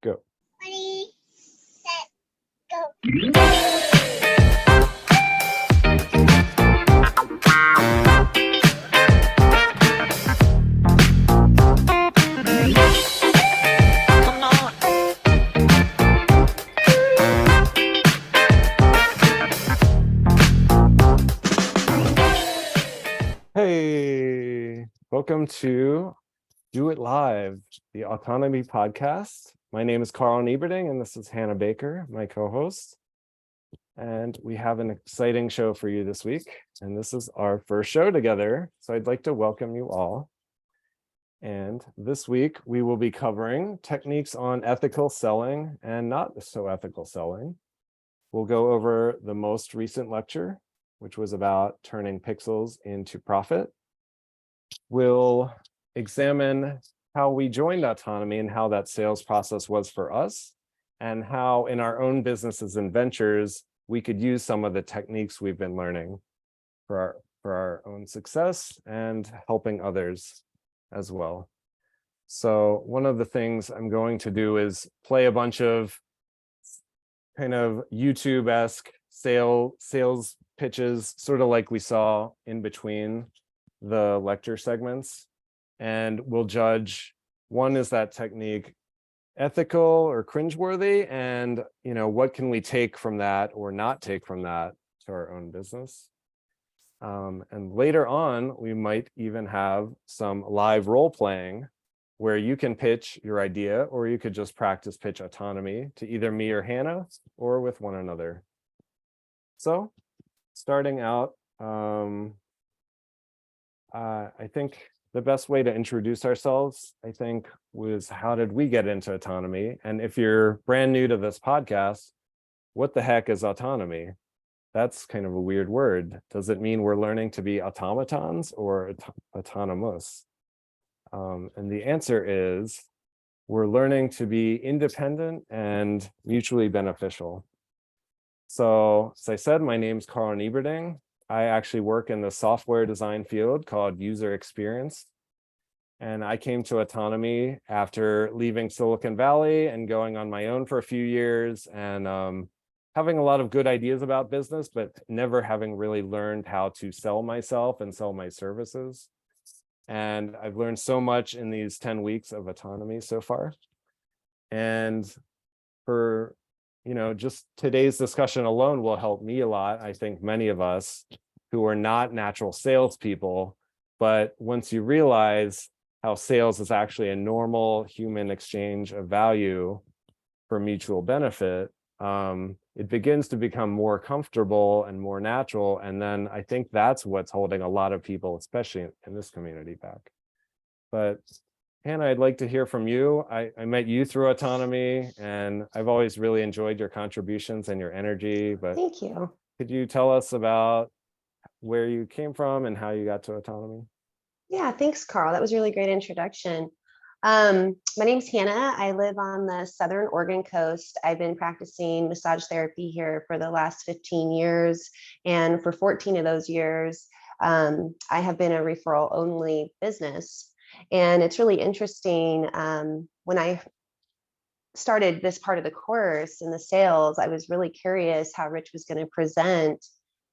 Go. Ready, set, go. Hey, welcome to Do It Live, the Autonomy podcast. My name is Karl and this is Hannah Baker, my co-host. And we have an exciting show for you this week. And this is our first show together. So I'd like to welcome you all. And this week we will be covering techniques on ethical selling and not so ethical selling. We'll go over the most recent lecture, which was about turning pixels into profit. We'll examine how we joined Autonomy and how that sales process was for us, and how in our own businesses and ventures, we could use some of the techniques we've been learning for our own success and helping others as well. So one of the things I'm going to do is play a bunch of kind of YouTube-esque sales pitches, sort of like we saw in between the lecture segments, and we'll judge, one, is that technique ethical or cringeworthy, and what can we take from that or not take from that to our own business. And later on, we might even have some live role playing where you can pitch your idea, or you could just practice pitch autonomy to either me or Hannah, or with one another. So starting out, I think the best way to introduce ourselves, was how did we get into autonomy? And if you're brand new to this podcast, what the heck is autonomy? That's kind of a weird word. Does it mean we're learning to be automatons or autonomous? And the answer is we're learning to be independent and mutually beneficial. So, as I said, my name's Karl. I actually work in the software design field called user experience. And I came to Autonomy after leaving Silicon Valley and going on my own for a few years, and having a lot of good ideas about business, but never having really learned how to sell myself and sell my services. And I've learned so much in these 10 weeks of Autonomy so far. And for just today's discussion alone will help me a lot. I think many of us who are not natural salespeople, but once you realize how sales is actually a normal human exchange of value for mutual benefit, it begins to become more comfortable and more natural. And then I think that's what's holding a lot of people, especially in this community, back. But Hannah, I'd like to hear from you. I met you through Autonomy, and I've always really enjoyed your contributions and your energy. But thank you. Could you tell us about where you came from and how you got to Autonomy? Yeah, thanks, Karl. That was a really great introduction. My name's Hannah. I live on the Southern Oregon coast. I've been practicing massage therapy here for the last 15 years. And for 14 of those years, I have been a referral-only business. And it's really interesting. When I started this part of the course in the sales, I was really curious how Rich was going to present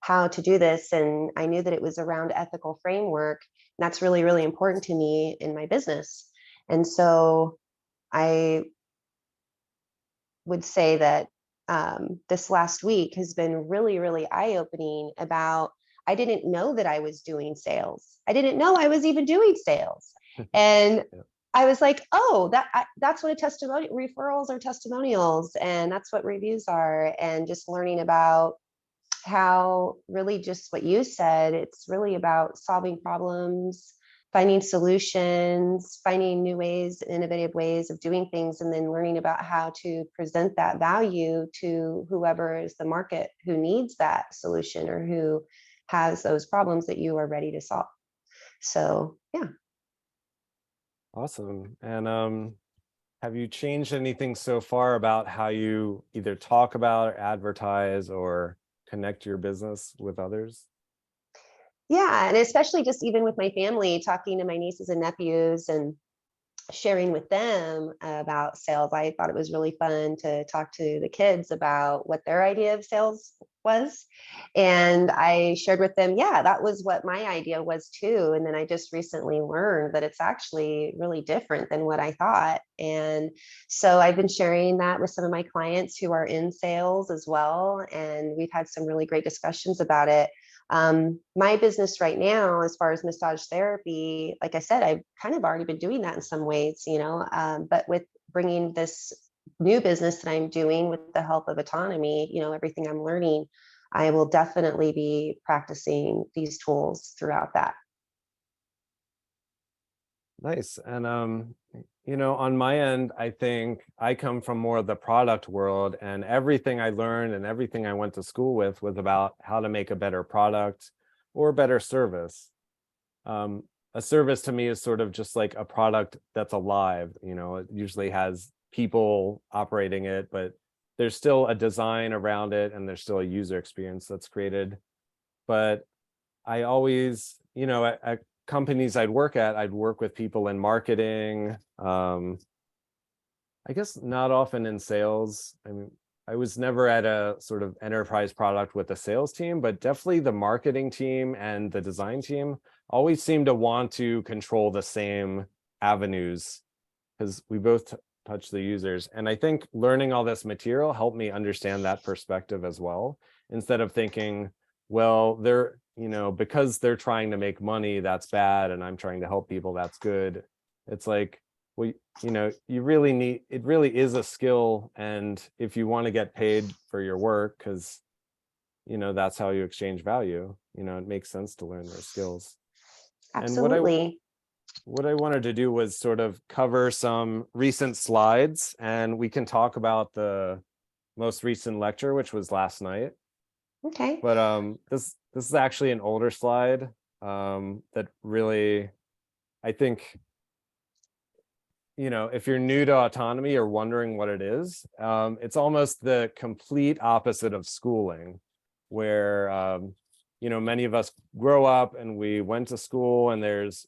how to do this. And I knew that it was around ethical framework. And that's really, really important to me in my business. And so I would say that this last week has been really, really eye-opening about, I didn't know that I was doing sales. I didn't know I was even doing sales. And yeah. I was like, oh, that's what a testimonial, referrals are testimonials, and that's what reviews are. And just learning about how really just what you said, it's really about solving problems, finding solutions, finding new ways, innovative ways of doing things, and then learning about how to present that value to whoever is the market who needs that solution or who has those problems that you are ready to solve. So, yeah. Awesome. And have you changed anything so far about how you either talk about or advertise or connect your business with others? Yeah, and especially just even with my family, talking to my nieces and nephews and sharing with them about sales, I thought it was really fun to talk to the kids about what their idea of sales was. And I shared with them, yeah, that was what my idea was too. And then I just recently learned that it's actually really different than what I thought. And so I've been sharing that with some of my clients who are in sales as well. And we've had some really great discussions about it. My business right now, as far as massage therapy, like I said, I've kind of already been doing that in some ways, but with bringing this new business that I'm doing with the help of autonomy, everything I'm learning, I will definitely be practicing these tools throughout that. Nice. And on my end, I think I come from more of the product world, and everything I learned and everything I went to school with was about how to make a better product or a better service. A service to me is sort of just like a product that's alive. It usually has people operating it, but there's still a design around it and there's still a user experience that's created. But I always, at companies I'd work with people in marketing. I guess not often in sales. I mean, I was never at a sort of enterprise product with a sales team, but definitely the marketing team and the design team always seem to want to control the same avenues because we both touch the users. And I think learning all this material helped me understand that perspective as well, instead of thinking, well, because they're trying to make money, that's bad, and I'm trying to help people, that's good. It's like, well, it really is a skill, and if you want to get paid for your work, because that's how you exchange value, it makes sense to learn those skills. And Absolutely. what I wanted to do was sort of cover some recent slides, and we can talk about the most recent lecture, which was last night. Okay. But this is actually an older slide that really, I think, if you're new to autonomy or wondering what it is, it's almost the complete opposite of schooling, where many of us grow up and we went to school and there's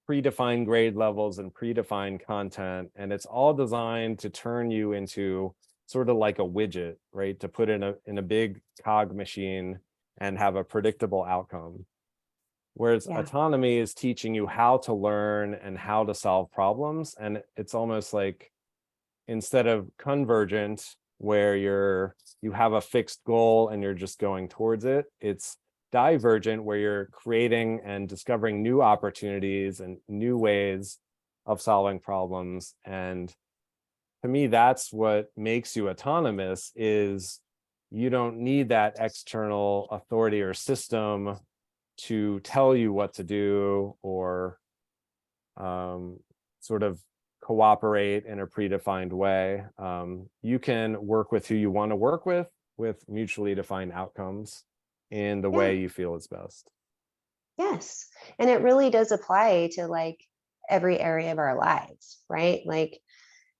predefined grade levels and predefined content, and it's all designed to turn you into sort of like a widget, right? To put in a big cog machine and have a predictable outcome. Whereas autonomy is teaching you how to learn and how to solve problems. And it's almost like, instead of convergent, where you have a fixed goal and you're just going towards it, it's divergent, where you're creating and discovering new opportunities and new ways of solving problems. And to me, that's what makes you autonomous, is you don't need that external authority or system to tell you what to do, or sort of cooperate in a predefined way. You can work with who you want to work with mutually defined outcomes in the way you feel is best. Yes. And it really does apply to like every area of our lives, right? Like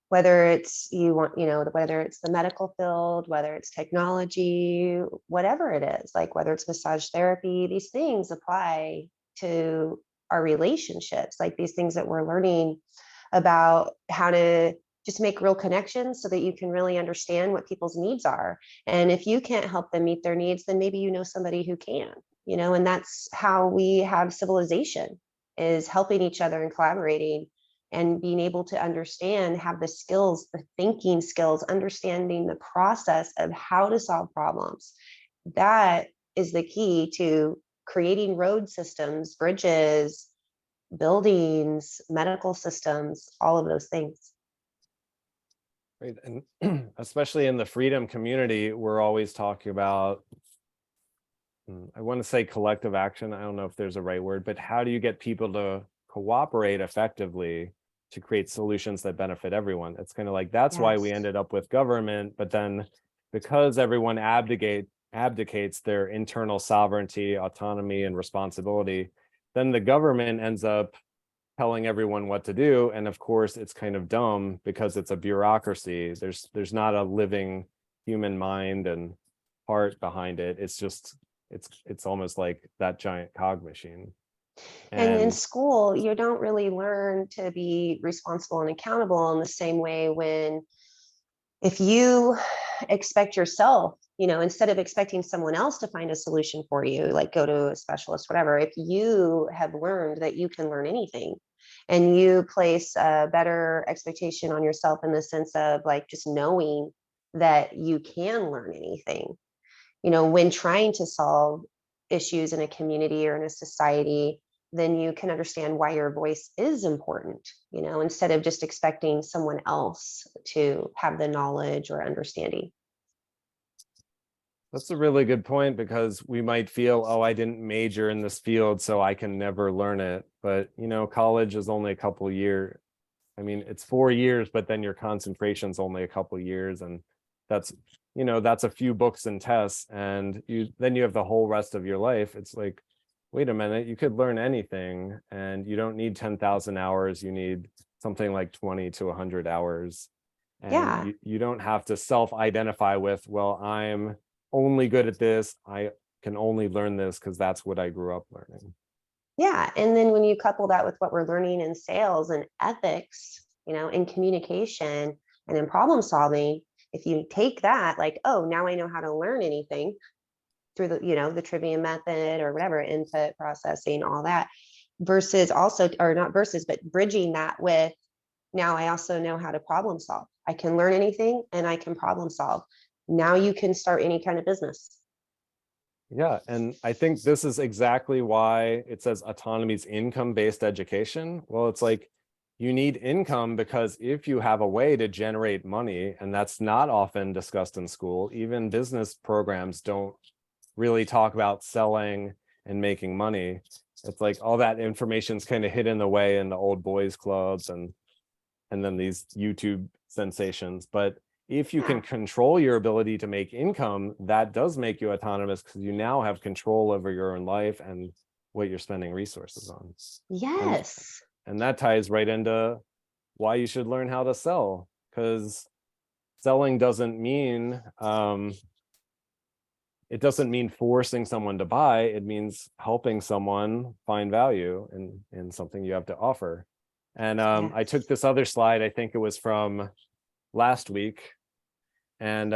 whether it's whether it's the medical field, whether it's technology, whatever it is, like whether it's massage therapy, these things apply to our relationships, like these things that we're learning about how to just make real connections so that you can really understand what people's needs are. And if you can't help them meet their needs, then maybe you know somebody who can, and that's how we have civilization, is helping each other and collaborating and being able to understand, have the skills, the thinking skills, understanding the process of how to solve problems. That is the key to creating road systems, bridges, buildings, medical systems, all of those things. Right. And especially in the freedom community, we're always talking about, I want to say collective action. I don't know if there's a right word, but how do you get people to cooperate effectively to create solutions that benefit everyone? It's kind of like, that's why we ended up with government, but then because everyone abdicates their internal sovereignty, autonomy, and responsibility, then the government ends up telling everyone what to do. And of course, it's kind of dumb because it's a bureaucracy. There's not a living human mind and heart behind it. It's just, it's almost like that giant cog machine. And in And school, you don't really learn to be responsible and accountable in the same way when if you expect yourself, instead of expecting someone else to find a solution for you, like go to a specialist, whatever, if you have learned that you can learn anything and you place a better expectation on yourself in the sense of like just knowing that you can learn anything, when trying to solve issues in a community or in a society, then you can understand why your voice is important, instead of just expecting someone else to have the knowledge or understanding. that's a really good point, because we might feel, oh, I didn't major in this field, so I can never learn it. But, college is only a couple years. I mean, it's 4 years, but then your concentration's only a couple years. And that's, that's a few books and tests. And then you have the whole rest of your life. It's like, wait a minute, you could learn anything, and you don't need 10,000 hours. You need something like 20 to 100 hours. And Yeah. you don't have to self-identify with, well, I'm only good at this. I can only learn this because that's what I grew up learning. Yeah. And then when you couple that with what we're learning in sales and ethics, in communication and in problem solving, if you take that, like, oh, now I know how to learn anything through the trivia method or whatever, input processing, all that, versus also, or not versus, but bridging that with, now I also know how to problem solve. I can learn anything and I can problem solve. Now you can start any kind of business. Yeah, and I think this is exactly why it says autonomy is income-based education. Well, it's like you need income because if you have a way to generate money, and that's not often discussed in school, even business programs don't really talk about selling and making money. It's like all that information's kind of hidden away in the old boys clubs and then these YouTube sensations. But if you can control your ability to make income, that does make you autonomous, because you now have control over your own life and what you're spending resources on. Yes. And that ties right into why you should learn how to sell, because selling doesn't mean it doesn't mean forcing someone to buy. It means helping someone find value in something you have to offer. And I Yes. took this other slide, I think it was from last week. And,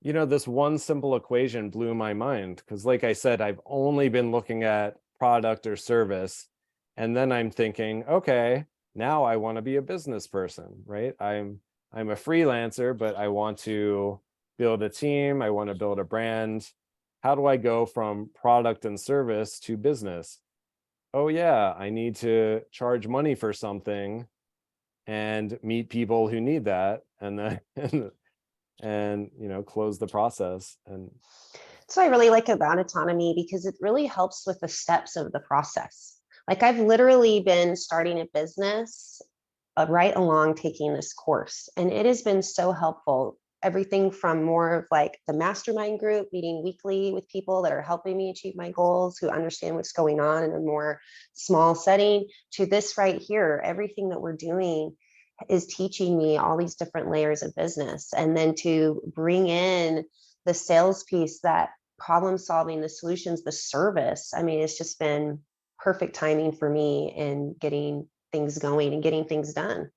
this one simple equation blew my mind, because like I said, I've only been looking at product or service. And then I'm thinking, okay, now I want to be a business person, right? I'm a freelancer, but I want to build a team. I want to build a brand. How do I go from product and service to business? Oh yeah, I need to charge money for something and meet people who need that, and then and close the process. And So I really like about autonomy because it really helps with the steps of the process. Like I've literally been starting a business right along taking this course, and it has been so helpful. Everything from more of like the mastermind group, meeting weekly with people that are helping me achieve my goals, who understand what's going on in a more small setting, to this right here. Everything that we're doing is teaching me all these different layers of business. And then to bring in the sales piece, that problem solving, the solutions, the service. I mean, it's just been perfect timing for me in getting things going and getting things done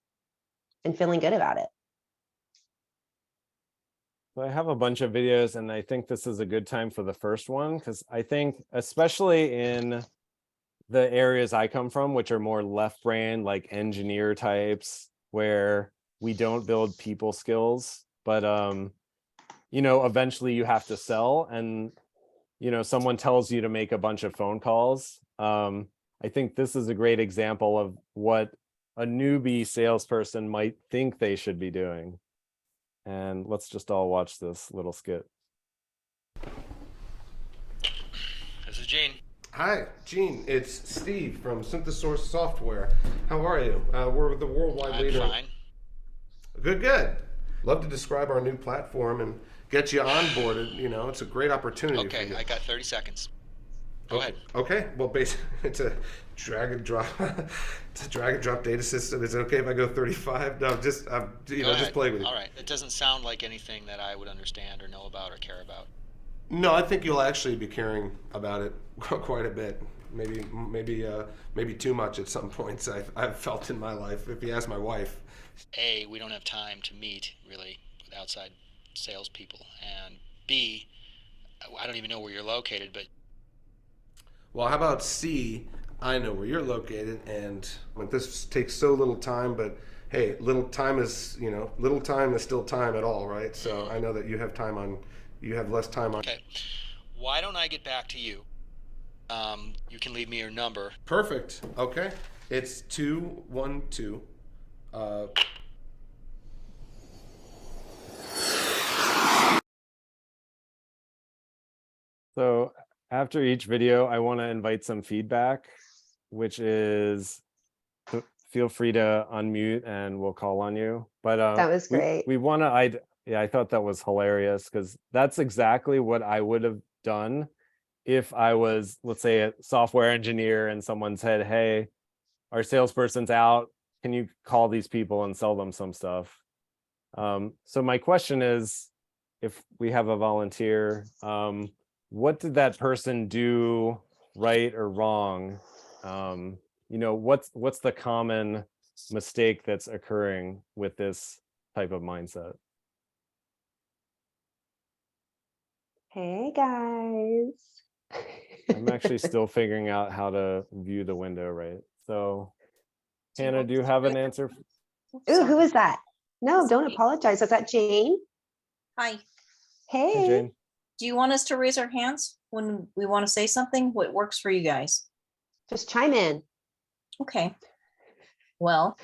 and feeling good about it. so I have a bunch of videos, and I think this is a good time for the first one, because I think especially in the areas I come from, which are more left brain, like engineer types, where we don't build people skills, but eventually you have to sell, and someone tells you to make a bunch of phone calls. I think this is a great example of what a newbie salesperson might think they should be doing. And let's just all watch this little skit. This is Gene. Hi, Gene. It's Steve from Synthesource Software. How are you? We're the worldwide I'm leader. fine. Good. Love to describe our new platform and get you onboarded. It's a great opportunity. Okay, for you. I got 30 seconds. Go ahead. Okay. Well, basically, it's a drag and drop. It's a drag and drop data system. Is it okay if I go 35? No, just Go just ahead. play with you. All right. It doesn't sound like anything that I would understand or know about or care about. No, I think you'll actually be caring about it quite a bit. maybe too much at some points. I've felt in my life. If you ask my wife. A, we don't have time to meet really with outside salespeople, and B, I don't even know where you're located, but Well, how about C? I know where you're located, and this takes so little time, but hey, little time is still time at all, right? So I know that you have less time on. okay. Why don't I get back to you? You can leave me your number. Perfect. Okay. It's 212. So after each video, I want to invite some feedback, which is feel free to unmute and we'll call on you. But That was great. We want to, I thought that was hilarious because that's exactly what I would have done if I was, let's say, a software engineer and someone said, hey, our salesperson's out. Can you call these people and sell them some stuff? So my question is, if we have a volunteer, what did that person do right or wrong? What's the common mistake that's occurring with this type of mindset? Hey guys. I'm actually still figuring out how to view the window, right? So Hannah, do you have an answer? Ooh, who is that? No, don't apologize. Is that Jane? Hi, Hey, Hey. Jane. do you want us to raise our hands when we want to say something? What works for you guys? Just chime in. Okay. Well,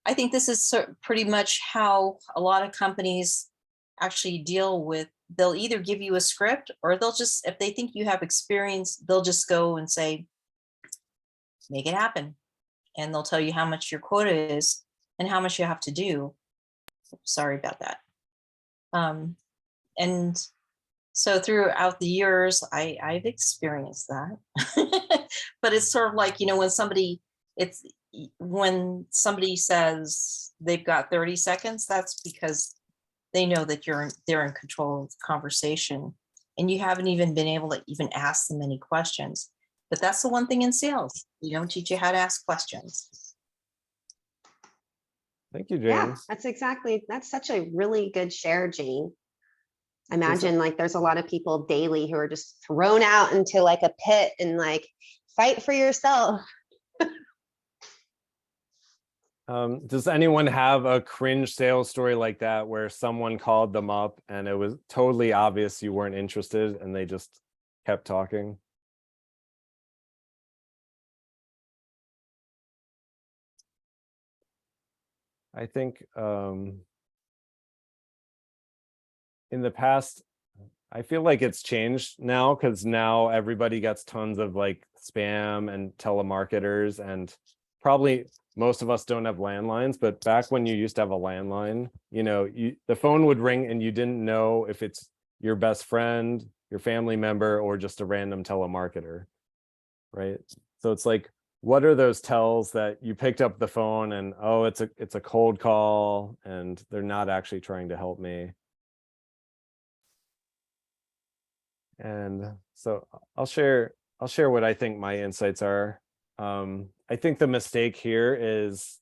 I think this is pretty much how a lot of companies actually deal with, they'll either give you a script or they'll just, if they think you have experience, they'll just go and say, make it happen. And they'll tell you how much your quota is and how much you have to do. Sorry about that. And so throughout the years, I've experienced that. But it's sort of like, when somebody says they've got 30 seconds, that's because they know that they're in control of the conversation and you haven't even been able to even ask them any questions. But that's the one thing in sales. We don't teach you how to ask questions. Thank you, Jane. Yeah, that's such a really good share, Jane. I imagine like there's a lot of people daily who are just thrown out into like a pit and like fight for yourself. Does anyone have a cringe sales story like that where someone called them up and it was totally obvious you weren't interested and they just kept talking? I think in the past, I feel like it's changed now because now everybody gets tons of like spam and telemarketers, and probably most of us don't have landlines, but back when you used to have a landline, the phone would ring and you didn't know if it's your best friend, your family member, or just a random telemarketer, right? So it's like, what are those tells that you picked up the phone and, oh, it's a cold call and they're not actually trying to help me? And so I'll share what I think my insights are. I think the mistake here is,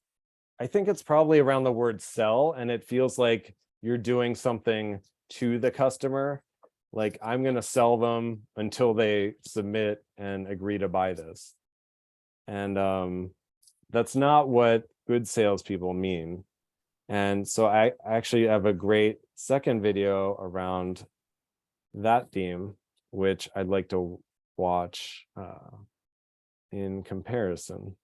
I think it's probably around the word sell, and it feels like you're doing something to the customer. Like, I'm going to sell them until they submit and agree to buy this. And that's not what good salespeople mean. And so I actually have a great second video around that theme, which I'd like to watch in comparison.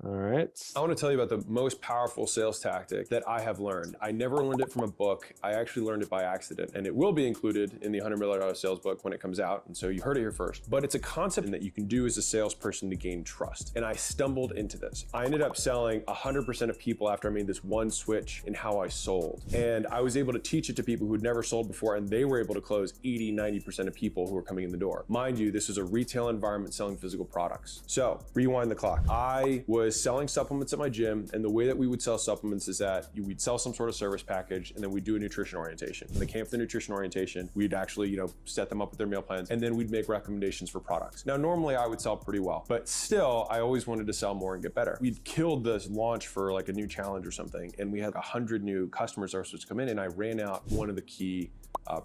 All right. I want to tell you about the most powerful sales tactic that I have learned. I never learned it from a book. I actually learned it by accident, and it will be included in the $100 million sales book when it comes out. And so you heard it here first, but it's a concept that you can do as a salesperson to gain trust. And I stumbled into this. I ended up selling 100% of people after I made this one switch in how I sold. And I was able to teach it to people who had never sold before, and they were able to close 80-90% of people who were coming in the door. Mind you, this is a retail environment selling physical products. So rewind the clock. I was was selling supplements at my gym, and the way that we would sell supplements is that we'd sell some sort of service package, and then we'd do a nutrition orientation. When they came for the nutrition orientation, we'd actually, set them up with their meal plans, and then we'd make recommendations for products. Now, normally I would sell pretty well, but still, I always wanted to sell more and get better. We'd killed this launch for like a new challenge or something, and we had 100 new customers that were supposed to come in, and I ran out one of the key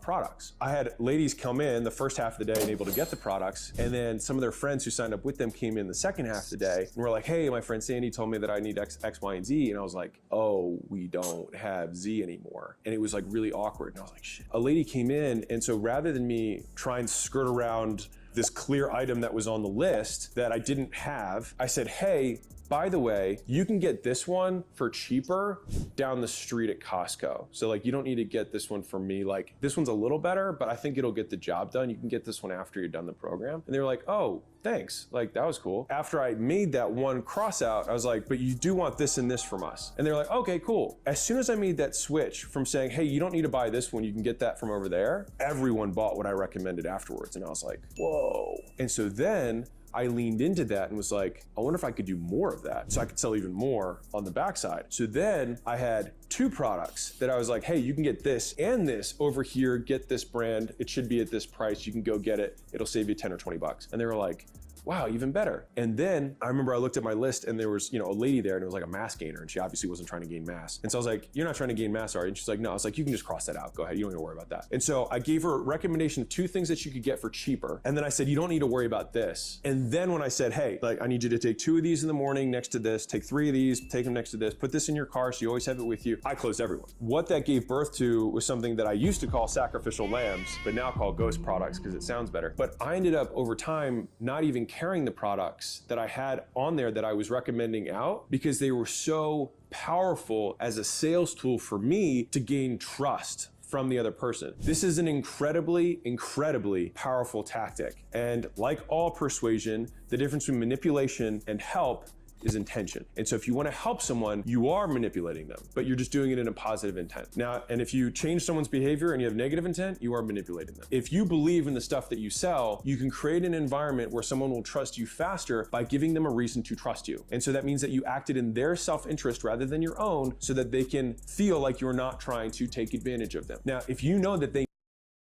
products. I had ladies come in the first half of the day and able to get the products, and then some of their friends who signed up with them came in the second half of the day and were like, hey, my friend Sandy told me that I need X, Y, and Z, and I was like, oh, we don't have Z anymore. And it was like really awkward, and I was like, shit. A lady came in, and so rather than me try and skirt around this clear item that was on the list that I didn't have, I said, hey, by the way, you can get this one for cheaper down the street at Costco. So like, you don't need to get this one from me. Like, this one's a little better, but I think it'll get the job done. You can get this one after you're done the program. And they were like, oh, thanks. Like, that was cool. After I made that one cross out, I was like, but you do want this and this from us. And they're like, okay, cool. As soon as I made that switch from saying, hey, you don't need to buy this one, you can get that from over there, everyone bought what I recommended afterwards. And I was like, whoa. And so then I leaned into that and was like, I wonder if I could do more of that so I could sell even more on the backside. So then I had 2 products that I was like, hey, you can get this and this over here, get this brand. It should be at this price. You can go get it. It'll save you 10 or 20 bucks. And they were like, wow, even better. And then I remember I looked at my list and there was, a lady there, and it was like a mass gainer, and she obviously wasn't trying to gain mass. And so I was like, you're not trying to gain mass, are you? And she's like, no. I was like, you can just cross that out. Go ahead. You don't need to worry about that. And so I gave her a recommendation of 2 things that you could get for cheaper. And then I said, you don't need to worry about this. And then when I said, hey, like, I need you to take 2 of these in the morning next to this, take 3 of these, take them next to this, put this in your car so you always have it with you, I closed everyone. What that gave birth to was something that I used to call sacrificial lambs, but now call ghost products because it sounds better. But I ended up over time not even carrying the products that I had on there that I was recommending out, because they were so powerful as a sales tool for me to gain trust from the other person. This is an incredibly, incredibly powerful tactic. And like all persuasion, the difference between manipulation and help is intention. And so if you want to help someone, you are manipulating them, but you're just doing it in a positive intent. Now, and if you change someone's behavior and you have negative intent, you are manipulating them. If you believe in the stuff that you sell, you can create an environment where someone will trust you faster by giving them a reason to trust you. And so that means that you acted in their self-interest rather than your own, so that they can feel like you're not trying to take advantage of them. Now, if you know that they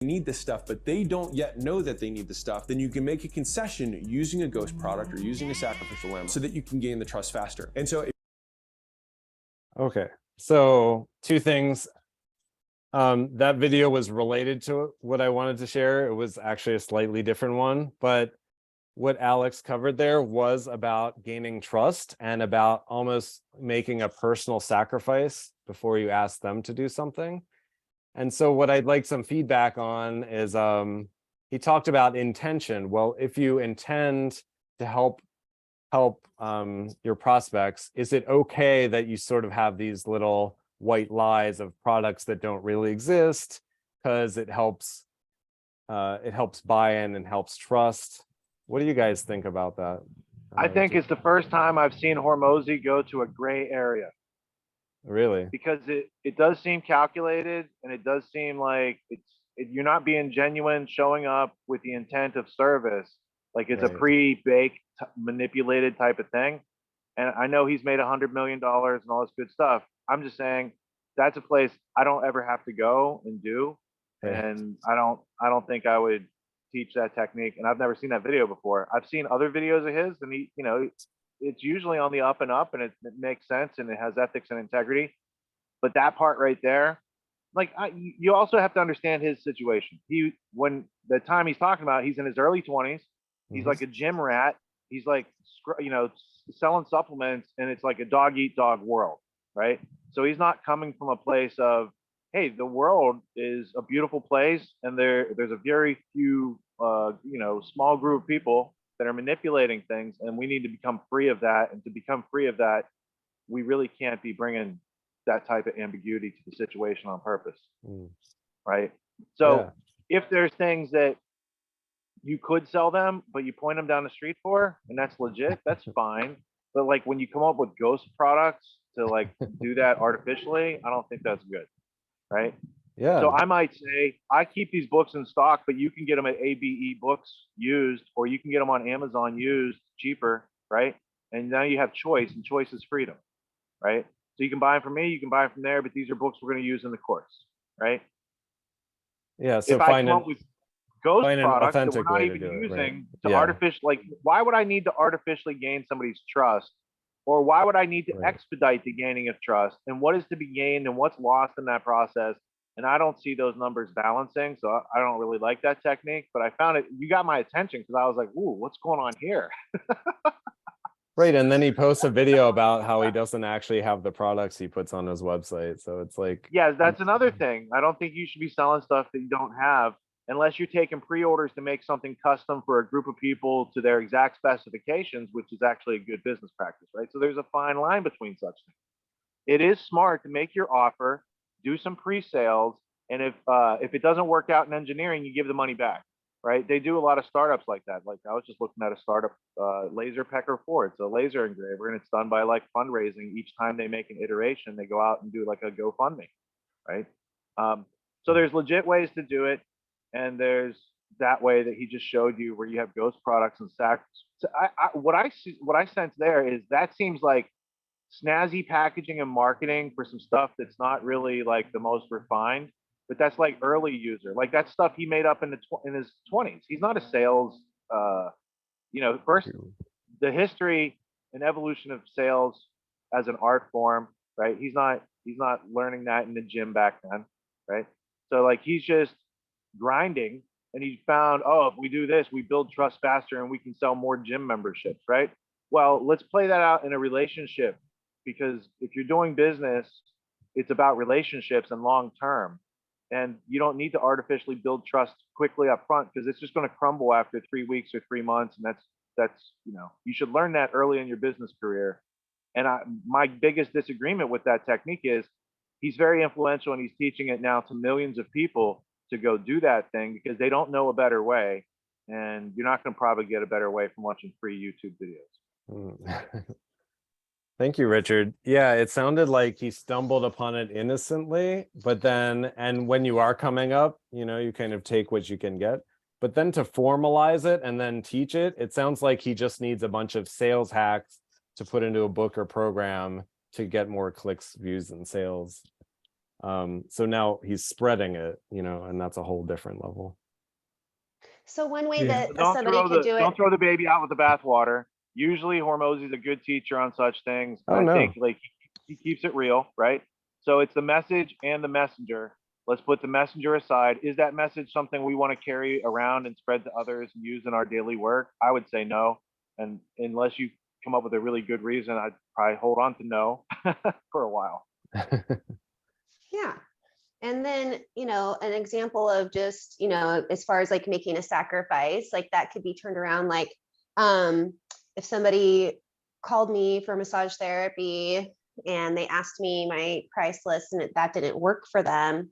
need this stuff, but they don't yet know that they need the stuff, then you can make a concession using a ghost product or using a sacrificial lamb so that you can gain the trust faster. And so Okay, so 2 things. That video was related to what I wanted to share. It was actually a slightly different one, but what Alex covered there was about gaining trust and about almost making a personal sacrifice before you ask them to do something. And so what I'd like some feedback on is he talked about intention. Well, if you intend to help your prospects, is it okay that you sort of have these little white lies of products that don't really exist because it helps buy-in and helps trust? What do you guys think about that? I think it's the first time I've seen Hormozy go to a gray area. Really? Because it does seem calculated, and it does seem like you're not being genuine, showing up with the intent of service, like it's a pre-baked, manipulated type of thing. And I know he's made $100 million and all this good stuff. I'm just saying that's a place I don't ever have to go and do, and I don't think I would teach that technique. And I've never seen that video before. I've seen other videos of his, and he, it's usually on the up and up, and it makes sense, and it has ethics and integrity. But that part right there, like, you also have to understand his situation. When the time he's talking about, he's in his early 20s. He's like a gym rat. He's like, selling supplements, and it's like a dog eat dog world, right? So he's not coming from a place of, hey, the world is a beautiful place, and there's a very few, small group of people that are manipulating things, and we need to become free of that. And to become free of that, we really can't be bringing that type of ambiguity to the situation on purpose, right? So if there's things that you could sell them, but you point them down the street for, and that's legit, that's fine. But like, when you come up with ghost products to like do that artificially, I don't think that's good, right? Yeah. So I might say, I keep these books in stock, but you can get them at ABE Books used, or you can get them on Amazon used cheaper, right? And now you have choice, and choice is freedom, right? So you can buy them from me, you can buy them from there, but these are books we're going to use in the course, right? Yeah. So If I come up with ghost find an products that we're authentic not way to even do it, right? using to Yeah. artificially, like, why would I need to artificially gain somebody's trust? Or why would I need to Right. expedite the gaining of trust? And what is to be gained and what's lost in that process? And I don't see those numbers balancing. So I don't really like that technique, but I found it, you got my attention because I was like, ooh, what's going on here? Right. And then he posts a video about how he doesn't actually have the products he puts on his website. So it's like, Yeah, that's another thing. I don't think you should be selling stuff that you don't have unless you're taking pre-orders to make something custom for a group of people to their exact specifications, which is actually a good business practice, right? So there's a fine line between such things. It is smart to make your offer, do some pre-sales, and if it doesn't work out in engineering, you give the money back, right? They do a lot of startups like that. Like I was just looking at a startup, Laser Pecker 4. It's a laser engraver, and it's done by like fundraising. Each time they make an iteration, they go out and do like a GoFundMe, right? So there's legit ways to do it, and there's that way that he just showed you where you have ghost products and sacks. So what I sense there is that seems like snazzy packaging and marketing for some stuff that's not really like the most refined, but that's like early user, like that stuff he made up in his 20s. He's not a sales, first the history and evolution of sales as an art form, right? He's not learning that in the gym back then, right? So like he's just grinding, and he found, oh, if we do this, we build trust faster and we can sell more gym memberships, right? Well, let's play that out in a relationship, because if you're doing business, it's about relationships and long term. And you don't need to artificially build trust quickly up front, because it's just going to crumble after 3 weeks or 3 months. And that's you should learn that early in your business career. And my biggest disagreement with that technique is he's very influential, and he's teaching it now to millions of people to go do that thing because they don't know a better way. And you're not going to probably get a better way from watching free YouTube videos. Thank you, Richard. Yeah, it sounded like he stumbled upon it innocently, but then, and when you are coming up, you kind of take what you can get. But then to formalize it and then teach it, it sounds like he just needs a bunch of sales hacks to put into a book or program to get more clicks, views, and sales. So now he's spreading it, and that's a whole different level. So one way Yeah. that Don't somebody could do it. Don't throw the baby out with the bathwater. Usually Hormozy's a good teacher on such things. Oh, I no. think like he keeps it real, right? So it's the message and the messenger. Let's put the messenger aside. Is that message something we want to carry around and spread to others and use in our daily work? I would say no. And unless you come up with a really good reason, I'd probably hold on to no for a while. Yeah. And then, an example of just, as far as like making a sacrifice, like that could be turned around. Like, if somebody called me for massage therapy and they asked me my price list and that didn't work for them,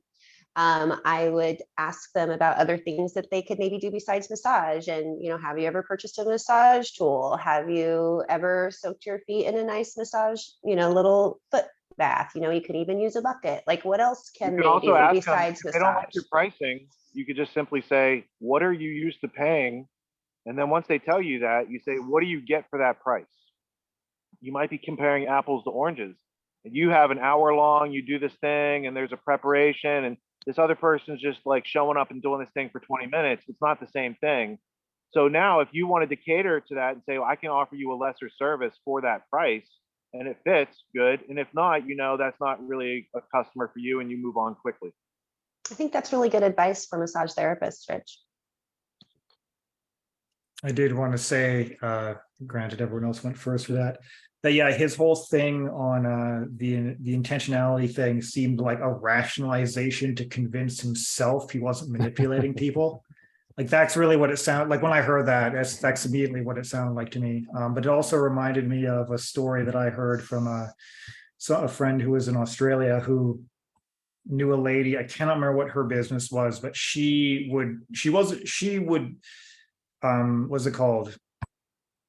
I would ask them about other things that they could maybe do besides massage. And, have you ever purchased a massage tool? Have you ever soaked your feet in a nice massage, little foot bath? You could even use a bucket. Like, what else can they do besides if they don't like massage? your pricing, you could just simply say, what are you used to paying? And then once they tell you that, you say, what do you get for that price? You might be comparing apples to oranges. And you have an hour long, you do this thing, and there's a preparation, and this other person's just like showing up and doing this thing for 20 minutes. It's not the same thing. So now if you wanted to cater to that and say, well, I can offer you a lesser service for that price, and it fits, good. And if not, that's not really a customer for you, and you move on quickly. I think that's really good advice for massage therapists, Rich. I did want to say, granted everyone else went first for that yeah, his whole thing on the intentionality thing seemed like a rationalization to convince himself he wasn't manipulating people. Like that's really what it sounded like when I heard that. That's immediately what it sounded like to me. But it also reminded me of a story that I heard from a friend who was in Australia who knew a lady. I cannot remember what her business was, but she would what's it called?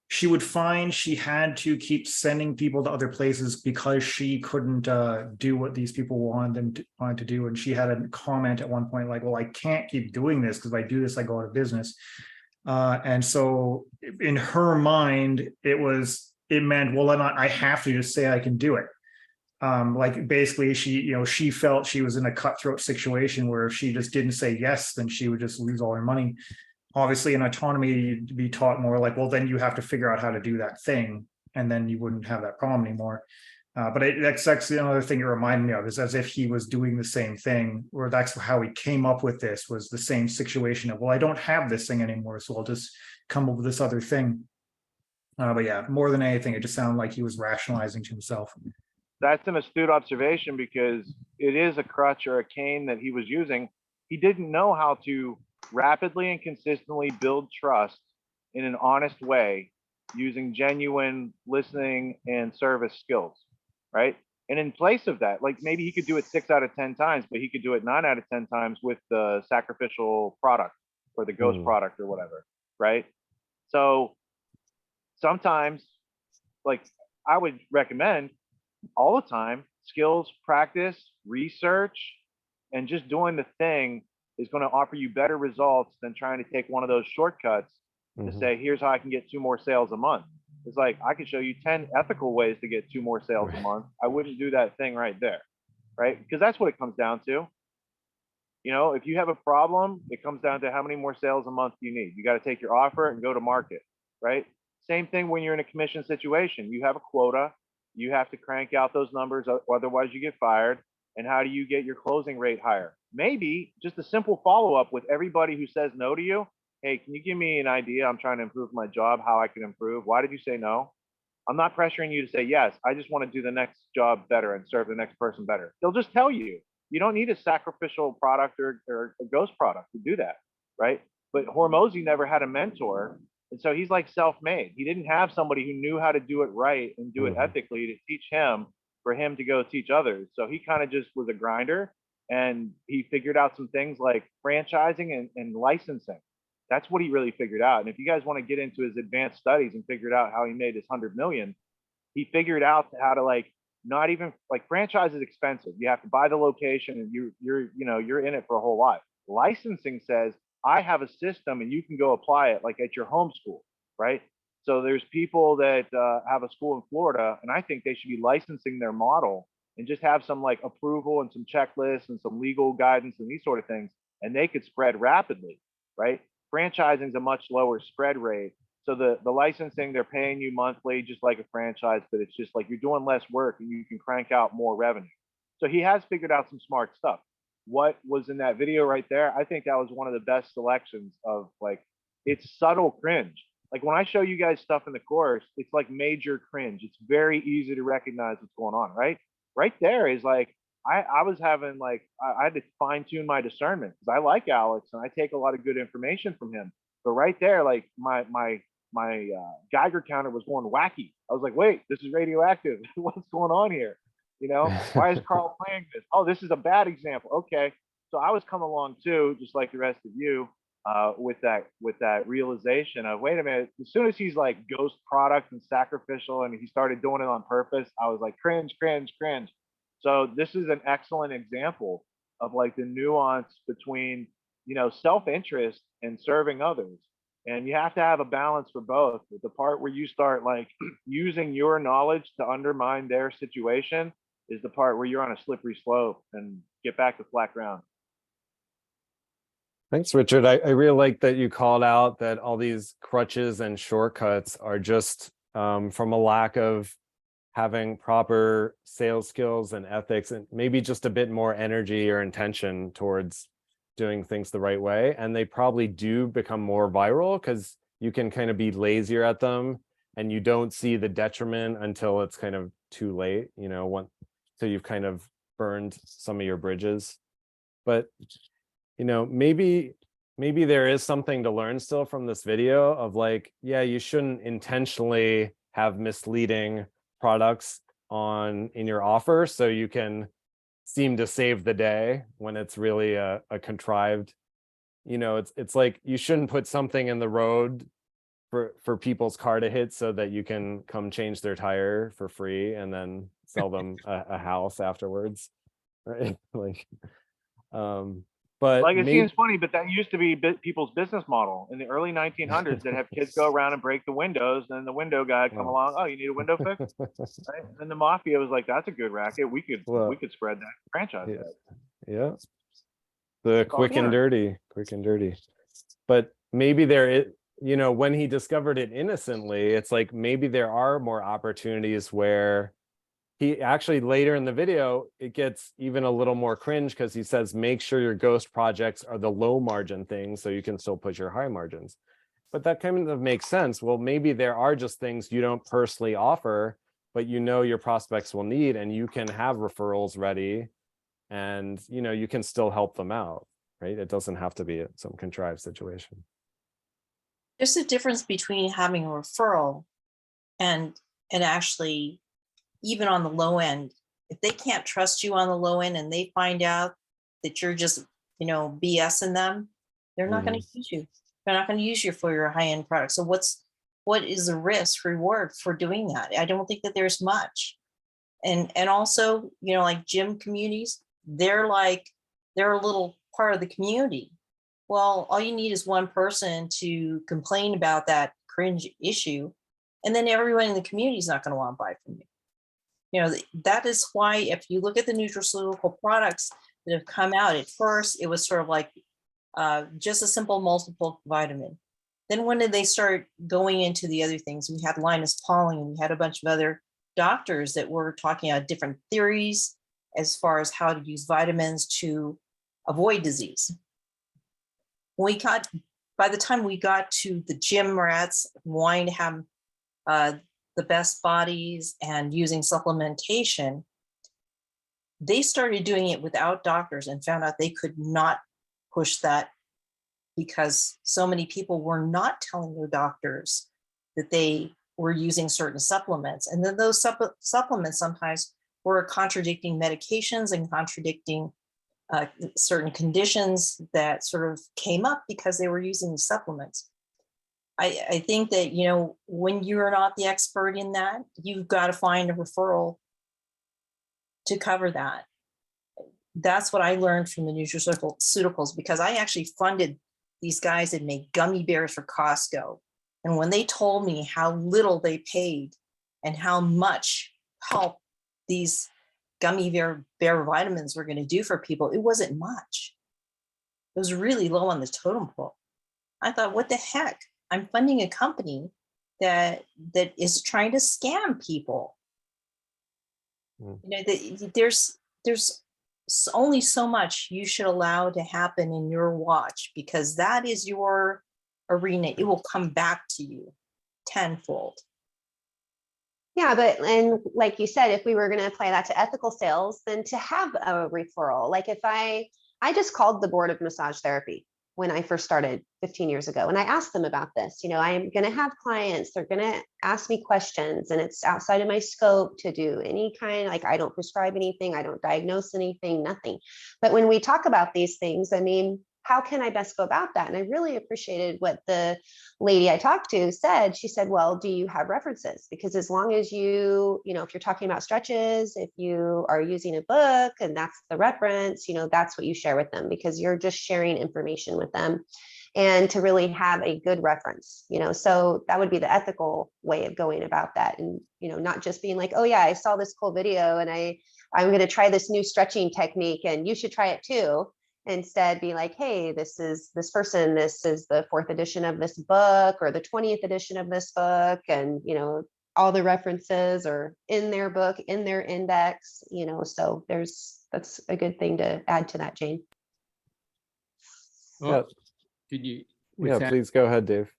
She would find she had to keep sending people to other places because she couldn't do what these people wanted to do. And she had a comment at one point like, well, I can't keep doing this because if I do this, I go out of business. And so in her mind, it was it meant, well, then I have to just say I can do it. Like basically she felt she was in a cutthroat situation where if she just didn't say yes, then she would just lose all her money. Obviously in autonomy, you'd be taught more like, well, then you have to figure out how to do that thing, and then you wouldn't have that problem anymore. But that's another thing it reminded me of, is as if he was doing the same thing, or that's how he came up with this, was the same situation of, well, I don't have this thing anymore, so I'll just come up with this other thing. But yeah, more than anything, it just sounded like he was rationalizing to himself. That's an astute observation, because it is a crutch or a cane that he was using. He didn't know how to rapidly and consistently build trust in an honest way using genuine listening and service skills, right? And in place of that, like maybe he could do it 6 out of 10 times, but he could do it 9 out of 10 times with the sacrificial product or the ghost product or whatever, right? So sometimes, like, I would recommend all the time, skills, practice, research, and just doing the thing is going to offer you better results than trying to take one of those shortcuts to say, here's how I can get 2 more sales a month. It's like, I can show you 10 ethical ways to get 2 more sales a month. I wouldn't do that thing right there, right? Because that's what it comes down to. You know, if you have a problem, it comes down to how many more sales a month do you need. You got to take your offer and go to market, right? Same thing when you're in a commission situation. You have a quota. You have to crank out those numbers, otherwise you get fired. And how do you get your closing rate higher? Maybe just a simple follow-up with everybody who says no to you. Hey, can you give me an idea? I'm trying to improve my job, how I can improve. Why did you say no? I'm not pressuring you to say yes. I just want to do the next job better and serve the next person better. They'll just tell you. You don't need a sacrificial product or a ghost product to do that, right? But Hormozy never had a mentor. And so he's like self-made. He didn't have somebody who knew how to do it right and do it ethically to teach him, for him to go teach others. So he kind of just was a grinder, and he figured out some things like franchising and licensing. That's what he really figured out. And if you guys want to get into his advanced studies and figured out how he made his 100 million, he figured out how to, like, not even, like, franchise is expensive. You have to buy the location, and you're in it for a whole lot. Licensing says, I have a system and you can go apply it, like at your home school, right? So there's people that have a school in Florida, and I think they should be licensing their model and just have some like approval and some checklists and some legal guidance and these sort of things, and they could spread rapidly, right? Franchising is a much lower spread rate. So the licensing, they're paying you monthly, just like a franchise, but it's just like you're doing less work and you can crank out more revenue. So he has figured out some smart stuff. What was in that video right there, I think that was one of the best selections of, like, it's subtle cringe. Like when I show you guys stuff in the course, it's like major cringe. It's very easy to recognize what's going on, right? Right there is like, I was having like, I had to fine tune my discernment because I like Alex and I take a lot of good information from him. But right there, like my Geiger counter was going wacky. I was like, wait, this is radioactive. What's going on here? You know, why is Karl playing this? Oh, this is a bad example. Okay. So I was coming along too, just like the rest of you, with that realization of, wait a minute, as soon as he's like ghost product and sacrificial and he started doing it on purpose, I was like, cringe, cringe, cringe. So this is an excellent example of like the nuance between, you know, self-interest and serving others. And you have to have a balance for both. The part where you start like using your knowledge to undermine their situation is the part where you're on a slippery slope and get back to flat ground. Thanks, Richard. I really like that you called out that all these crutches and shortcuts are just from a lack of having proper sales skills and ethics, and maybe just a bit more energy or intention towards doing things the right way. And they probably do become more viral because you can kind of be lazier at them and you don't see the detriment until it's kind of too late, you know, so you've kind of burned some of your bridges. But you know, maybe there is something to learn still from this video of like, yeah, you shouldn't intentionally have misleading products in your offer so you can seem to save the day when it's really a contrived, you know, it's like you shouldn't put something in the road for people's car to hit so that you can come change their tire for free and then sell them a house afterwards, right? Like But Like, it maybe, seems funny, but that used to be people's business model in the early 1900s. They'd have kids go around and break the windows, and then the window guy would come Oh. along. Oh, you need a window fix, right? And then the mafia was like, "That's a good racket. We could Well, spread that franchise." yeah, that." yeah. The all quick and smart. dirty, quick and dirty. But maybe there is, you know, when he discovered it innocently, it's like maybe there are more opportunities where he actually later in the video, it gets even a little more cringe because he says, make sure your ghost projects are the low margin things so you can still push your high margins. But that kind of makes sense. Well, maybe there are just things you don't personally offer, but you know your prospects will need, and you can have referrals ready, and you know you can still help them out, right? It doesn't have to be some contrived situation. There's a difference between having a referral and actually, even on the low end, if they can't trust you on the low end and they find out that you're just, BSing them, they're not going to use you. They're not going to use you for your high-end product. So what is the risk reward for doing that? I don't think that there's much. And also, like gym communities, they're a little part of the community. Well, all you need is one person to complain about that cringe issue, and then everyone in the community is not going to want to buy from you. That is why if you look at the nutraceutical products that have come out, at first it was sort of like just a simple multiple vitamin. Then when did they start going into the other things? We had Linus Pauling, and we had a bunch of other doctors that were talking about different theories as far as how to use vitamins to avoid disease. By the time we got to the gym rats wanting to have the best bodies and using supplementation, they started doing it without doctors and found out they could not push that because so many people were not telling their doctors that they were using certain supplements. And then those supplements sometimes were contradicting medications and contradicting certain conditions that sort of came up because they were using supplements. I think that, when you're not the expert in that, you've got to find a referral to cover that. That's what I learned from the nutraceuticals, because I actually funded these guys that make gummy bears for Costco. And when they told me how little they paid and how much help these gummy bear vitamins were going to do for people, it wasn't much. It was really low on the totem pole. I thought, what the heck? I'm funding a company that is trying to scam people. There's only so much you should allow to happen in your watch, because that is your arena. It will come back to you tenfold. Yeah, and like you said, if we were going to apply that to ethical sales, then to have a referral, like if I just called the board of massage therapy when I first started 15 years ago, and I asked them about this. I'm going to have clients, they're going to ask me questions, and it's outside of my scope to do any kind, like I don't prescribe anything, I don't diagnose anything, nothing. But when we talk about these things, how can I best go about that? And I really appreciated what the lady I talked to said. She said, well, do you have references? Because as long as if you're talking about stretches, if you are using a book and that's the reference, that's what you share with them, because you're just sharing information with them, and to really have a good reference, so that would be the ethical way of going about that. And, not just being like, oh yeah, I saw this cool video and I'm going to try this new stretching technique and you should try it too. Instead be like, hey, this is this person, this is the 4th edition of this book or the 20th edition of this book, and all the references are in their book, in their index, so that's a good thing to add to that, Jane. Yeah. Did you? Please go ahead, Dave.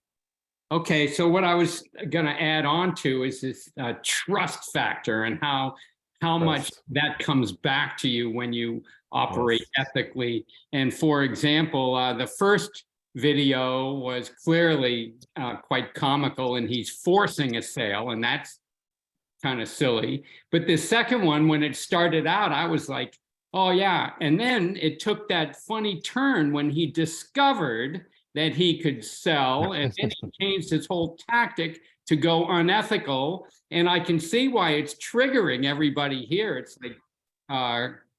Okay, so what I was going to add on to is this trust factor, and how much that comes back to you when you operate ethically. And for example, the first video was clearly quite comical, and he's forcing a sale, and that's kind of silly. But the second one, when it started out, I was like, oh yeah. And then it took that funny turn when he discovered that he could sell, and then he changed his whole tactic to go unethical. And I can see why it's triggering everybody here. It's like,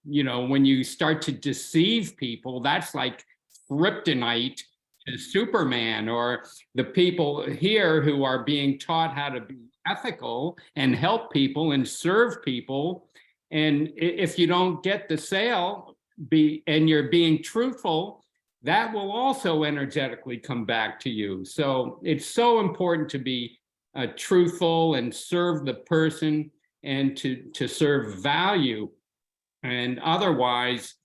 when you start to deceive people, that's like kryptonite to Superman, or the people here who are being taught how to be ethical and help people and serve people. And if you don't get the sale and you're being truthful, that will also energetically come back to you. So it's so important to be truthful and serve the person and to serve value. And otherwise,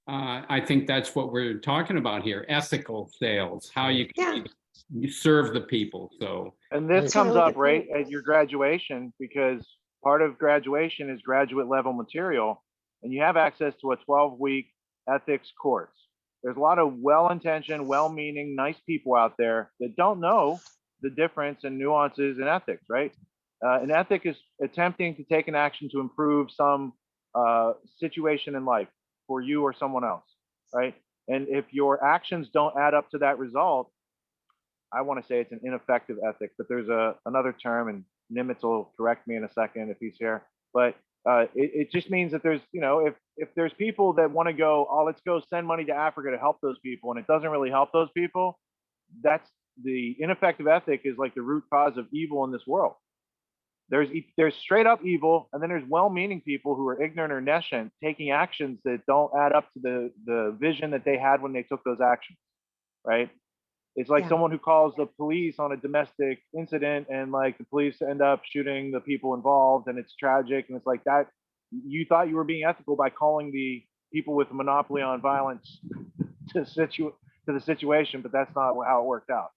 I think that's what we're talking about here, ethical sales, how you can you serve the people. So, and this comes up right at your graduation, because part of graduation is graduate level material, and you have access to a 12-week ethics course. There's a lot of well-intentioned, well-meaning, nice people out there that don't know the difference and nuances in ethics, right? An ethic is attempting to take an action to improve some situation in life for you or someone else, right? And if your actions don't add up to that result, I want to say it's an ineffective ethic, but there's another term, and Nimitz will correct me in a second if he's here. But it just means that there's, if there's people that want to go, oh, let's go send money to Africa to help those people, and it doesn't really help those people, that's the ineffective ethic is like the root cause of evil in this world. There's straight up evil, and then there's well-meaning people who are ignorant or nescient taking actions that don't add up to the vision that they had when they took those actions, right? It's like someone who calls the police on a domestic incident, and like the police end up shooting the people involved, and it's tragic. And it's like that, you thought you were being ethical by calling the people with a monopoly on violence to the situation, but that's not how it worked out.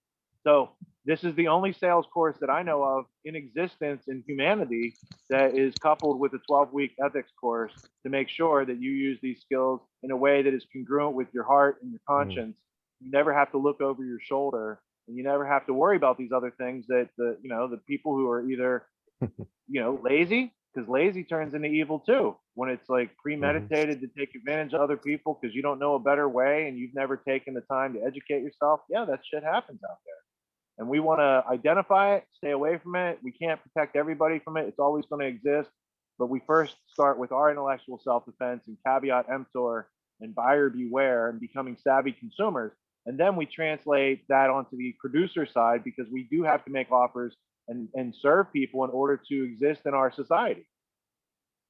So this is the only sales course that I know of in existence in humanity that is coupled with a 12-week ethics course to make sure that you use these skills in a way that is congruent with your heart and your conscience. You never have to look over your shoulder, and you never have to worry about these other things that the people who are either lazy, because lazy turns into evil too, when it's like premeditated to take advantage of other people because you don't know a better way and you've never taken the time to educate yourself. Yeah, that shit happens out there. And we want to identify it, stay away from it. We can't protect everybody from it. It's always going to exist. But we first start with our intellectual self-defense and caveat emptor and buyer beware and becoming savvy consumers. And then we translate that onto the producer side, because we do have to make offers and serve people in order to exist in our society.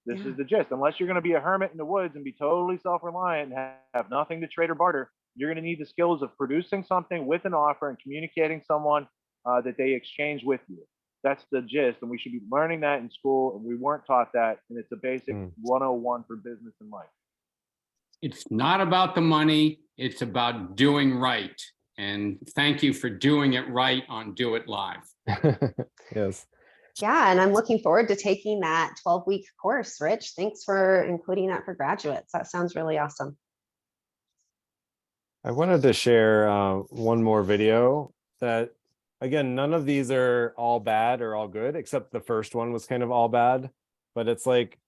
This is the gist. Unless you're going to be a hermit in the woods and be totally self-reliant and have nothing to trade or barter, you're going to need the skills of producing something with an offer and communicating someone that they exchange with you. That's the gist. And we should be learning that in school. And we weren't taught that. And it's a basic 101 for business and life. It's not about the money. It's about doing right. And thank you for doing it right on Do It Live. Yes. Yeah, and I'm looking forward to taking that 12-week course. Rich, thanks for including that for graduates. That sounds really awesome. I wanted to share one more video that, again, none of these are all bad or all good, except the first one was kind of all bad. But it's like,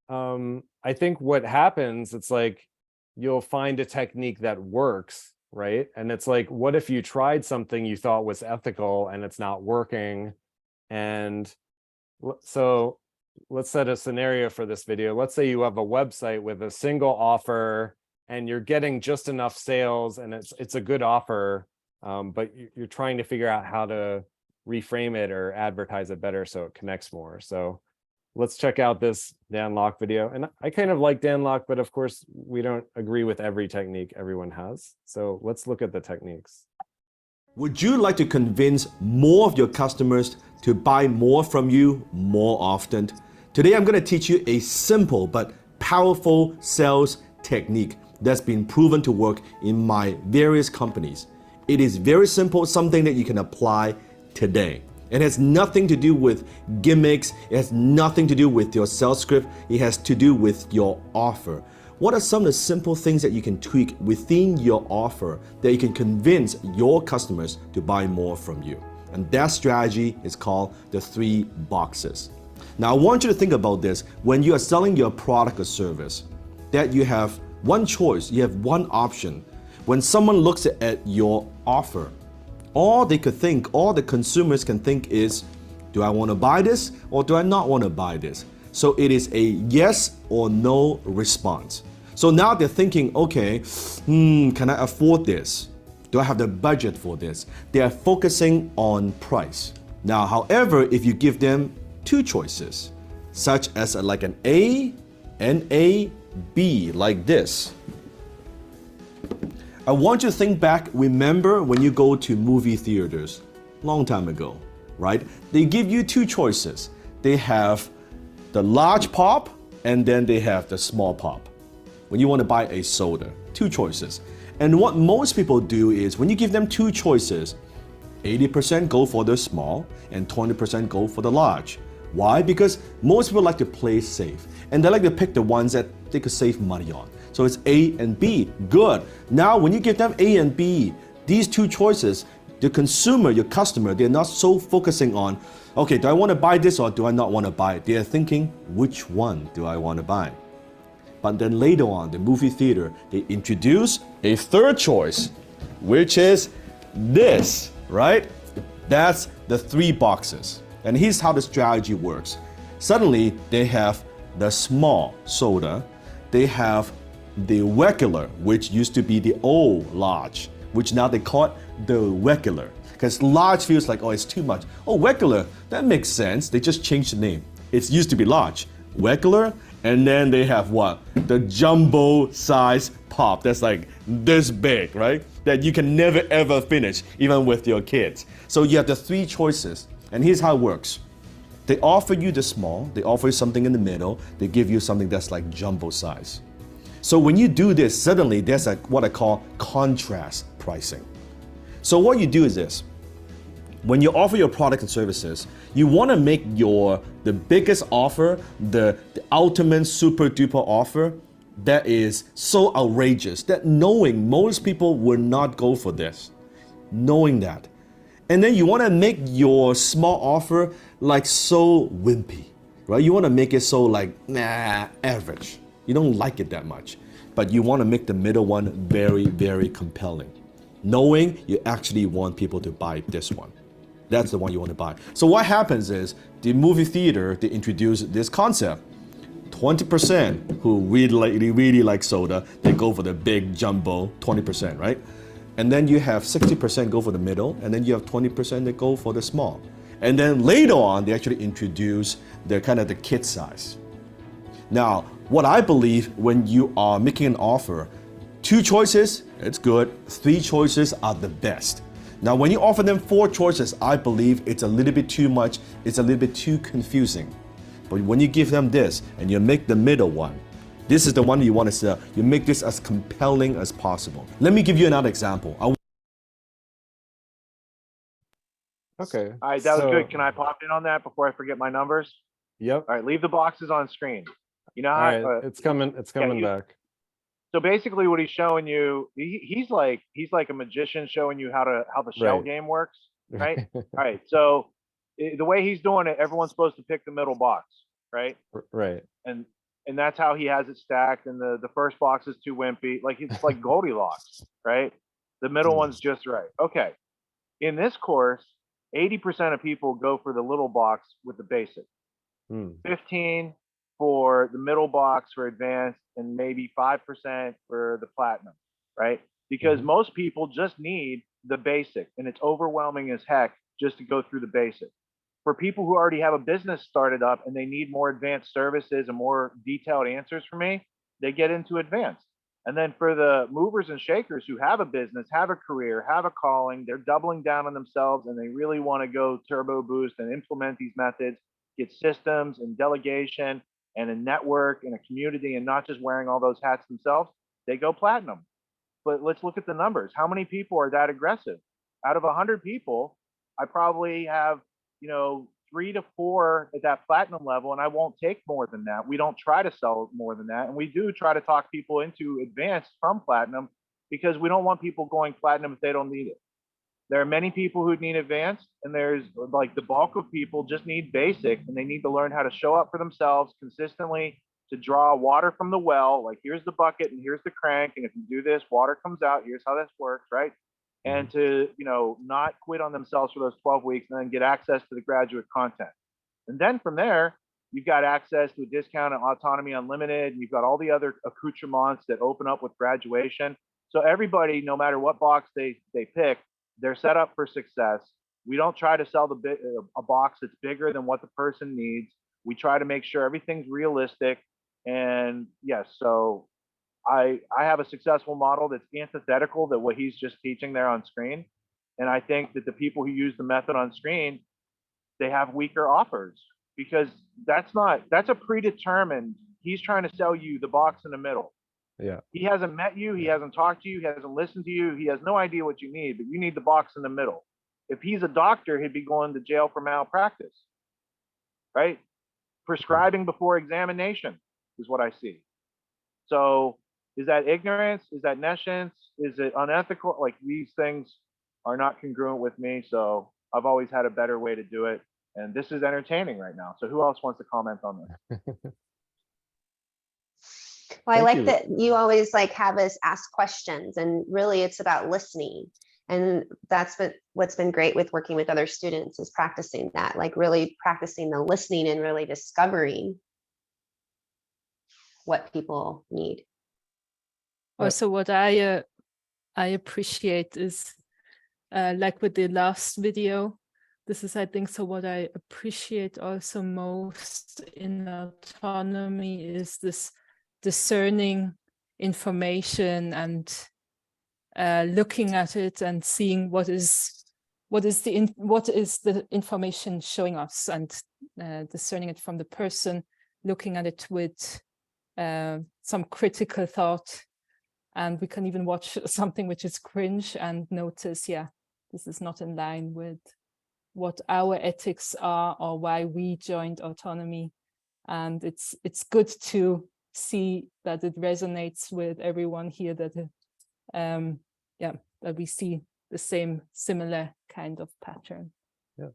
I think what happens, it's like you'll find a technique that works, right? And it's like, what if you tried something you thought was ethical and it's not working? And so let's set a scenario for this video. Let's say you have a website with a single offer and you're getting just enough sales and it's a good offer, but you're trying to figure out how to reframe it or advertise it better so it connects more. So let's check out this Dan Lok video. And I kind of like Dan Lok, but of course we don't agree with every technique everyone has. So let's look at the techniques. Would you like to convince more of your customers to buy more from you more often? Today I'm going to teach you a simple but powerful sales technique that's been proven to work in my various companies. It is very simple, something that you can apply today. It has nothing to do with gimmicks. It has nothing to do with your sales script. It has to do with your offer. What are some of the simple things that you can tweak within your offer that you can convince your customers to buy more from you? And that strategy is called the 3 boxes. Now I want you to think about this when you are selling your product or service, that you have one choice, you have one option. When someone looks at your offer, all they could think, all the consumers can think is, do I want to buy this or do I not want to buy this? So it is a yes or no response. So now they're thinking, okay, can I afford this? Do I have the budget for this? They are focusing on price. Now, however, if you give them two choices, such as like an A and a B, like this. I want you to think back, remember when you go to movie theaters, long time ago, right? They give you two choices. They have the large pop and then they have the small pop. When you want to buy a soda, two choices. And what most people do is when you give them two choices, 80% go for the small and 20% go for the large. Why? Because most people like to play safe and they like to pick the ones that they could save money on. So it's A and B, good. Now when you give them A and B, these two choices, the consumer, your customer, they're not so focusing on, okay, do I want to buy this or do I not want to buy it? They're thinking, which one do I want to buy? But then later on, the movie theater, they introduce a third choice, which is this, right? That's the 3 boxes. And here's how the strategy works. Suddenly, they have the small soda, they have the regular, which used to be the old large, which now they call it the regular. Because large feels like, oh, it's too much. Oh, regular, that makes sense. They just changed the name. It used to be large, regular, and then they have what? The jumbo size pop. That's like this big, right? That you can never ever finish, even with your kids. So you have the 3 choices. And here's how it works. They offer you the small, they offer you something in the middle, they give you something that's like jumbo size. So when you do this, suddenly there's what I call contrast pricing. So what you do is this. When you offer your product and services, you want to make the biggest offer, the ultimate super duper offer that is so outrageous that knowing most people will not go for this. Knowing that. And then you want to make your small offer like so wimpy, right? You want to make it so like, average. You don't like it that much, but you want to make the middle one very, very compelling. Knowing you actually want people to buy this one. That's the one you want to buy. So what happens is the movie theater, they introduce this concept. 20% who really like soda, they go for the big jumbo, 20%, right? And then you have 60% go for the middle, and then you have 20% that go for the small. And then later on, they actually introduce the kind of the kid size. Now, what I believe when you are making an offer, 2 choices, it's good. 3 choices are the best. Now, when you offer them 4 choices, I believe it's a little bit too much. It's a little bit too confusing. But when you give them this and you make the middle one, this is the one you want to sell. You make this as compelling as possible. Let me give you another example. Okay. All right, that was good. Can I pop in on that before I forget my numbers? Yep. All right, leave the boxes on screen. You know All how right, it's coming back. So basically what he's showing you, he's like a magician showing you how the shell Right. game works, right? All right, so the way he's doing it, everyone's supposed to pick the middle box, right? Right. And that's how he has it stacked. And the first box is too wimpy, like it's like Goldilocks, right? The middle one's just right. Okay. In this course, 80% of people go for the little box with the basic. 15 for the middle box for advanced, and maybe 5% for the platinum, right? Because most people just need the basic, and it's overwhelming as heck just to go through the basic. For people who already have a business started up and they need more advanced services and more detailed answers from me, they get into advanced. And then for the movers and shakers who have a business, have a career, have a calling, they're doubling down on themselves and they really want to go turbo boost and implement these methods, get systems and delegation and a network and a community and not just wearing all those hats themselves, they go platinum. But let's look at the numbers. How many people are that aggressive? Out of 100 people, I probably have 3 to 4 at that platinum level, and I won't take more than that. We don't try to sell more than that, and we do try to talk people into advanced from platinum because we don't want people going platinum if they don't need it. There are many people who need advanced, and there's like the bulk of people just need basic, and they need to learn how to show up for themselves consistently to draw water from the well. Like, here's the bucket and here's the crank, and if you do this, water comes out. Here's how this works, right? And to not quit on themselves for those 12 weeks and then get access to the graduate content. And then from there, you've got access to a discount at Autonomy Unlimited, and you've got all the other accoutrements that open up with graduation. So everybody, no matter what box they pick, they're set up for success. We don't try to sell a box that's bigger than what the person needs. We try to make sure everything's realistic. And yes, so I have a successful model that's antithetical to what he's just teaching there on screen. And I think that the people who use the method on screen, they have weaker offers, because that's a predetermined, he's trying to sell you the box in the middle. Yeah. He hasn't met you, he hasn't talked to you, he hasn't listened to you, he has no idea what you need, but you need the box in the middle. If he's a doctor, he'd be going to jail for malpractice, right? Prescribing before examination is what I see. So is that ignorance? Is that nescience? Is it unethical? Like, these things are not congruent with me. So I've always had a better way to do it. And this is entertaining right now. So who else wants to comment on this? Well, I Thank like you. that you always like have us ask questions, and really it's about listening. And that's what's been great with working with other students, is practicing that, like really practicing the listening and really discovering what people need. Also, what I appreciate is, like with the last video, this is, I think, so what I appreciate also most in autonomy is this discerning information and looking at it and seeing what is the information showing us, and discerning it from the person, looking at it with some critical thought. And we can even watch something which is cringe and notice, yeah, this is not in line with what our ethics are or why we joined autonomy. And it's good to see that it resonates with everyone here, that that we see the similar kind of pattern. Yeah.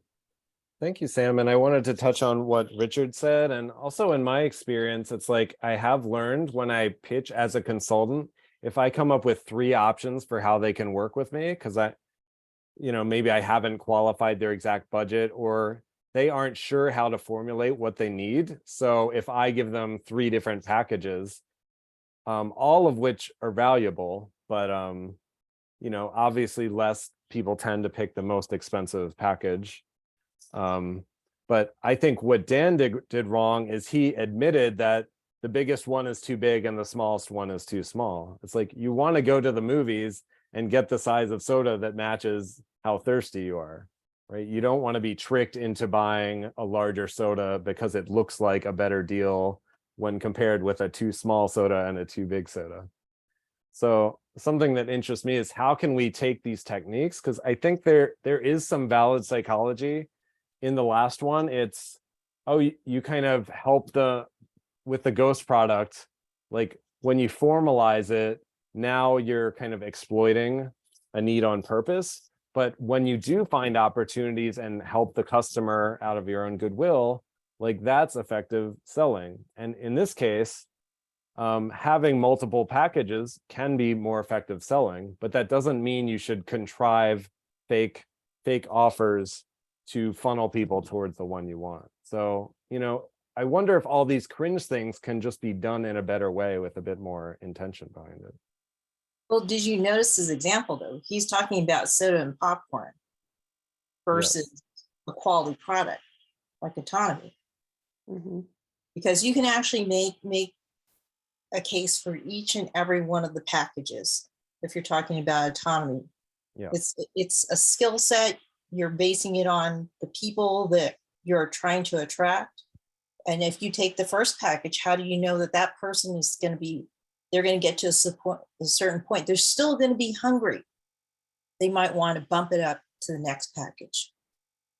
Thank you, Sam. And I wanted to touch on what Richard said. And also in my experience, it's like I have learned when I pitch as a consultant, if I come up with 3 options for how they can work with me, because maybe I haven't qualified their exact budget, or they aren't sure how to formulate what they need. So if I give them 3 different packages, all of which are valuable, but obviously less people tend to pick the most expensive package. But I think what Dan did wrong is he admitted that the biggest one is too big and the smallest one is too small. It's like, you want to go to the movies and get the size of soda that matches how thirsty you are, right? You don't want to be tricked into buying a larger soda because it looks like a better deal when compared with a too small soda and a too big soda. So something that interests me is, how can we take these techniques? Because I think there is some valid psychology. In the last one, it's, you kind of help with the ghost product, like when you formalize it, now you're kind of exploiting a need on purpose. But when you do find opportunities and help the customer out of your own goodwill, like that's effective selling. And in this case, having multiple packages can be more effective selling, but that doesn't mean you should contrive fake offers to funnel people towards the one you want. So, I wonder if all these cringe things can just be done in a better way with a bit more intention behind it. Well, did you notice his example though? He's talking about soda and popcorn versus a quality product like Autonomy. Mm-hmm. Because you can actually make a case for each and every one of the packages if you're talking about Autonomy. Yeah. It's a skill set. You're basing it on the people that you're trying to attract. And if you take the first package, how do you know that that person is going to be, they're going to get to a certain point? They're still going to be hungry. They might want to bump it up to the next package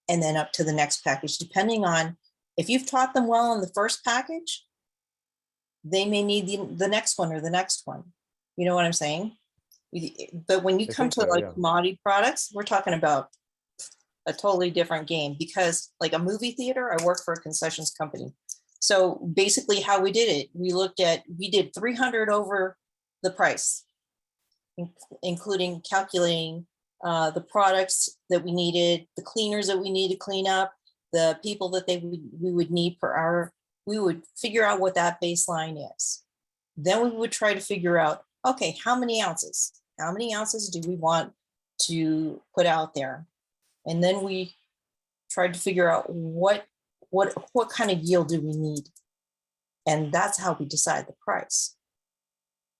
and then up to the next package, depending on if you've taught them well in the first package, they may need the next one or the next one. You know what I'm saying? But when you come to commodity products, we're talking about a totally different game, because like a movie theater, I work for a concessions company. So basically how we did it, we did 300 over the price, including calculating the products that we needed, the cleaners that we need to clean up, the people that we would need per hour. we would figure out what that baseline is. Then we would try to figure out, okay, how many ounces? How many ounces do we want to put out there? And then we tried to figure out what kind of yield do we need? And that's how we decide the price.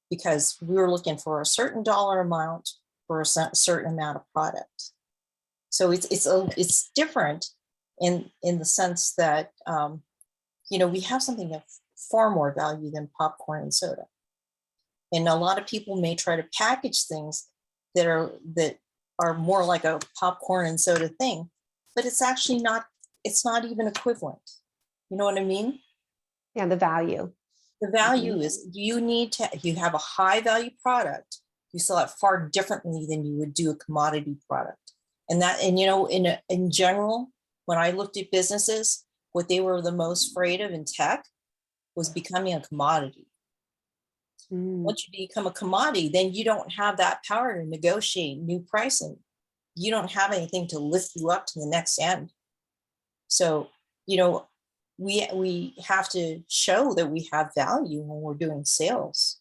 Because we were looking for a certain dollar amount for a certain amount of product. So it's different in the sense that, you know, we have something of far more value than popcorn and soda. And a lot of people may try to package things that are more like a popcorn and soda thing, but it's actually not, it's not even equivalent. You know what I mean? Yeah, the value. The value is you have a high value product, you sell it far differently than you would do a commodity product. And you know, in general, when I looked at businesses, what they were the most afraid of in tech was becoming a commodity. Once you become a commodity, then you don't have that power to negotiate new pricing. You don't have anything to lift you up to the next end. So, you know, we have to show that we have value when we're doing sales,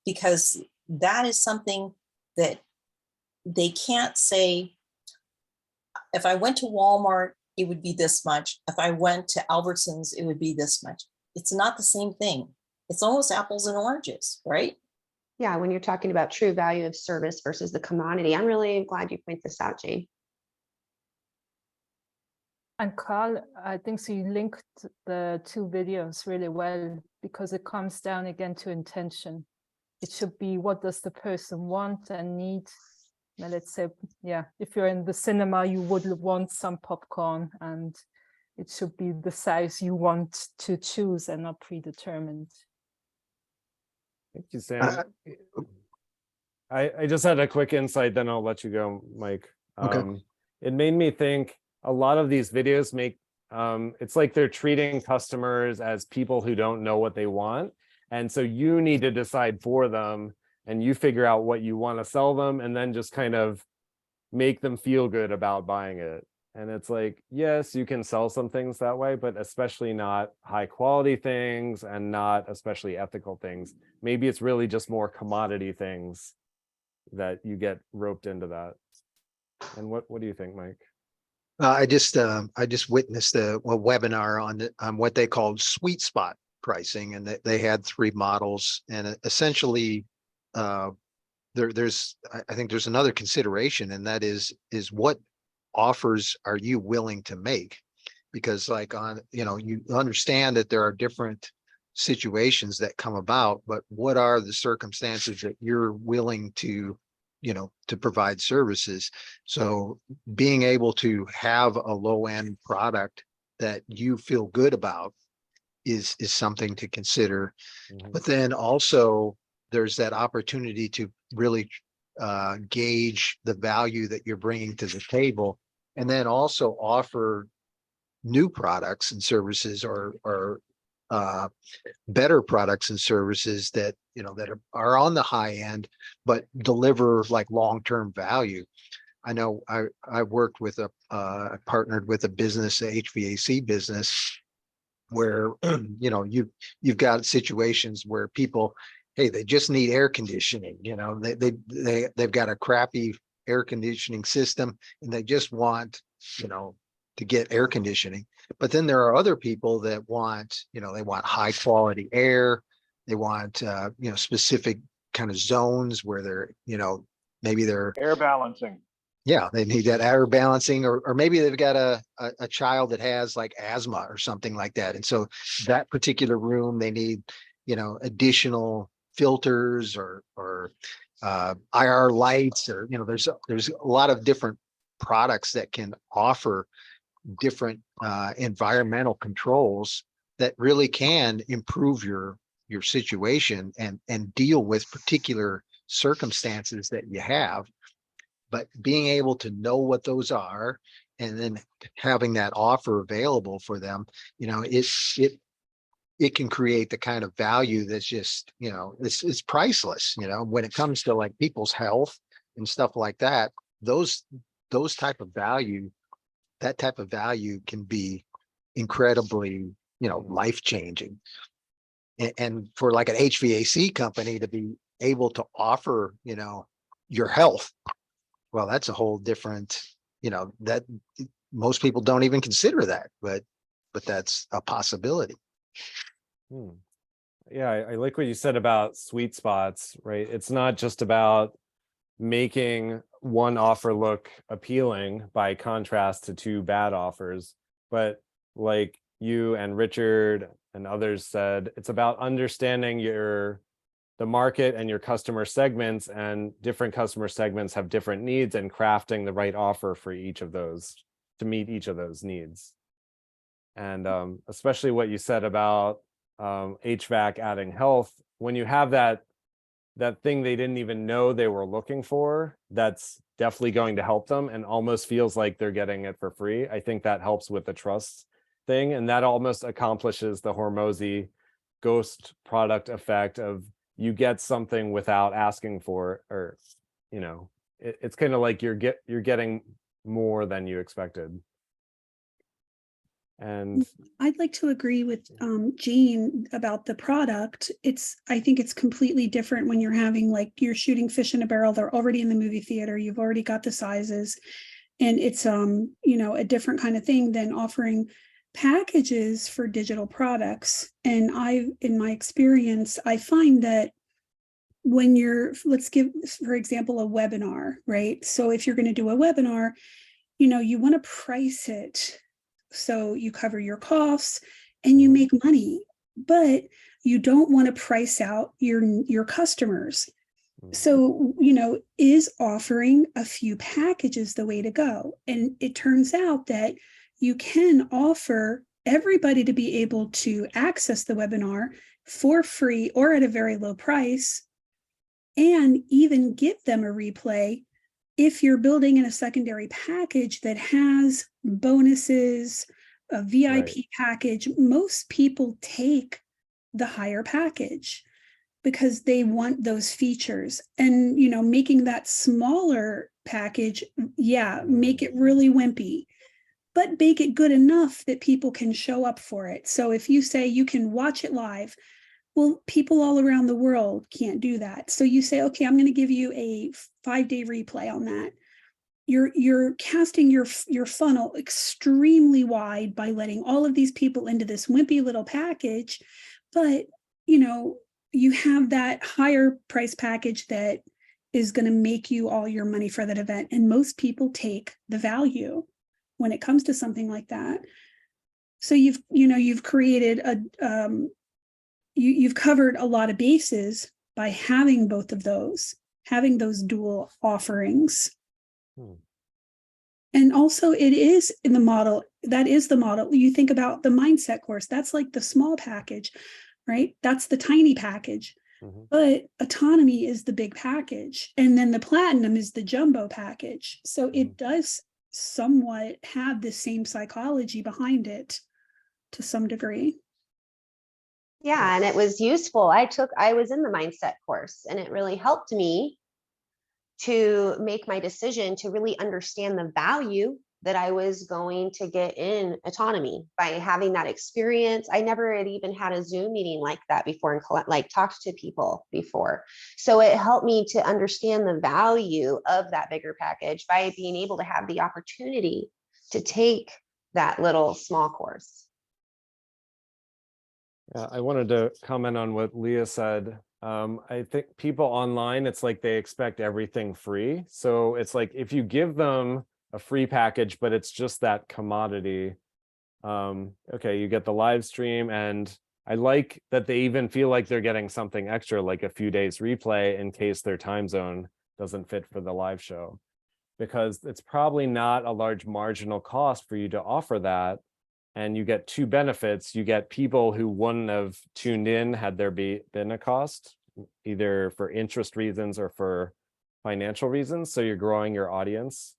because that is something that they can't say, if I went to Walmart, it would be this much. If I went to Albertsons, it would be this much. It's not the same thing. It's almost apples and oranges, right? Yeah, when you're talking about true value of service versus the commodity. I'm really glad you point this out, Jane. And Karl, I think so you linked the two videos really well, because it comes down again to intention. It should be, what does the person want and need? Now, let's say, yeah, if you're in the cinema, you would want some popcorn, and it should be the size you want to choose and not predetermined. Thank you, Sam. I just had a quick insight, then I'll let you go, Mike. Okay. It made me think a lot of these videos make, it's like they're treating customers as people who don't know what they want. And so you need to decide for them, and you figure out what you want to sell them, and then just kind of make them feel good about buying it. And it's like, yes, you can sell some things that way, but especially not high quality things, and not especially ethical things. Maybe it's really just more commodity things that you get roped into that. And what do you think, Mike? I just witnessed a webinar on what they called sweet spot pricing, and they had 3 models, and essentially I think there's another consideration, and that is what offers are you willing to make? Because like you understand that there are different situations that come about, but what are the circumstances that you're willing to provide services? So being able to have a low end product that you feel good about is something to consider. But then also there's that opportunity to really gauge the value that you're bringing to the table, and then also offer new products and services, or better products and services that that are on the high end but deliver like long-term value. I know I worked with I partnered with a business, a HVAC business, where you've got situations where people, hey, they just need air conditioning. They've got a crappy air conditioning system, and they just want to get air conditioning. But then there are other people that want they want high quality air. They want specific kind of zones where they're maybe they're Air balancing. Yeah, they need that air balancing, or maybe they've got a child that has like asthma or something like that. And so that particular room, they need, additional filters or IR lights, or, there's a lot of different products that can offer different environmental controls that really can improve your situation and deal with particular circumstances that you have. But being able to know what those are, and then having that offer available for them, it can create the kind of value that's just, it's priceless. When it comes to like people's health and stuff like that, that type of value can be incredibly life changing. And for like an HVAC company to be able to offer, your health, well, that's a whole different, that most people don't even consider that, but that's a possibility. Yeah, I like what you said about sweet spots, right? It's not just about making one offer look appealing by contrast to two bad offers, but like you and Richard and others said, it's about understanding the market and your customer segments, and different customer segments have different needs, and crafting the right offer for each of those to meet each of those needs. And especially what you said about HVAC adding health, when you have that thing they didn't even know they were looking for, that's definitely going to help them and almost feels like they're getting it for free. I think that helps with the trust thing, and that almost accomplishes the Hormozy ghost product effect of you get something without asking for, or it's kind of like you're getting more than you expected. And I'd like to agree with Jean about the product. I think it's completely different when you're having, like, you're shooting fish in a barrel. They're already in the movie theater. You've already got the sizes, and it's a different kind of thing than offering packages for digital products. And in my experience, I find that when let's give, for example, a webinar, right? So if you're going to do a webinar, you want to price it so you cover your costs and you make money, but you don't want to price out your customers. So, is offering a few packages the way to go? And it turns out that you can offer everybody to be able to access the webinar for free or at a very low price, and even give them a replay if you're building in a secondary package that has bonuses, a VIP package. Most people take the higher package because they want those features. And, making that smaller package, make it really wimpy, but make it good enough that people can show up for it. So if you say you can watch it live, well, people all around the world can't do that. So you say, okay, I'm going to give you a 5-day replay on that. You're casting your funnel extremely wide by letting all of these people into this wimpy little package. But, you have that higher price package that is going to make you all your money for that event. And most people take the value when it comes to something like that. So you've created you've covered a lot of bases by having both of those, having those dual offerings. And also it is in the model, that is the model. You think about the mindset course, that's like the small package, right? That's the tiny package. But autonomy is the big package. And then the platinum is the jumbo package. So it does somewhat have the same psychology behind it to some degree. Yeah, and it was useful. I was in the mindset course, and it really helped me to make my decision to really understand the value that I was going to get in autonomy by having that experience. I never had even had a Zoom meeting like that before and like talked to people before. So it helped me to understand the value of that bigger package by being able to have the opportunity to take that little small course. Yeah, I wanted to comment on what Leah said. I think people online, it's like they expect everything free. So it's like if you give them a free package, but it's just that commodity, okay, you get the live stream, and I like that they even feel like they're getting something extra, like a few days replay in case their time zone doesn't fit for the live show, because it's probably not a large marginal cost for you to offer that. And you get two benefits. You get people who wouldn't have tuned in had there been a cost, either for interest reasons or for financial reasons. So you're growing your audience.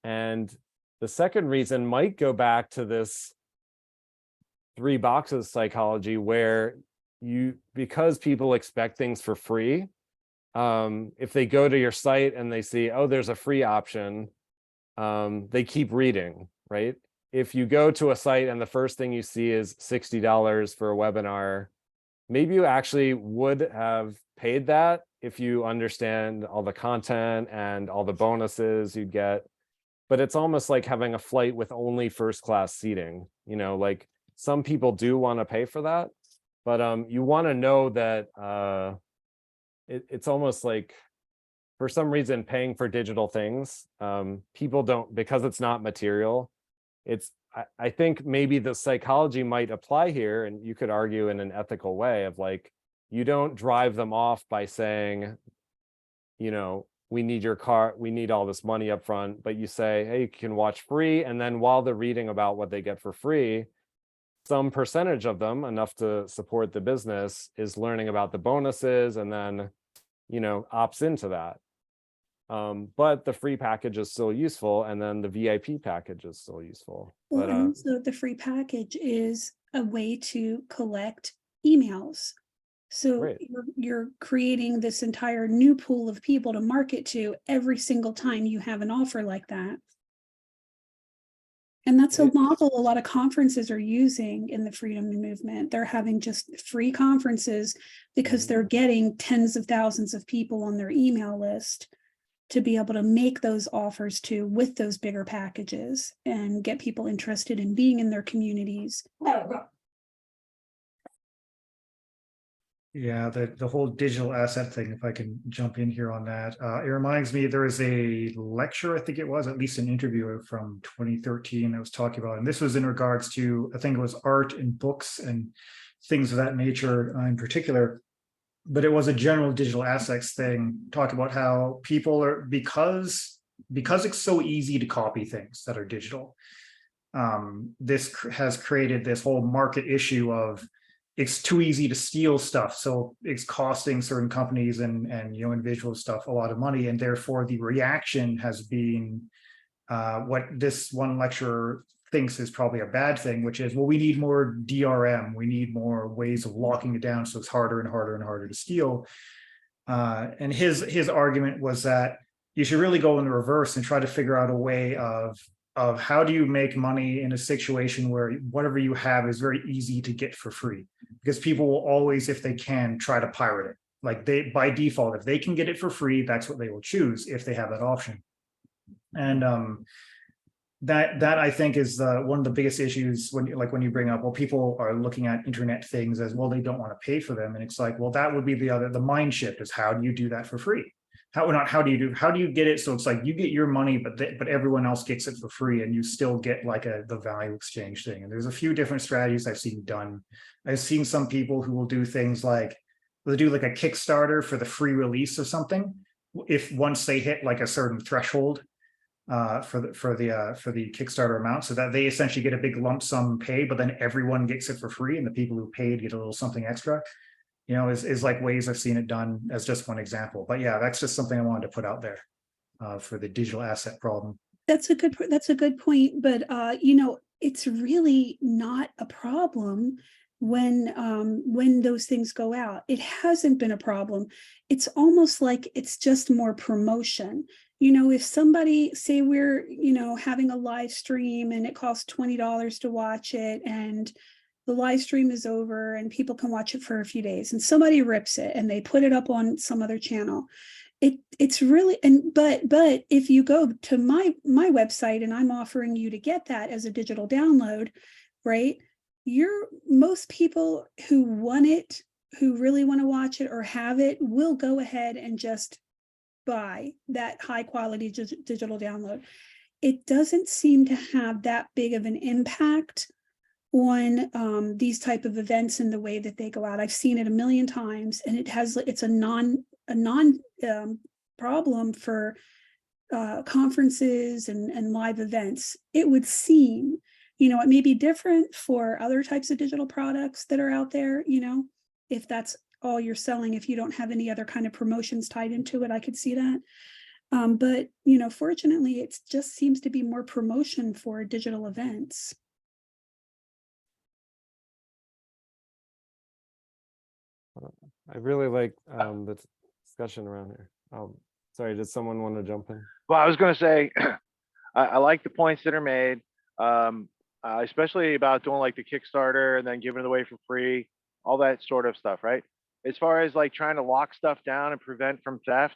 And the second reason might go back to this 3 boxes psychology, where because people expect things for free, if they go to your site and they see, oh, there's a free option, they keep reading, right? if you go to a site and the first thing you see is $60 for a webinar, maybe you actually would have paid that if you understand all the content and all the bonuses you'd get. But it's almost like having a flight with only first class seating. You know, like some people do want to pay for that, but you want to know that it's almost like, for some reason, paying for digital things, people don't, because it's not material. I think maybe the psychology might apply here, and you could argue in an ethical way of like, you don't drive them off by saying, you know, we need your car, we need all this money up front, but you say, hey, you can watch free. And then while they're reading about what they get for free, some percentage of them, enough to support the business, is learning about the bonuses and then, you know, opts into that. But the free package is still useful, and then the VIP package is still useful. Well, But and also the free package is a way to collect emails. So Right. you're creating this entire new pool of people to market to every single time you have an offer like that. And that's a model a lot of conferences are using in the freedom movement. They're having just free conferences because they're getting tens of thousands of people on their email list to be able to make those offers to with those bigger packages and get people interested in being in their communities. Yeah, the whole digital asset thing, if I can jump in here on that, it reminds me, there is a lecture, I think it was, at least an interview from 2013 that was talking about, and this was in regards to, I think it was art and books and things of that nature in particular, but it was a general digital assets thing, talking about how people are, because it's so easy to copy things that are digital, this has created this whole market issue of, it's too easy to steal stuff, so it's costing certain companies and you know, individual stuff a lot of money, and therefore the reaction has been what this one lecturer thinks is probably a bad thing, which is, well, we need more DRM, we need more ways of locking it down so it's harder and harder and harder to steal. And his argument was that you should really go in the reverse and try to figure out a way of how do you make money in a situation where whatever you have is very easy to get for free, because people will always, if they can, try to pirate it. Like they, by default, if they can get it for free, that's what they will choose if they have that option. And that I think is one of the biggest issues when you bring up, well, people are looking at internet things as, well, they don't want to pay for them. And it's like, well, that would be the mind shift, is how do you do that for free? How do you get it so it's like you get your money, but everyone else gets it for free, and you still get like the value exchange thing. And there's a few different strategies I've seen done. I've seen some people who will do things like, they'll do like a Kickstarter for the free release of something, if once they hit like a certain threshold for the Kickstarter amount, so that they essentially get a big lump sum pay, but then everyone gets it for free, and the people who paid get a little something extra. You know, is like ways I've seen it done, as just one example. But yeah, that's just something I wanted to put out there for the digital asset problem. That's a good point, but you know, it's really not a problem when those things go out. It hasn't been a problem. It's almost like it's just more promotion. You know, if somebody, say we're, you know, having a live stream and it costs $20 to watch it, and the live stream is over and people can watch it for a few days, and somebody rips it and they put it up on some other channel. It's really, but if you go to my website and I'm offering you to get that as a digital download, right? Most people who want it, who really want to watch it or have it, will go ahead and just buy that high quality digital download. It doesn't seem to have that big of an impact on these type of events and the way that they go out. I've seen it a million times, and it's a non problem for conferences and live events. It would seem, you know, it may be different for other types of digital products that are out there, you know, if that's all you're selling, if you don't have any other kind of promotions tied into it, I could see that. But, you know, fortunately, it just seems to be more promotion for digital events. I really like the discussion around here. Sorry, did someone want to jump in? Well, I was going to say, I like the points that are made. especially about doing like the Kickstarter and then giving it away for free, all that sort of stuff, right? As far as like trying to lock stuff down and prevent from theft,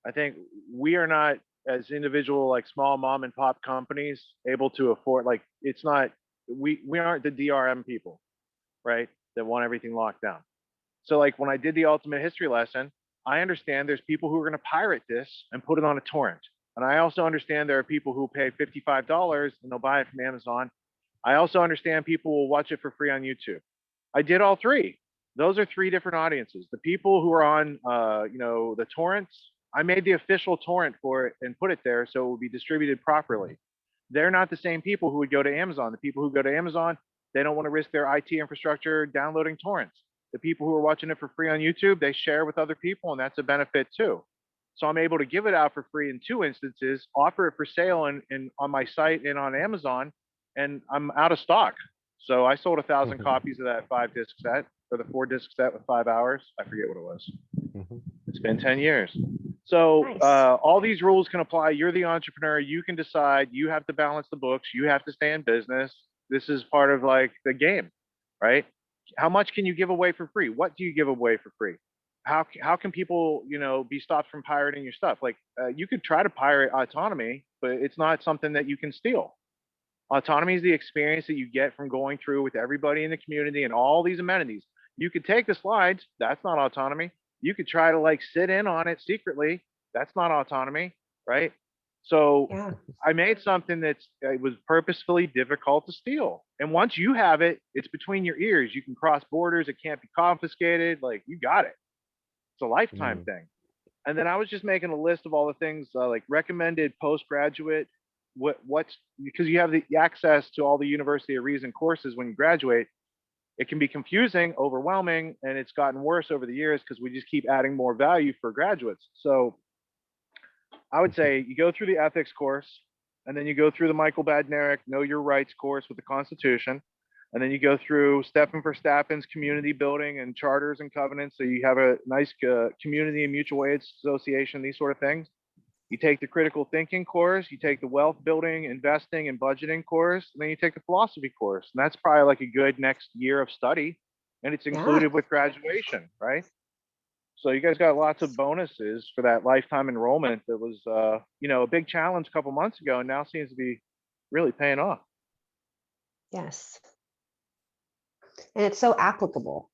I think we are not, as individual like small mom and pop companies, able to afford, like, it's not, we aren't the DRM people, right, that want everything locked down. So like when I did the ultimate history lesson, I understand there's people who are going to pirate this and put it on a torrent. And I also understand there are people who pay $55 and they'll buy it from Amazon. I also understand people will watch it for free on YouTube. I did all three. Those are three different audiences. The people who are on, the torrents, I made the official torrent for it and put it there so it will be distributed properly. They're not the same people who would go to Amazon. The people who go to Amazon, they don't want to risk their IT infrastructure downloading torrents. The people who are watching it for free on YouTube, they share with other people, and that's a benefit too. So I'm able to give it out for free in two instances, offer it for sale in on my site and on Amazon, and I'm out of stock. So I sold 1,000 copies of that 5-disc set, or the 4-disc set with 5 hours. I forget what it was. It's been 10 years. So Nice. all these rules can apply. You're the entrepreneur. You can decide. You have to balance the books. You have to stay in business. This is part of like the game, right? How much can you give away for free? What do you give away for free? How can people, be stopped from pirating your stuff? Like you could try to pirate Autonomy, but it's not something that you can steal. Autonomy is the experience that you get from going through with everybody in the community and all these amenities. You could take the slides. That's not Autonomy. You could try to like sit in on it secretly. That's not Autonomy, right? So Yeah. I made something it was purposefully difficult to steal. And once you have it, it's between your ears. You can cross borders. It can't be confiscated. Like you got it. It's a lifetime thing. And then I was just making a list of all the things like recommended postgraduate, what's because you have the access to all the University of Reason courses when you graduate. It can be confusing, overwhelming, and it's gotten worse over the years because we just keep adding more value for graduates. So I would say you go through the ethics course, and then you go through the Michael Badnarik Know Your Rights course with the Constitution, and then you go through Stephen Verstappen's community building and charters and covenants. So you have a nice community and mutual aid association, these sort of things. You take the critical thinking course, you take the wealth building, investing, and budgeting course, and then you take the philosophy course. And that's probably like a good next year of study, and it's included with graduation, right? So you guys got lots of bonuses for that lifetime enrollment that was, a big challenge a couple months ago, and now seems to be really paying off. Yes. And it's so applicable.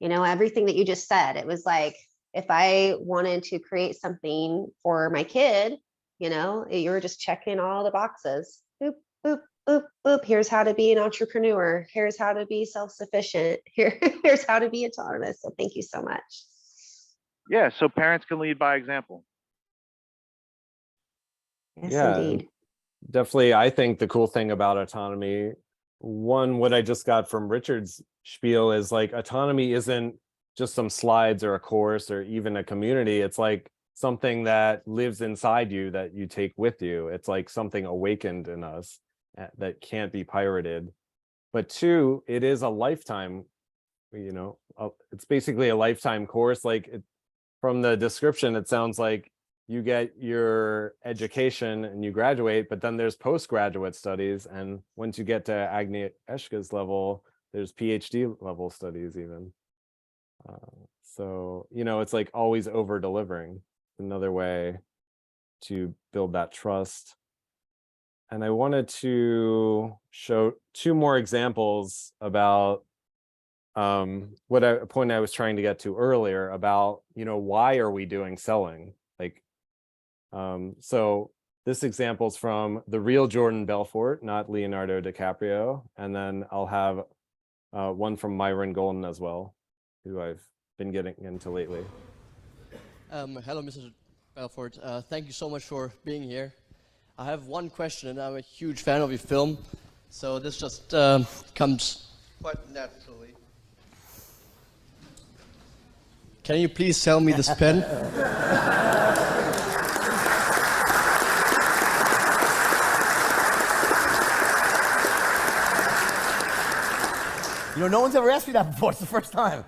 Everything that you just said, it was like, if I wanted to create something for my kid, you were just checking all the boxes. Boop, boop, boop, boop. Here's how to be an entrepreneur. Here's how to be self-sufficient. Here's how to be autonomous. So thank you so much. Yeah, so parents can lead by example. Yes, Yeah, indeed. definitely. I think the cool thing about autonomy, what I just got from Richard's spiel is like autonomy isn't just some slides or a course or even a community. It's like something that lives inside you that you take with you. It's like something awakened in us that can't be pirated. But two, it is a lifetime, it's basically a lifetime course. Like from the description, it sounds like you get your education and you graduate, but then there's postgraduate studies. And once you get to Agnieszka's level, there's PhD level studies even. So, it's like always over delivering. Another way to build that trust. And I wanted to show two more examples about a point I was trying to get to earlier about, why are we doing selling? Like, so this example's from the real Jordan Belfort, not Leonardo DiCaprio. And then I'll have one from Myron Golden as well, who I've been getting into lately. Hello, Mr. Belfort. Thank you so much for being here. I have one question, and I'm a huge fan of your film, so this just comes quite naturally. Can you please sell me this pen? No one's ever asked me that before. It's the first time.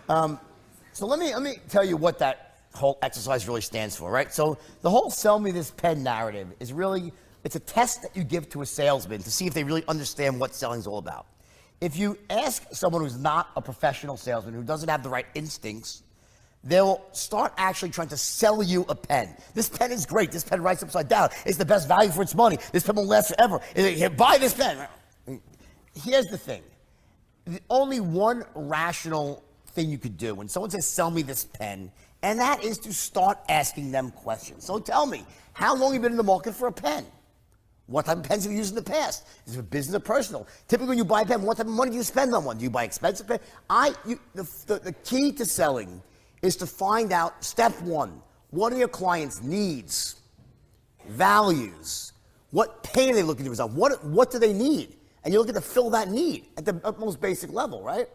So let me tell you what that whole exercise really stands for, right? So the whole sell me this pen narrative is really It's a test that you give to a salesman to see if they really understand what selling is all about. If you ask someone who's not a professional salesman, who doesn't have the right instincts, they'll start actually trying to sell you a pen. This pen is great. This pen writes upside down. It's the best value for its money. This pen will last forever. Here, buy this pen. Here's the thing. The only one rational thing you could do when someone says, sell me this pen, and that is to start asking them questions. So tell me, how long have you been in the market for a pen? What type of pens have you used in the past? Is it for business or personal? Typically, when you buy a pen, what type of money do you spend on one? Do you buy expensive pen? The key to selling is to find out, step one, what are your clients' needs, values? What pain are they looking to resolve? What do they need? And you're looking to fill that need at the most basic level, right?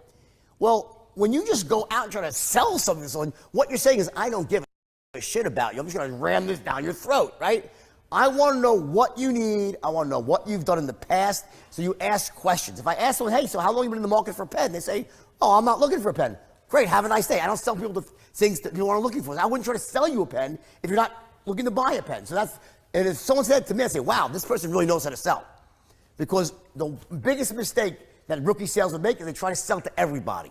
Well, when you just go out and try to sell something to someone, what you're saying is, I don't give a shit about you. I'm just going to ram this down your throat, right? I want to know what you need. I want to know what you've done in the past. So you ask questions. If I ask someone, hey, so how long have you been in the market for a pen? They say, oh, I'm not looking for a pen. Great, have a nice day. I don't sell people things that people aren't looking for. So I wouldn't try to sell you a pen if you're not looking to buy a pen. So and if someone said to me, I say, wow, this person really knows how to sell. Because the biggest mistake that rookie salesmen make is they try to sell to everybody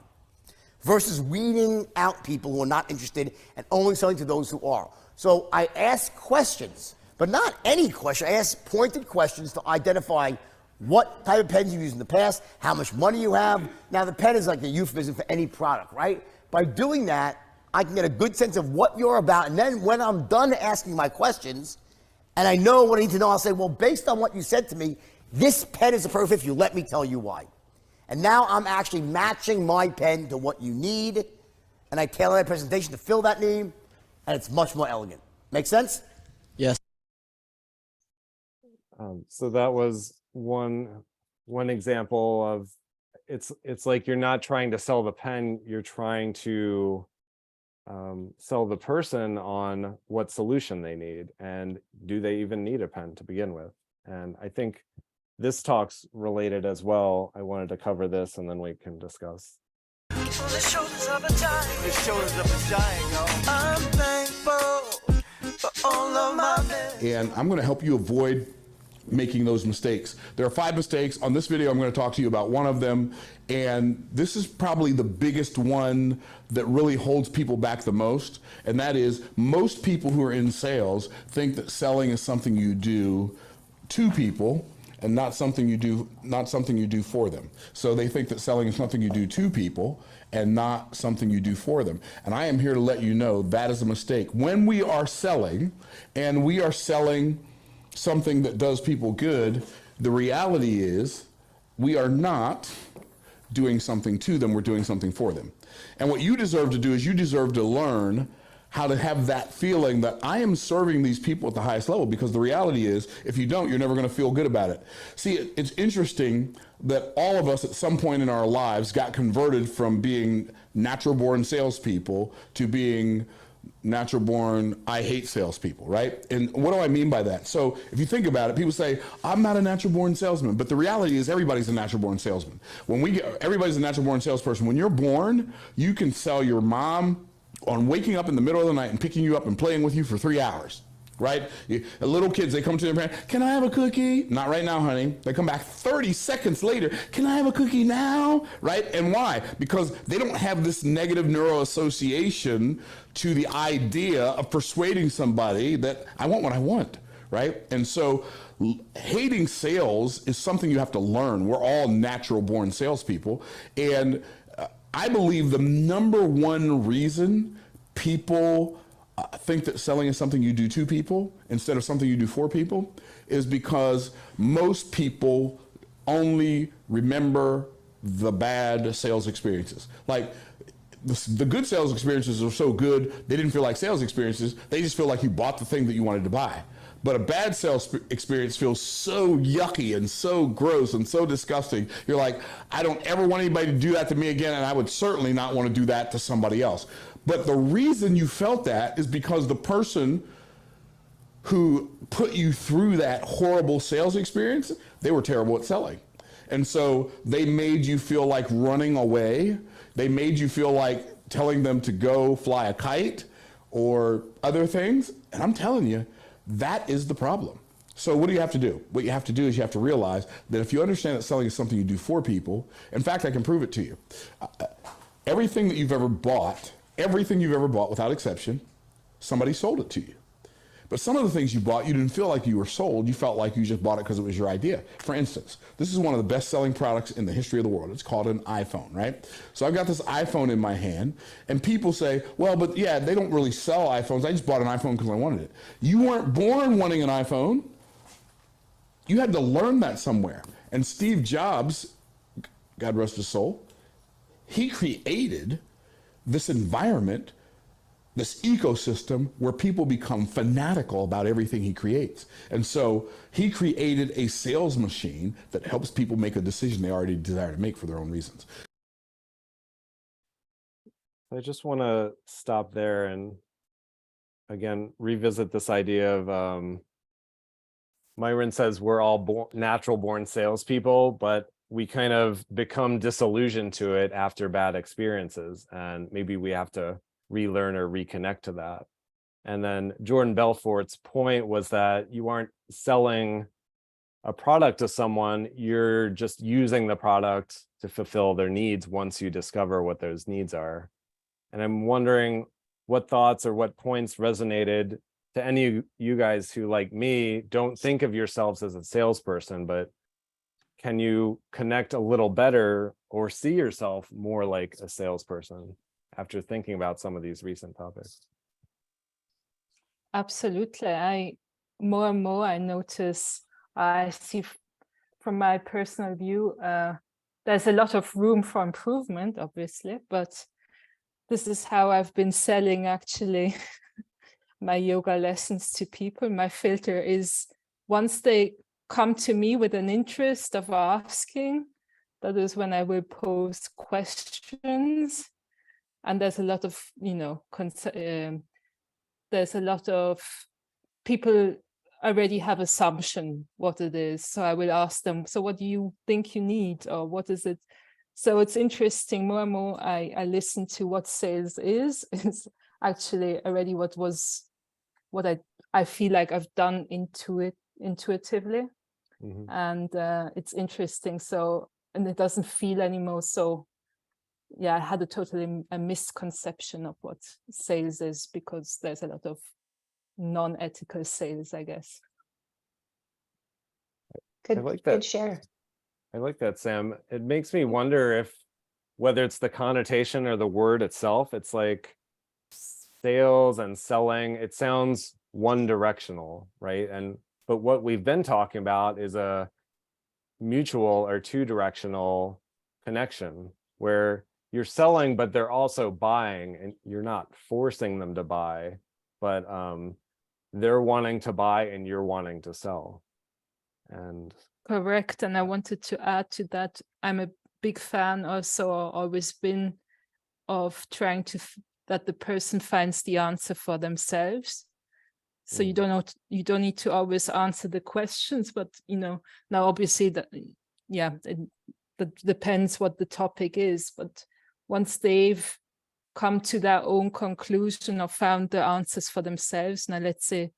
versus weeding out people who are not interested and only selling to those who are. So I ask questions. But not any question. I ask pointed questions to identify what type of pens you've used in the past, how much money you have. Now, the pen is like a euphemism for any product, right? By doing that, I can get a good sense of what you're about. And then when I'm done asking my questions, and I know what I need to know, I'll say, well, based on what you said to me, this pen is a perfect fit. Let me tell you why. And now I'm actually matching my pen to what you need, and I tailor my presentation to fill that need, and it's much more elegant. Make sense? Yes. So that was one example of it's like you're not trying to sell the pen, you're trying to sell the person on what solution they need, and do they even need a pen to begin with. And I think this talk's related as well. I wanted to cover this and then we can discuss. On the shoulders of a giant, the shoulders of a giant, yo. I'm thankful for all of my men. And I'm going to help you avoid making those mistakes. There are 5 mistakes. On this video, I'm going to talk to you about one of them. And this is probably the biggest one that really holds people back the most. And that is, most people who are in sales think that selling is something you do to people and not something you do for them. So they think that selling is something you do to people and not something you do for them. And I am here to let you know that is a mistake. When we are selling, and we are selling something that does people good, the reality is we are not doing something to them, we're doing something for them. And what you deserve to do is you deserve to learn how to have that feeling that I am serving these people at the highest level, because the reality is, if you don't, you're never going to feel good about it. See, it's interesting that all of us at some point in our lives got converted from being natural-born salespeople to being natural-born, I hate salespeople, right? And what do I mean by that? So if you think about it, people say, I'm not a natural-born salesman, but the reality is everybody's a natural-born salesman. Everybody's a natural-born salesperson. When you're born, you can sell your mom on waking up in the middle of the night and picking you up and playing with you for 3 hours. Right? Little kids, they come to their parents, can I have a cookie? Not right now, honey. They come back 30 seconds later, can I have a cookie now? Right? And why? Because they don't have this negative neuroassociation to the idea of persuading somebody that I want what I want. Right? And so hating sales is something you have to learn. We're all natural born salespeople. And I believe the number one reason people think that selling is something you do to people instead of something you do for people is because most people only remember the bad sales experiences. Like the good sales experiences are so good, they didn't feel like sales experiences. They just feel like you bought the thing that you wanted to buy. But a bad sales experience feels so yucky and so gross and so disgusting. You're like, I don't ever want anybody to do that to me again, and I would certainly not want to do that to somebody else. But the reason you felt that is because the person who put you through that horrible sales experience, they were terrible at selling. And so they made you feel like running away. They made you feel like telling them to go fly a kite or other things. And I'm telling you, that is the problem. So what do you have to do? What you have to do is you have to realize that if you understand that selling is something you do for people, in fact, I can prove it to you. Everything that you've ever bought, without exception, somebody sold it to you. But some of the things you bought, you didn't feel like you were sold. You felt like you just bought it because it was your idea. For instance, this is one of the best-selling products in the history of the world. It's called an iPhone, right? So I've got this iPhone in my hand, and people say, well, but yeah, they don't really sell iPhones. I just bought an iPhone because I wanted it. You weren't born wanting an iPhone. You had to learn that somewhere. And Steve Jobs, God rest his soul, he created this environment, this ecosystem where people become fanatical about everything he creates. And so he created a sales machine that helps people make a decision they already desire to make for their own reasons. I just want to stop there and again revisit this idea of Myron says we're all natural born salespeople, but we kind of become disillusioned to it after bad experiences, and maybe we have to relearn or reconnect to that. And then Jordan Belfort's point was that you aren't selling a product to someone, you're just using the product to fulfill their needs once you discover what those needs are. And I'm wondering what thoughts or what points resonated to any of you guys who, like me, don't think of yourselves as a salesperson, but can you connect a little better or see yourself more like a salesperson after thinking about some of these recent topics? Absolutely. More and more I notice, I see from my personal view, there's a lot of room for improvement, obviously, but this is how I've been selling actually my yoga lessons to people. My filter is once they come to me with an interest of asking, that is when I will pose questions. And there's a lot of, there's a lot of people already have assumption what it is. So I will ask them, so what do you think you need, or what is it? So it's interesting, more and more I listen to what sales is actually already what I feel like I've done intuitively. Mm-hmm. And it's interesting. So, and it doesn't feel anymore. So yeah, I had a misconception of what sales is, because there's a lot of non-ethical sales, I guess. I like that. Good share. I like that, Sam. It makes me wonder if whether it's the connotation or the word itself, it's like sales and selling, it sounds one directional, right? But what we've been talking about is a mutual or two-directional connection where you're selling, but they're also buying, and you're not forcing them to buy, but they're wanting to buy and you're wanting to sell. And correct. And I wanted to add to that, I'm a big fan also, always been, of trying to that the person finds the answer for themselves. So you don't need to always answer the questions, but now obviously that depends what the topic is. But once they've come to their own conclusion or found the answers for themselves, now let's say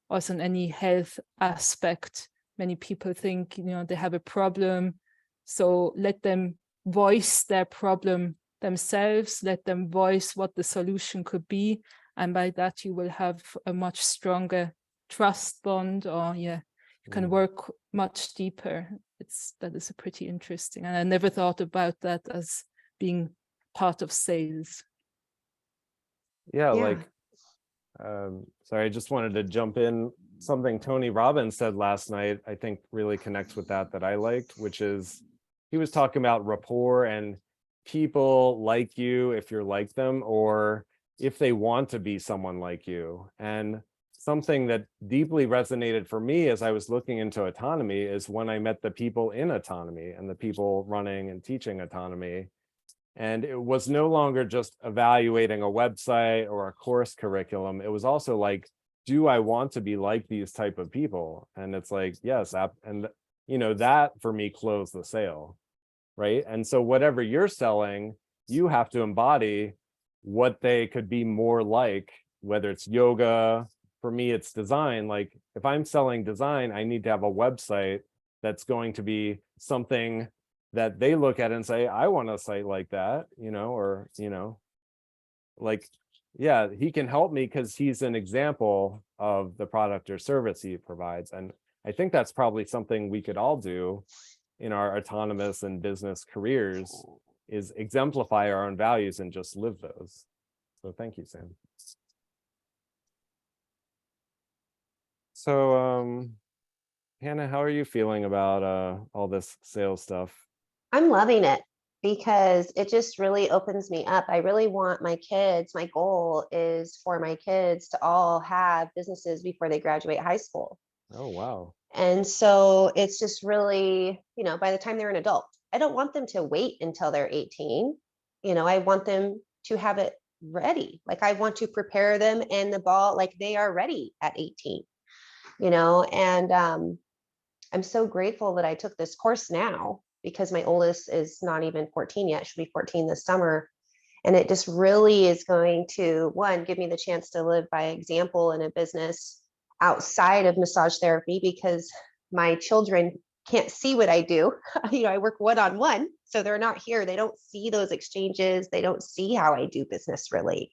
also in any health aspect, many people think they have a problem, so let them voice their problem themselves, let them voice what the solution could be, and by that you will have a much stronger trust bond, or you can work much deeper. That is a pretty interesting, and I never thought about that as being part of sales. Like sorry, I just wanted to jump in. Something Tony Robbins said last night, I think really connects with that I liked, which is he was talking about rapport, and people like you if you're like them, or if they want to be someone like you. And something that deeply resonated for me as I was looking into autonomy is when I met the people in autonomy and the people running and teaching autonomy. And it was no longer just evaluating a website or a course curriculum. It was also like, do I want to be like these type of people? And it's like, yes. And that for me closed the sale, right? And so whatever you're selling, you have to embody what they could be more like, whether it's yoga, for me, it's design. Like if I'm selling design, I need to have a website that's going to be something that they look at and say, I want a site like that, or, like, yeah, he can help me because he's an example of the product or service he provides. And I think that's probably something we could all do in our autonomous and business careers, is exemplify our own values and just live those. So thank you, Sam. So Hannah, how are you feeling about all this sales stuff? I'm loving it because it just really opens me up. I really want my goal is for my kids to all have businesses before they graduate high school. Oh, wow. And so it's just really, by the time they're an adult, I don't want them to wait until they're 18. I want them to have it ready. Like I want to prepare them and the ball, like they are ready at 18, and I'm so grateful that I took this course now because my oldest is not even 14 yet. She'll be 14 this summer. And it just really is going to, one, give me the chance to live by example in a business outside of massage therapy, because my children can't see what I do. I work one-on-one, so they're not here. They don't see those exchanges. They don't see how I do business really.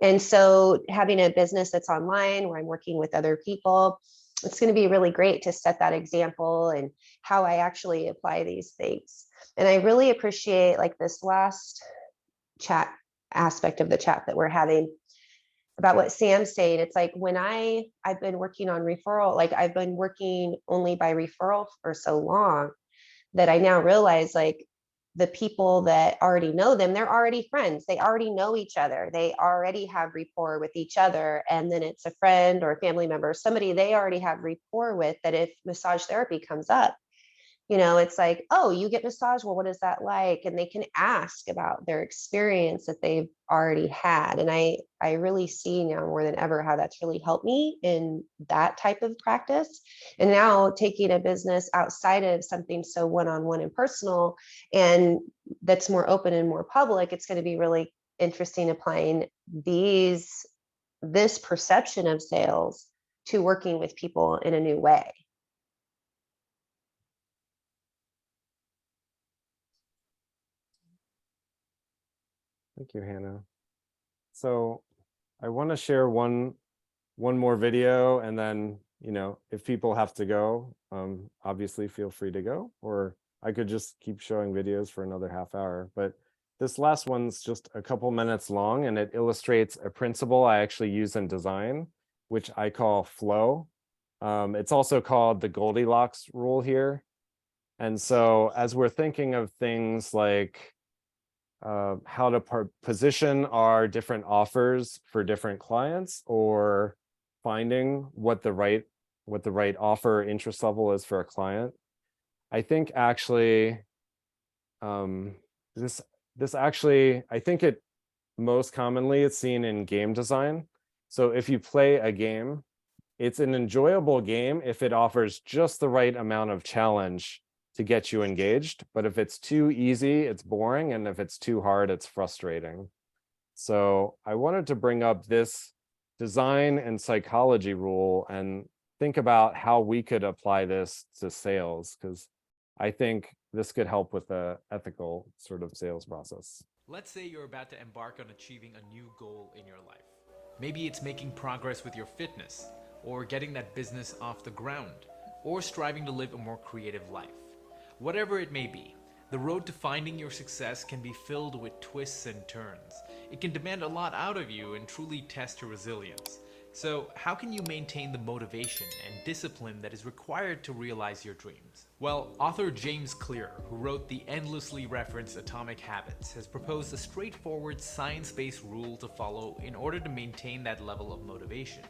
And so having a business that's online where I'm working with other people, it's going to be really great to set that example and how I actually apply these things. And I really appreciate like this last chat aspect of the chat that we're having about what Sam's saying. It's like when I've been working on referral, like I've been working only by referral for so long that I now realize like the people that already know them, they're already friends. They already know each other. They already have rapport with each other. And then it's a friend or a family member, somebody they already have rapport with, that if massage therapy comes up, it's like, oh, you get massage. Well, what is that like? And they can ask about their experience that they've already had. And I really see now more than ever how that's really helped me in that type of practice. And now taking a business outside of something so one-on-one and personal, and that's more open and more public, it's going to be really interesting applying this perception of sales to working with people in a new way. Thank you, Hannah. So I want to share one more video, and then, if people have to go, obviously feel free to go, or I could just keep showing videos for another half hour. But this last one's just a couple minutes long, and it illustrates a principle I actually use in design, which I call flow. It's also called the Goldilocks rule here. And so as we're thinking of things like how to position our different offers for different clients, or finding what the right offer interest level is for a client, I think actually this actually, I think it most commonly it's seen in game design. So if you play a game, it's an enjoyable game if it offers just the right amount of challenge to get you engaged. But if it's too easy, it's boring. And if it's too hard, it's frustrating. So I wanted to bring up this design and psychology rule and think about how we could apply this to sales, because I think this could help with the ethical sort of sales process. Let's say you're about to embark on achieving a new goal in your life. Maybe it's making progress with your fitness, or getting that business off the ground, or striving to live a more creative life. Whatever it may be, the road to finding your success can be filled with twists and turns. It can demand a lot out of you and truly test your resilience. So how can you maintain the motivation and discipline that is required to realize your dreams? Well, author James Clear, who wrote the endlessly referenced Atomic Habits, has proposed a straightforward science-based rule to follow in order to maintain that level of motivation.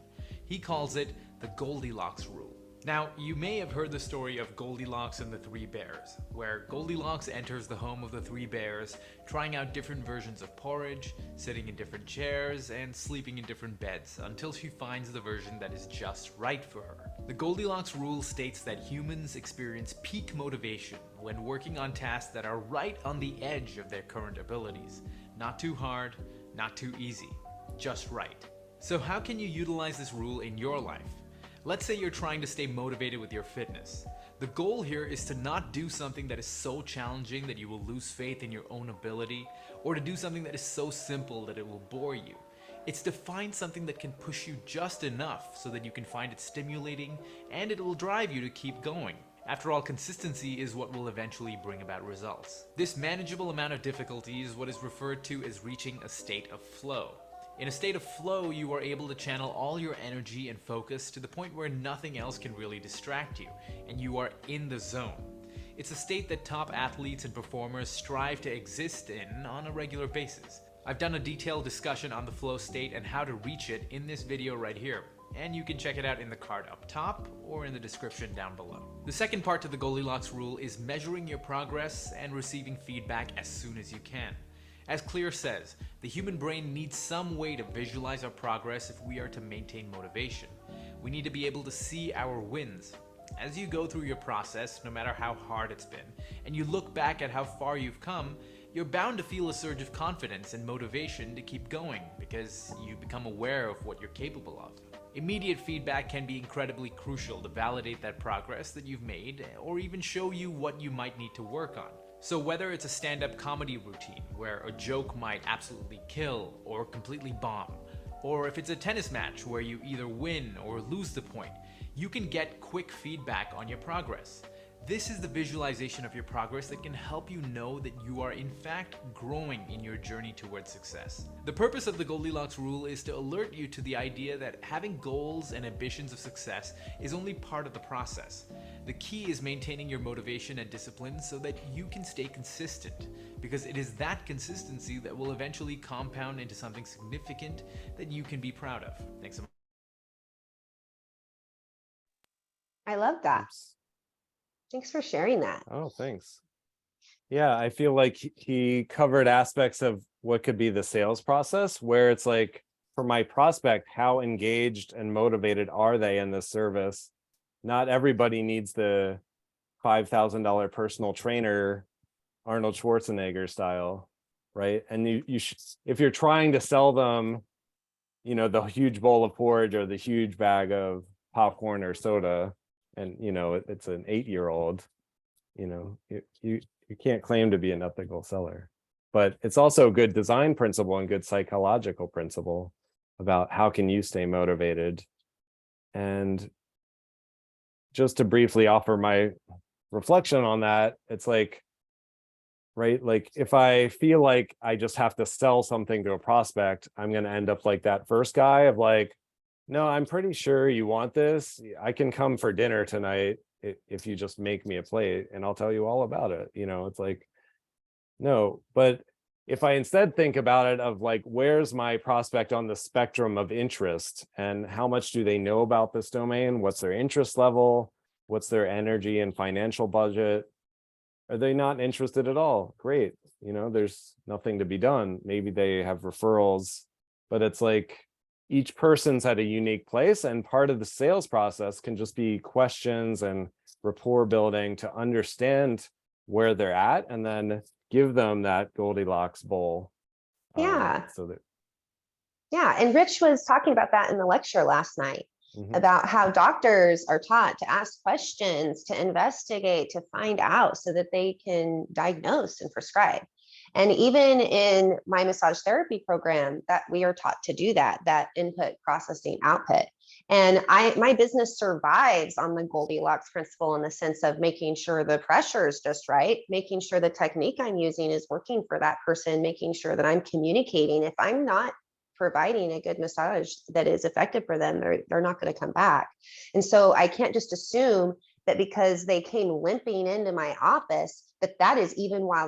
He calls it the Goldilocks rule. Now, you may have heard the story of Goldilocks and the Three Bears, where Goldilocks enters the home of the three bears, trying out different versions of porridge, sitting in different chairs, and sleeping in different beds, until she finds the version that is just right for her. The Goldilocks rule states that humans experience peak motivation when working on tasks that are right on the edge of their current abilities. Not too hard, not too easy, just right. So how can you utilize this rule in your life? Let's say you're trying to stay motivated with your fitness. The goal here is to not do something that is so challenging that you will lose faith in your own ability, or to do something that is so simple that it will bore you. It's to find something that can push you just enough so that you can find it stimulating and it will drive you to keep going. After all, consistency is what will eventually bring about results. This manageable amount of difficulty is what is referred to as reaching a state of flow. In a state of flow, you are able to channel all your energy and focus to the point where nothing else can really distract you, and you are in the zone. It's a state that top athletes and performers strive to exist in on a regular basis. I've done a detailed discussion on the flow state and how to reach it in this video right here, and you can check it out in the card up top or in the description down below. The second part to the Goldilocks rule is measuring your progress and receiving feedback as soon as you can. As Clear says, the human brain needs some way to visualize our progress if we are to maintain motivation. We need to be able to see our wins. As you go through your process, no matter how hard it's been, and you look back at how far you've come, you're bound to feel a surge of confidence and motivation to keep going because you become aware of what you're capable of. Immediate feedback can be incredibly crucial to validate that progress that you've made or even show you what you might need to work on. So whether it's a stand-up comedy routine where a joke might absolutely kill or completely bomb, or if it's a tennis match where you either win or lose the point, you can get quick feedback on your progress. This is the visualization of your progress that can help you know that you are in fact growing in your journey towards success. The purpose of the Goldilocks rule is to alert you to the idea that having goals and ambitions of success is only part of the process. The key is maintaining your motivation and discipline so that you can stay consistent, because it is that consistency that will eventually compound into something significant that you can be proud of. Thanks so much. I love that. Thanks for sharing that. Oh, thanks. Yeah, I feel like he covered aspects of what could be the sales process, where it's like, for my prospect, how engaged and motivated are they in this service? Not everybody needs the $5,000 personal trainer, Arnold Schwarzenegger style, right? And you should, if you're trying to sell them, you know, the huge bowl of porridge or the huge bag of popcorn or soda, and you know it's an 8-year-old, you know, you can't claim to be an ethical seller. But it's also a good design principle and good psychological principle about how can you stay motivated. And just to briefly offer my reflection on that, it's like, right, like if I feel like I just have to sell something to a prospect, I'm going to end up like that first guy of like, no, I'm pretty sure you want this. I can come for dinner tonight if you just make me a plate and I'll tell you all about it. You know, it's like, no. But if I instead think about it of like, where's my prospect on the spectrum of interest and how much do they know about this domain? What's their interest level? What's their energy and financial budget? Are they not interested at all? Great. You know, there's nothing to be done. Maybe they have referrals, but it's like, each person's at a unique place, and part of the sales process can just be questions and rapport building to understand where they're at and then give them that Goldilocks bowl. Yeah. So that. Yeah. And Rich was talking about that in the lecture last night, about how doctors are taught to ask questions, to investigate, to find out so that they can diagnose and prescribe. And even in my massage therapy program, that we are taught to do that input, processing, output. And my business survives on the Goldilocks principle in the sense of making sure the pressure is just right, making sure the technique I'm using is working for that person, making sure that I'm communicating. If I'm not providing a good massage that is effective for them, they're not going to come back. And so I can't just assume that because they came limping into my office, that is even why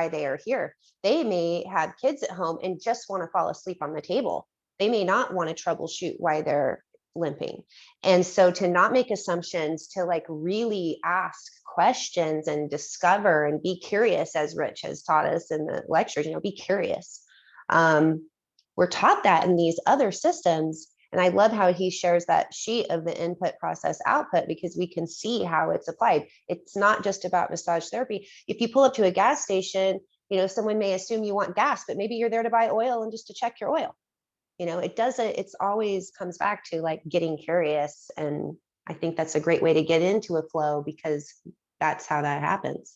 they are here. They may have kids at home and just want to fall asleep on the table. They may not want to troubleshoot why they're limping. And so to not make assumptions, to like really ask questions and discover and be curious, as Rich has taught us in the lectures, you know, be curious. We're taught that in these other systems. And I love how he shares that sheet of the input, process, output, because we can see how it's applied. It's not just about massage therapy. If you pull up to a gas station, you know, someone may assume you want gas, but maybe you're there to buy oil and just to check your oil. it's always comes back to like getting curious. And I think that's a great way to get into a flow, because that's how that happens.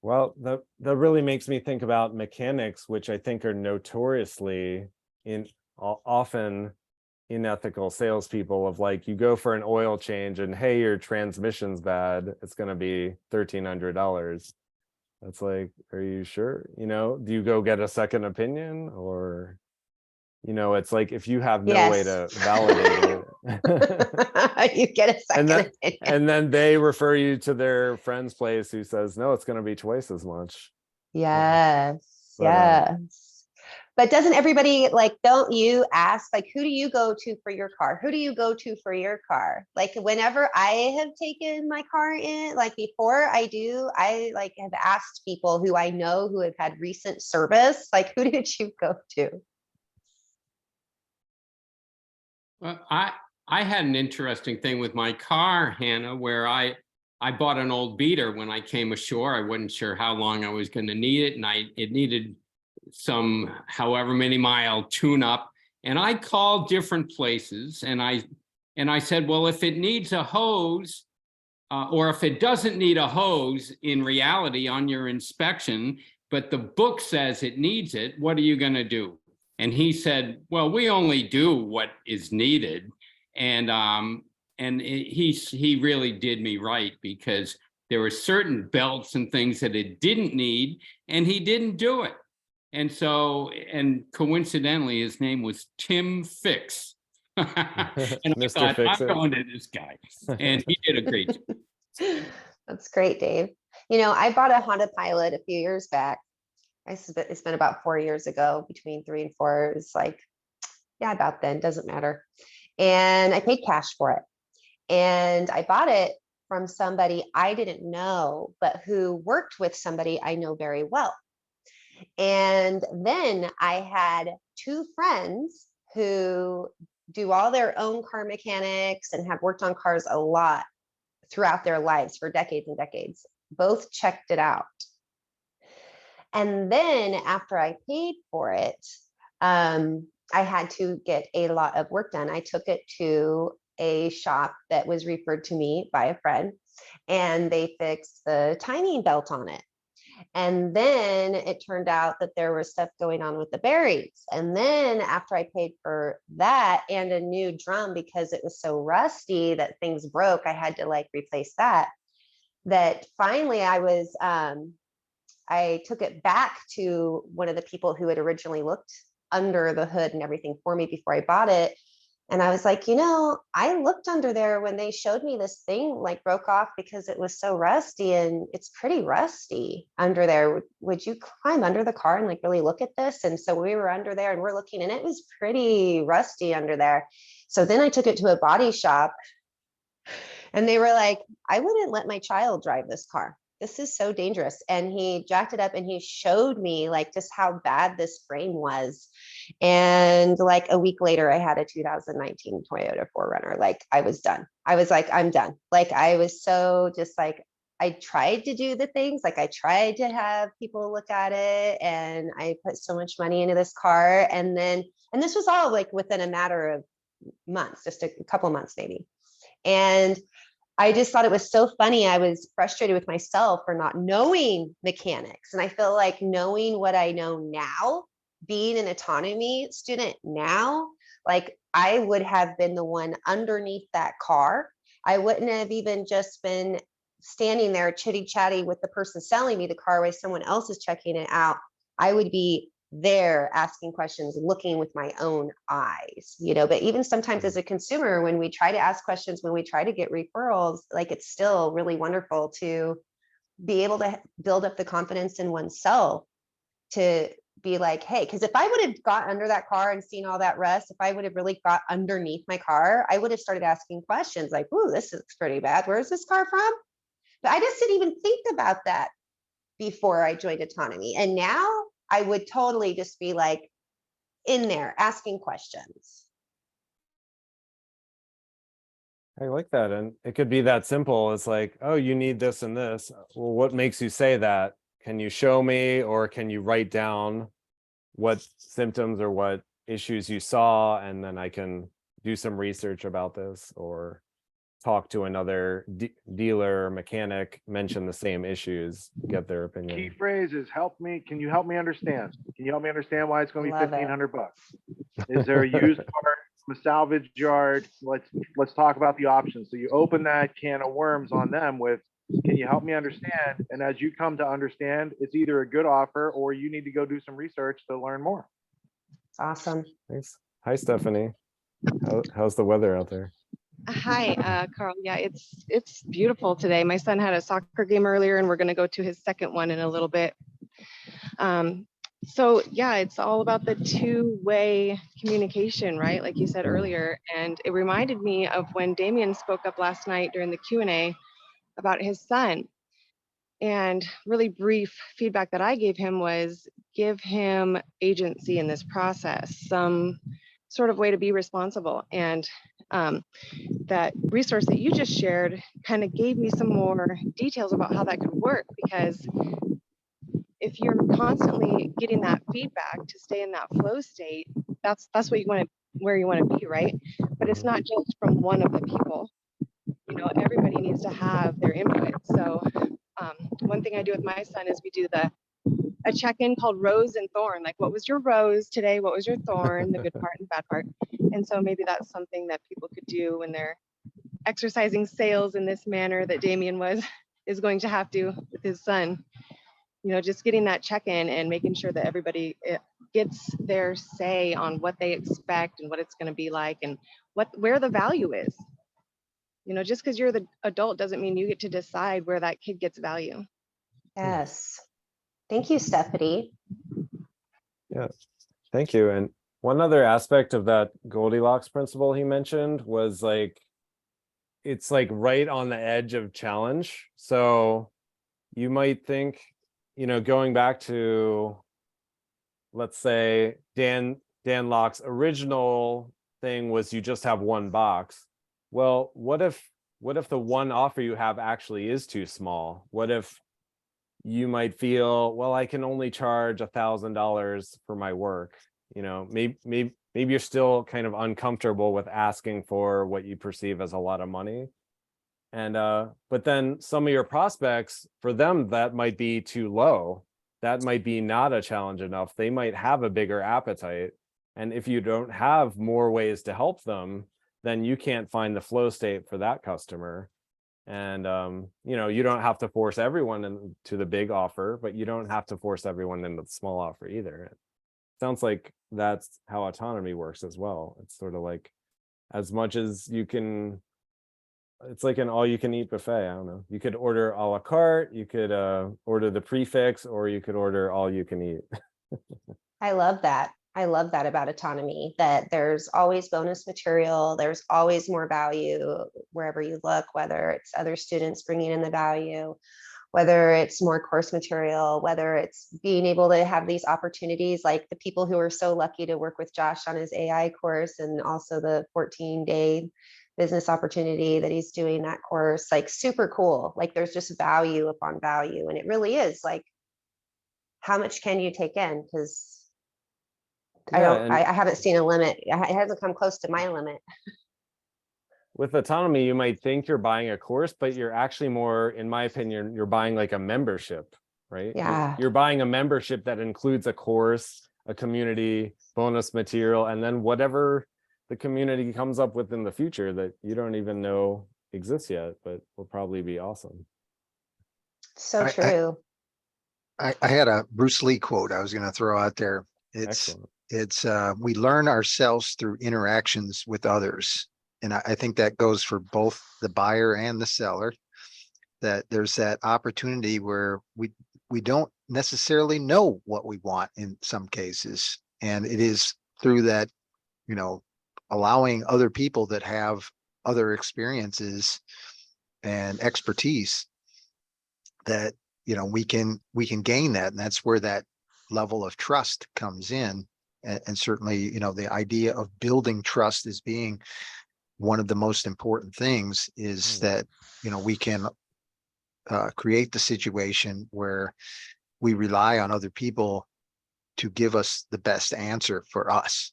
Well, that really makes me think about mechanics, which I think are notoriously often unethical salespeople. Of like, you go for an oil change and hey, your transmission's bad, it's going to be $1,300. That's like, are you sure? Do you go get a second opinion? Or it's like, if you have no way to validate it, you get a second opinion. And then they refer you to their friend's place who says, no, it's going to be twice as much. Yes. But, Yes. But doesn't everybody, like, don't you ask, like, who do you go to for your car? Who do you go to for your car? Like, whenever I have taken my car in, like, before I do, I like have asked people who I know who have had recent service, like, who did you go to? Well, I had an interesting thing with my car, Hannah, where I bought an old beater when I came ashore. I wasn't sure how long I was going to need it, and it needed some however many mile tune up. And I called different places, and I said, well, if it needs a hose, or if it doesn't need a hose in reality on your inspection, but the book says it needs it, what are you going to do? And he said, well, we only do what is needed. And he really did me right, because there were certain belts and things that it didn't need, and he didn't do it. And so, and coincidentally, his name was Tim Fix. And I thought, I'm going to this guy. And he did a great job. That's great, Dave. I bought a Honda Pilot a few years back. It's been about 4 years ago, between 3 and 4. It's like, yeah, about then, doesn't matter. And I paid cash for it. And I bought it from somebody I didn't know, but who worked with somebody I know very well. And then I had 2 friends who do all their own car mechanics and have worked on cars a lot throughout their lives for decades and decades. Both checked it out. And then after I paid for it, I had to get a lot of work done. I took it to a shop that was referred to me by a friend, and they fixed the timing belt on it. And then it turned out that there was stuff going on with the bearings. And then after I paid for that and a new drum, because it was so rusty that things broke, I had to like replace that. That finally I took it back to one of the people who had originally looked under the hood and everything for me before I bought it. And I was like, I looked under there when they showed me this thing like broke off because it was so rusty, and it's pretty rusty under there. Would you climb under the car and like really look at this? And so we were under there and we're looking, and it was pretty rusty under there. So then I took it to a body shop, and they were like, I wouldn't let my child drive this car. This is so dangerous. And he jacked it up and he showed me like just how bad this frame was. And like a week later, I had a 2019 Toyota 4Runner. Like I was done. I was like, I'm done. Like I was so just like, I tried to do the things, like I tried to have people look at it, and I put so much money into this car. And this was all like within a matter of months, just a couple months maybe. And I just thought it was so funny. I was frustrated with myself for not knowing mechanics. And I feel like knowing what I know now, being an autonomy student now, like I would have been the one underneath that car. I wouldn't have even just been standing there chitty chatty with the person selling me the car while someone else is checking it out. I would be there asking questions, looking with my own eyes, but even sometimes as a consumer, when we try to ask questions, when we try to get referrals, like it's still really wonderful to be able to build up the confidence in oneself to be like, hey, because if I would have got under that car and seen all that rust, if I would have really got underneath my car, I would have started asking questions like, ooh, this looks pretty bad. Where's this car from? But I just didn't even think about that before I joined Autonomy. And now I would totally just be like in there asking questions. I like that. And it could be that simple. It's like, oh, you need this and this. Well, what makes you say that? Can you show me, or can you write down what symptoms or what issues you saw, and then I can do some research about this, or talk to another dealer or mechanic, mention the same issues, get their Key opinion. phrase is help me. Can you help me understand? Can you help me understand why it's going to be Love it. $1,500? Is there a used part from a salvage yard? Let's talk about the options. So you open that can of worms on them with, can you help me understand? And as you come to understand, it's either a good offer or you need to go do some research to learn more. It's awesome. Thanks. Hi, Stephanie. How's the weather out there? Hi, Carl. Yeah, it's beautiful today. My son had a soccer game earlier, and we're going to go to his second one in a little bit. So yeah, it's all about the two-way communication, right? Like you said earlier. And it reminded me of when Damien spoke up last night during the Q&A about his son. And really brief feedback that I gave him was give him agency in this process, some sort of way to be responsible. And that resource that you just shared kind of gave me some more details about how that could work, because if you're constantly getting that feedback to stay in that flow state, that's what you want to, where you want to be, right? But it's not just from one of the people. You know, everybody needs to have their input. So one thing I do with my son is we do a check-in called Rose and Thorn. Like, what was your rose today? What was your thorn? The good part and bad part. And so maybe that's something that people could do when they're exercising sales in this manner that Damien is going to have to with his son. You know, just getting that check-in and making sure that everybody gets their say on what they expect and what it's going to be like and where the value is. You know, just because you're the adult doesn't mean you get to decide where that kid gets value. Yes. Thank you, Stephanie. Yeah, thank you. And one other aspect of that Goldilocks principle he mentioned was like, it's like right on the edge of challenge. So you might think, you know, going back to, let's say Dan Locke's original thing was you just have one box. Well, what if the one offer you have actually is too small? What if you might feel, well, I can only charge $1,000 for my work? You know, maybe you're still kind of uncomfortable with asking for what you perceive as a lot of money. And but then some of your prospects, for them, that might be too low. That might be not a challenge enough. They might have a bigger appetite. And if you don't have more ways to help them, then you can't find the flow state for that customer. And you know, you don't have to force everyone into the big offer, but you don't have to force everyone into the small offer either. It sounds like that's how autonomy works as well. It's sort of like, as much as you can, it's like an all-you-can-eat buffet. I don't know. You could order a la carte, you could order the prefix, or you could order all you can eat. I love that. I love that about autonomy, that there's always bonus material. There's always more value wherever you look, whether it's other students bringing in the value, whether it's more course material, whether it's being able to have these opportunities, like the people who are so lucky to work with Josh on his AI course, and also the 14-day business opportunity that he's doing that course, like super cool. Like there's just value upon value. And it really is like, how much can you take in? Because I haven't seen a limit. It hasn't come close to my limit. With autonomy, you might think you're buying a course, but you're actually more, in my opinion, you're buying like a membership, right? Yeah. You're buying a membership that includes a course, a community, bonus material, and then whatever the community comes up with in the future that you don't even know exists yet, but will probably be awesome. So true. I had a Bruce Lee quote I was going to throw out there. Excellent. It's we learn ourselves through interactions with others. And I think that goes for both the buyer and the seller, that there's that opportunity where we don't necessarily know what we want in some cases. And it is through that, you know, allowing other people that have other experiences and expertise that, you know, we can gain that. And that's where that level of trust comes in. And certainly, you know, the idea of building trust as being one of the most important things is that, you know, we can create the situation where we rely on other people to give us the best answer for us.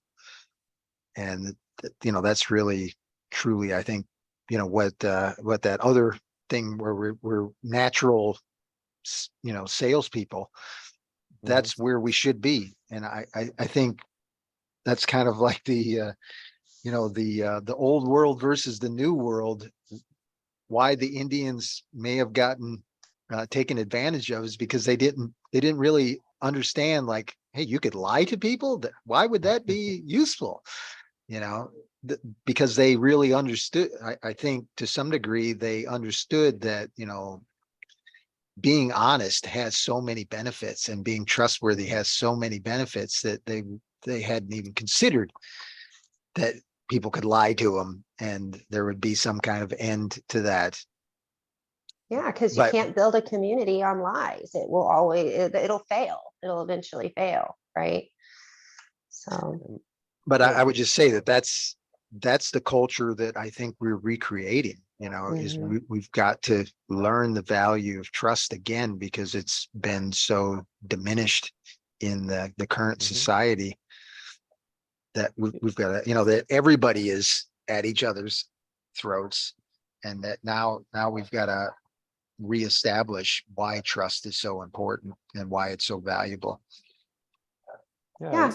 And that's really truly, I think, what that other thing where we're natural, salespeople, that's where we should be. And I think that's kind of like the old world versus the new world. Why the Indians may have gotten taken advantage of is because they didn't really understand, like, hey, you could lie to people. Why would that be useful? Because they really understood. I think to some degree they understood that being honest has so many benefits, and being trustworthy has so many benefits, that they hadn't even considered that people could lie to them and there would be some kind of end to that. Yeah, because you But- can't build a community on lies. It will always, it'll fail. It'll eventually fail, right? So, But I would just say that that's the culture that I think we're recreating, is we've got to learn the value of trust again, because it's been so diminished in the current society, that we've got to, that everybody is at each other's throats, and that now we've got to reestablish why trust is so important and why it's so valuable. yeah.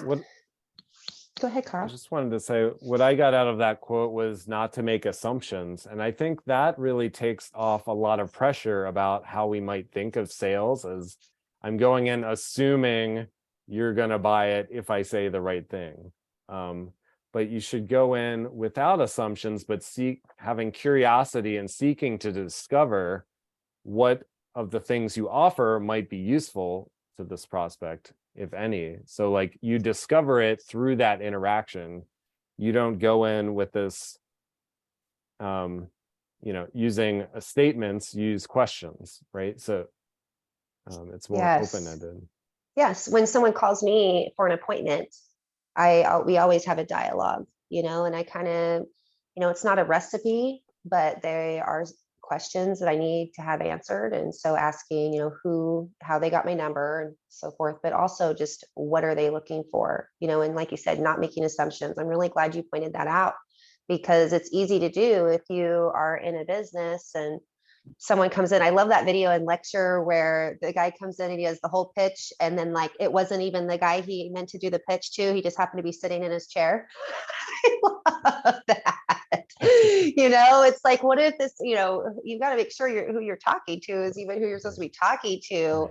Go ahead, Karl. I just wanted to say what I got out of that quote was not to make assumptions. And I think that really takes off a lot of pressure about how we might think of sales, as I'm going in assuming you're going to buy it if I say the right thing. But you should go in without assumptions, but having curiosity and seeking to discover what of the things you offer might be useful to this prospect, if any. So like you discover it through that interaction. You don't go in with this, using statements, use questions, right? So it's more open-ended. Yes, when someone calls me for an appointment, we always have a dialogue, and I kind of, it's not a recipe, but they are questions that I need to have answered. And so asking, how they got my number and so forth, but also just what are they looking for, and like you said, not making assumptions. I'm really glad you pointed that out, because it's easy to do if you are in a business and someone comes in. I love that video and lecture where the guy comes in and he has the whole pitch, and then like it wasn't even the guy he meant to do the pitch to. He just happened to be sitting in his chair. I love that. It's like, what if this, you've got to make sure who you're talking to is even who you're supposed to be talking to,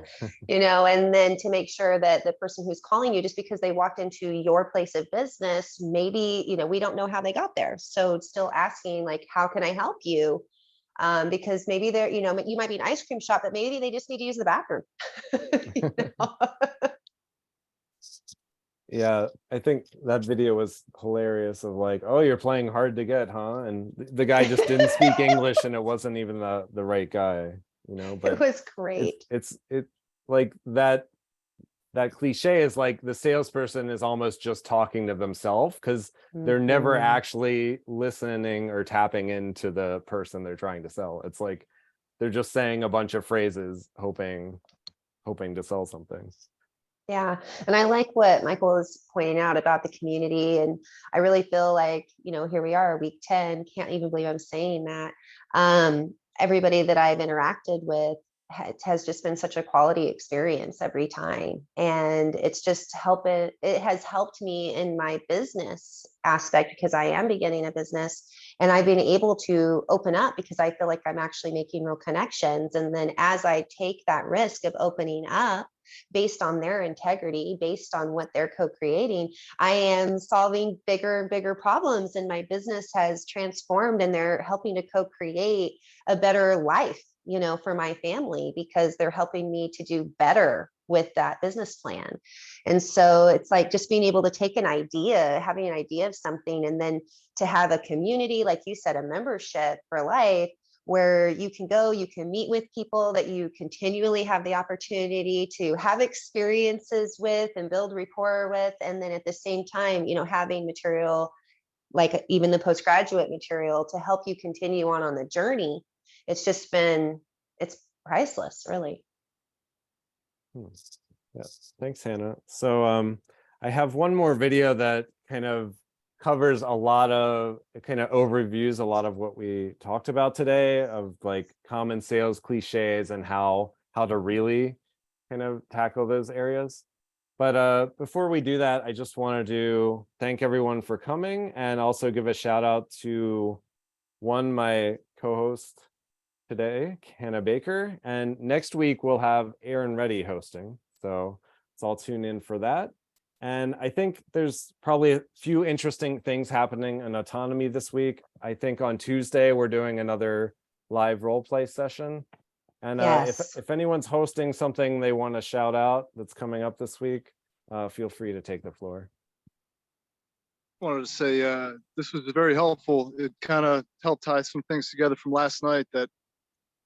and then to make sure that the person who's calling you, just because they walked into your place of business, maybe, we don't know how they got there. So still asking, like, how can I help you? Because maybe they're, you might be an ice cream shop, but maybe they just need to use the bathroom. Yeah, I think that video was hilarious of like, oh, you're playing hard to get, huh? And the guy just didn't speak English, and it wasn't even the right guy, but it was great. It's like that cliche is like the salesperson is almost just talking to themselves, because they're never actually listening or tapping into the person they're trying to sell. It's like they're just saying a bunch of phrases, hoping to sell something. Yeah. And I like what Michael is pointing out about the community. And I really feel like, here we are, week 10, can't even believe I'm saying that. Everybody that I've interacted with has just been such a quality experience every time. And it's just it has helped me in my business aspect, because I am beginning a business and I've been able to open up because I feel like I'm actually making real connections. And then as I take that risk of opening up, based on their integrity, based on what they're co-creating, I am solving bigger and bigger problems, and my business has transformed, and they're helping to co-create a better life, for my family, because they're helping me to do better with that business plan. And so it's like just being able to take an idea, having an idea of something, and then to have a community, like you said, a membership for life, where you can go, you can meet with people that you continually have the opportunity to have experiences with and build rapport with. And then at the same time, having material, like even the postgraduate material, to help you continue on the journey. It's priceless, really. Yeah, thanks, Hannah. So I have one more video that kind of covers a lot of, it kind of overviews a lot of what we talked about today, of like common sales cliches and how to really kind of tackle those areas. But before we do that, I just wanted to thank everyone for coming, and also give a shout out to my co-host today, Hannah Baker, and next week we'll have Aaron Reddy hosting. So let's all tune in for that. And I think there's probably a few interesting things happening in autonomy this week. I think on Tuesday we're doing another live role play session. And Yes. if anyone's hosting something they want to shout out that's coming up this week, feel free to take the floor. Wanted to say this was very helpful. It kind of helped tie some things together from last night that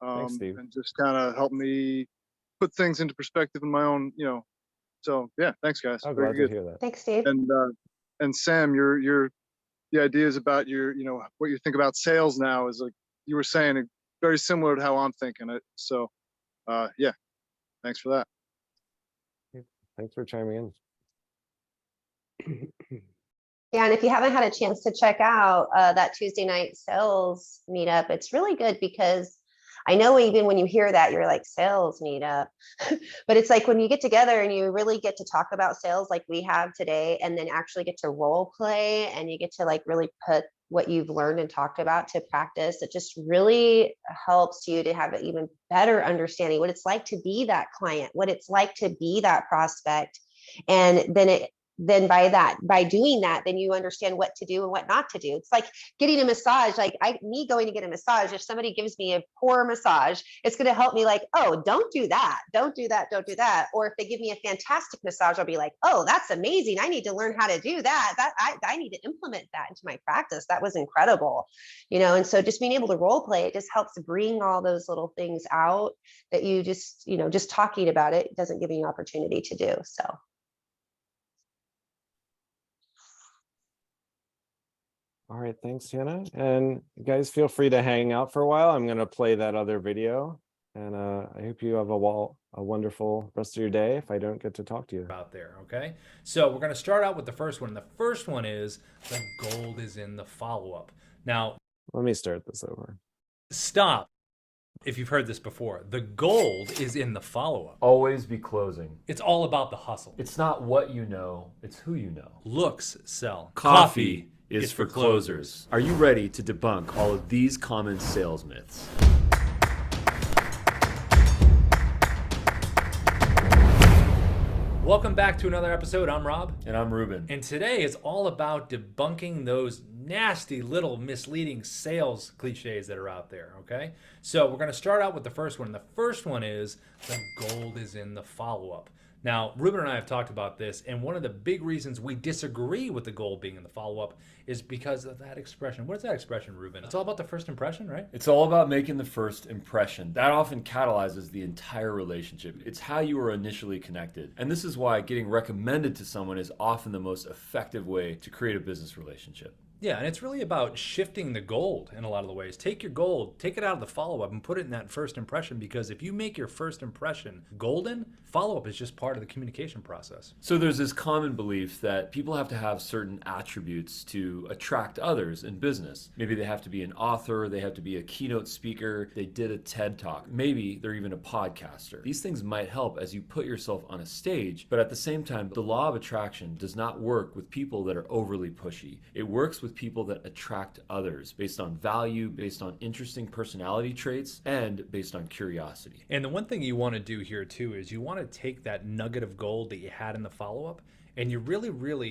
Thanks, Steve. and just kind of helped me put things into perspective in my own, so yeah, thanks guys. Oh, Very glad to good. hear that. Thanks, Steve. And Sam, the ideas about what you think about sales now is, like you were saying, very similar to how I'm thinking it. So yeah, thanks for that. Thanks for chiming in. Yeah, and if you haven't had a chance to check out that Tuesday night sales meetup, it's really good, because I know even when you hear that, you're like, sales meetup. But it's like when you get together and you really get to talk about sales like we have today, and then actually get to role play, and you get to like really put what you've learned and talked about to practice, it just really helps you to have an even better understanding what it's like to be that client, what it's like to be that prospect. And then by doing that, then you understand what to do and what not to do. It's like getting a massage. Like me going to get a massage, if somebody gives me a poor massage, it's going to help me like, oh, don't do that. Don't do that. Don't do that. Or if they give me a fantastic massage, I'll be like, oh, that's amazing. I need to learn how to do that. I need to implement that into my practice. That was incredible. And so just being able to role play, it just helps bring all those little things out that you just talking about it doesn't give you an opportunity to do. So. All right, thanks, Hannah. And you guys feel free to hang out for a while. I'm going to play that other video. And I hope you have a wonderful rest of your day if I don't get to talk to you. Out there, okay? So we're going to start out with the first one. The first one is the gold is in the follow-up. Now, let me start this over. Stop. If you've heard this before, the gold is in the follow-up. Always be closing. It's all about the hustle. It's not what you know, it's who you know. Looks sell. Coffee is for closers. Are you ready to debunk all of these common sales myths? Welcome back to another episode. I'm Rob. And I'm Ruben. And today is all about debunking those nasty little misleading sales cliches that are out there, okay? So we're going to start out with the first one. The first one is the gold is in the follow-up. Now, Ruben and I have talked about this, and one of the big reasons we disagree with the gold being in the follow-up is because of that expression. What is that expression, Ruben? It's all about the first impression, right? It's all about making the first impression. That often catalyzes the entire relationship. It's how you were initially connected. And this is why getting recommended to someone is often the most effective way to create a business relationship. Yeah, and it's really about shifting the gold in a lot of the ways. Take your gold, take it out of the follow-up and put it in that first impression, because if you make your first impression golden, follow-up is just part of the communication process. So there's this common belief that people have to have certain attributes to attract others in business. Maybe they have to be an author, they have to be a keynote speaker, they did a TED Talk, maybe they're even a podcaster. These things might help as you put yourself on a stage, but at the same time, the law of attraction does not work with people that are overly pushy. It works with people that attract others based on value, based on interesting personality traits, and based on curiosity. And the one thing you want to do here too is you want to take that nugget of gold that you had in the follow-up, and you really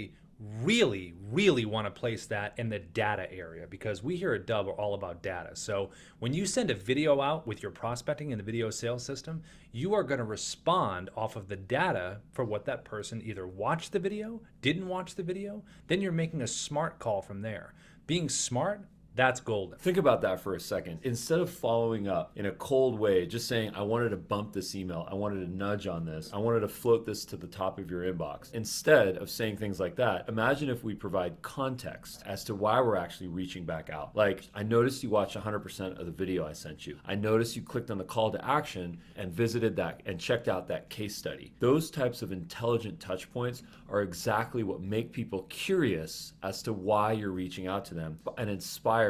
want to place that in the data area, because we here at Dub are all about data. So when you send a video out with your prospecting in the video sales system, you are going to respond off of the data for what that person either watched the video, didn't watch the video, then you're making a smart call from there. Being smart That's golden. Think about that for a second. Instead of following up in a cold way, just saying, I wanted to bump this email, I wanted to nudge on this, I wanted to float this to the top of your inbox. Instead of saying things like that, imagine if we provide context as to why we're actually reaching back out. Like, I noticed you watched 100% of the video I sent you. I noticed you clicked on the call to action and visited that and checked out that case study. Those types of intelligent touch points are exactly what make people curious as to why you're reaching out to them and inspired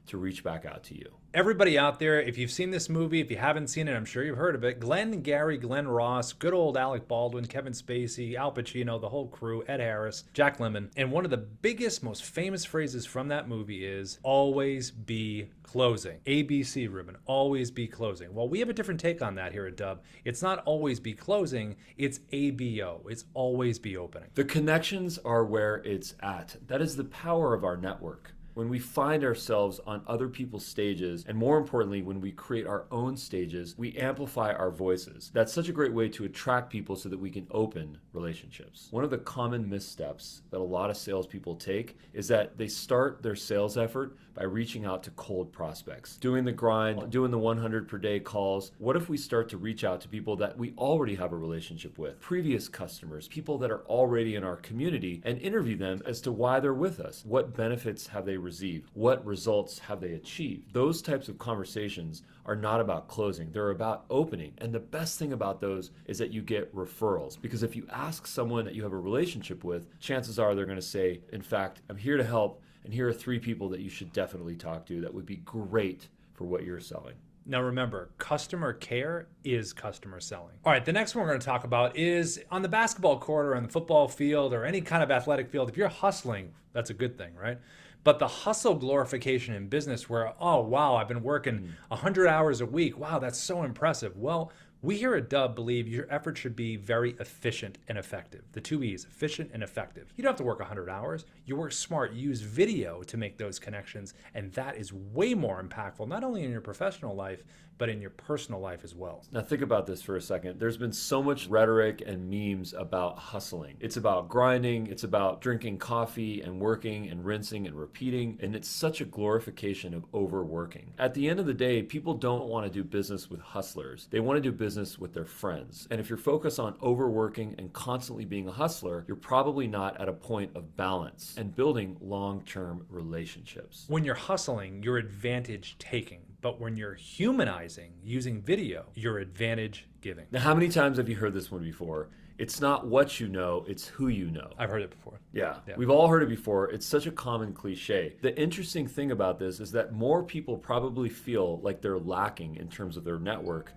to reach back out to you. Everybody out there, if you've seen this movie, if you haven't seen it, I'm sure you've heard of it. Glenn, Gary, Glenn Ross, good old Alec Baldwin, Kevin Spacey, Al Pacino, the whole crew, Ed Harris, Jack Lemmon. And one of the biggest, most famous phrases from that movie is always be closing. ABC, Ruben, always be closing. Well, we have a different take on that here at Dub. It's not always be closing, it's ABO. It's always be opening. The connections are where it's at. That is the power of our network. When we find ourselves on other people's stages, and more importantly, when we create our own stages, we amplify our voices. That's such a great way to attract people so that we can open relationships. One of the common missteps that a lot of salespeople take is that they start their sales effort by reaching out to cold prospects, doing the grind, doing the 100 per day calls. What if we start to reach out to people that we already have a relationship with, previous customers, people that are already in our community, and interview them as to why they're with us? What benefits have they received? What results have they achieved? Those types of conversations are not about closing, they're about opening. And the best thing about those is that you get referrals. Because if you ask someone that you have a relationship with, chances are they're going to say, in fact, I'm here to help, and here are 3 people that you should definitely talk to that would be great for what you're selling. Now remember, customer care is customer selling. All right, the next one we're going to talk about is on the basketball court or on the football field or any kind of athletic field. If you're hustling, that's a good thing, right? But the hustle glorification in business where, oh, wow, I've been working 100 hours a week. Wow, that's so impressive. Well, we here at Dub believe your effort should be very efficient and effective. The 2 E's, efficient and effective. You don't have to work 100 hours. You work smart. You use video to make those connections. And that is way more impactful, not only in your professional life, but in your personal life as well. Now think about this for a second. There's been so much rhetoric and memes about hustling. It's about grinding, it's about drinking coffee and working and rinsing and repeating, and it's such a glorification of overworking. At the end of the day, people don't want to do business with hustlers. They want to do business with their friends. And if you're focused on overworking and constantly being a hustler, you're probably not at a point of balance and building long-term relationships. When you're hustling, you're advantage taking. But when you're humanizing using video, you're advantage giving. Now, how many times have you heard this one before? It's not what you know, it's who you know. I've heard it before. Yeah, we've all heard it before. It's such a common cliche. The interesting thing about this is that more people probably feel like they're lacking in terms of their network.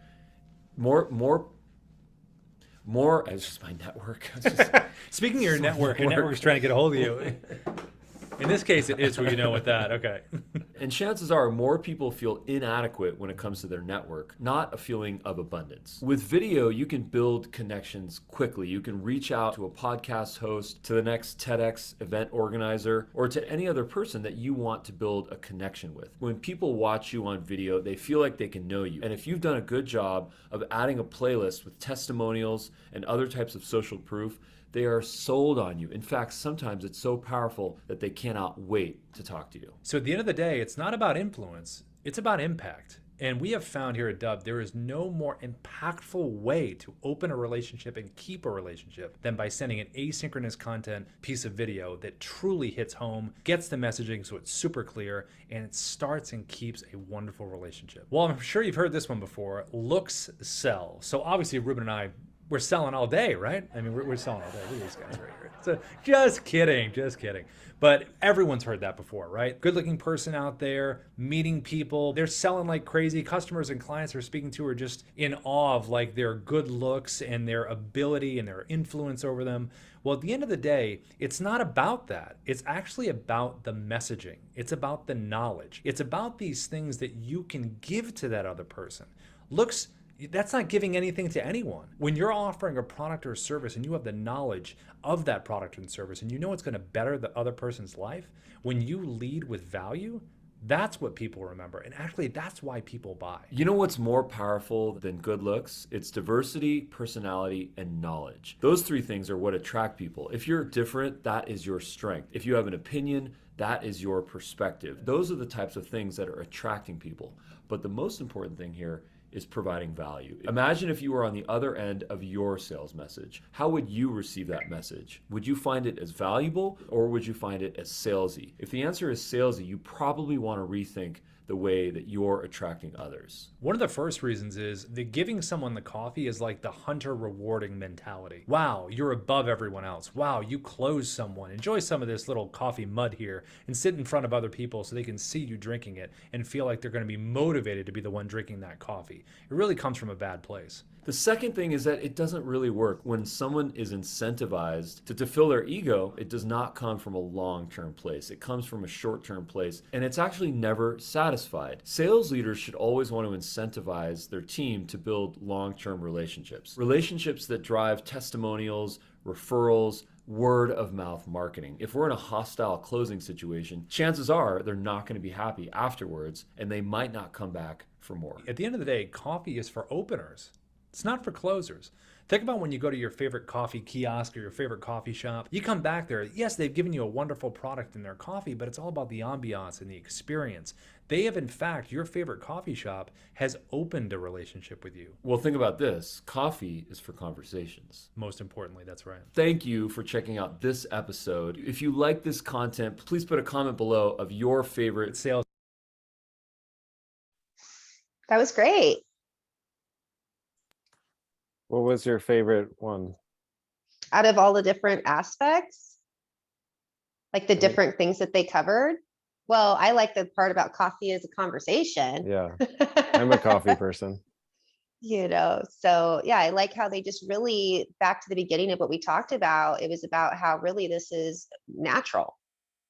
More, it's just my network. Speaking of your network is trying to get a hold of you. In this case, it is who you know with that. Okay. And chances are more people feel inadequate when it comes to their network, not a feeling of abundance. With video, you can build connections quickly. You can reach out to a podcast host, to the next TEDx event organizer, or to any other person that you want to build a connection with. When people watch you on video, they feel like they can know you. And if you've done a good job of adding a playlist with testimonials and other types of social proof, they are sold on you. In fact, sometimes it's so powerful that they cannot wait to talk to you. So at the end of the day, it's not about influence, it's about impact. And we have found here at Dub, there is no more impactful way to open a relationship and keep a relationship than by sending an asynchronous content piece of video that truly hits home, gets the messaging so it's super clear, and it starts and keeps a wonderful relationship. Well, I'm sure you've heard this one before, looks sell. So obviously Ruben and I, we're selling all day, right? I mean, we're selling all day. Look at these guys right here. So just kidding. But everyone's heard that before, right? Good looking person out there, meeting people. They're selling like crazy. Customers and clients they're speaking to are just in awe of like their good looks and their ability and their influence over them. Well, at the end of the day, it's not about that. It's actually about the messaging. It's about the knowledge. It's about these things that you can give to that other person. Looks, that's not giving anything to anyone. When you're offering a product or a service and you have the knowledge of that product and service and you know it's going to better the other person's life, when you lead with value, that's what people remember. And actually, that's why people buy. You know what's more powerful than good looks? It's diversity, personality, and knowledge. Those 3 things are what attract people. If you're different, that is your strength. If you have an opinion, That is your perspective. Those are the types of things that are attracting people. But the most important thing here is providing value. Imagine if you were on the other end of your sales message. How would you receive that message? Would you find it as valuable, or would you find it as salesy? If the answer is salesy, you probably want to rethink the way that you're attracting others. One of the first reasons is that giving someone the coffee is like the hunter rewarding mentality. Wow, you're above everyone else. Wow, you closed someone. Enjoy some of this little coffee mud here and sit in front of other people so they can see you drinking it and feel like they're going to be motivated to be the one drinking that coffee. It really comes from a bad place. The second thing is that it doesn't really work. When someone is incentivized to fill their ego, it does not come from a long-term place. It comes from a short-term place, and it's actually never satisfied. Sales leaders should always want to incentivize their team to build long-term relationships. Relationships that drive testimonials, referrals, word of mouth marketing. If we're in a hostile closing situation, chances are they're not going to be happy afterwards, and they might not come back for more. At the end of the day, coffee is for openers. It's not for closers. Think about when you go to your favorite coffee kiosk or your favorite coffee shop. You come back there, yes, they've given you a wonderful product in their coffee, but it's all about the ambiance and the experience. They have, in fact, your favorite coffee shop has opened a relationship with you. Well, think about this. Coffee is for conversations. Most importantly, that's right. Thank you for checking out this episode. If you like this content, please put a comment below of your favorite sales. That was great. What was your favorite one? Out of all the different aspects, like the different things that they covered. Well, I like the part about coffee as a conversation. Yeah, I'm a coffee person. You know, so yeah, I like how they just really, back to the beginning of what we talked about, it was about how really this is natural.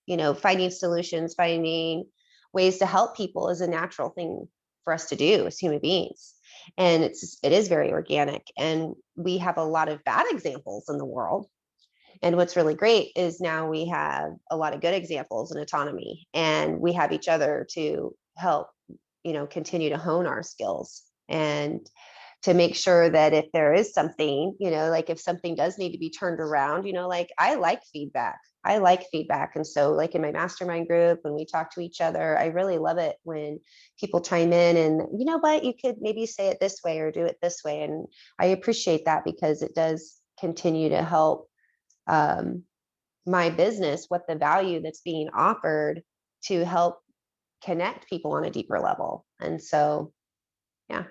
You know, finding solutions, finding ways to help people is a natural thing for us to do as human beings. And it is very organic, and we have a lot of bad examples in the world. And what's really great is now we have a lot of good examples in autonomy, and we have each other to help, you know, continue to hone our skills and to make sure that if there is something, you know, like if something does need to be turned around, you know, like I like feedback. And so like in my mastermind group, when we talk to each other, I really love it when people chime in and, you know what, you could maybe say it this way or do it this way. And I appreciate that because it does continue to help my business, what the value that's being offered to help connect people on a deeper level. And so, yeah,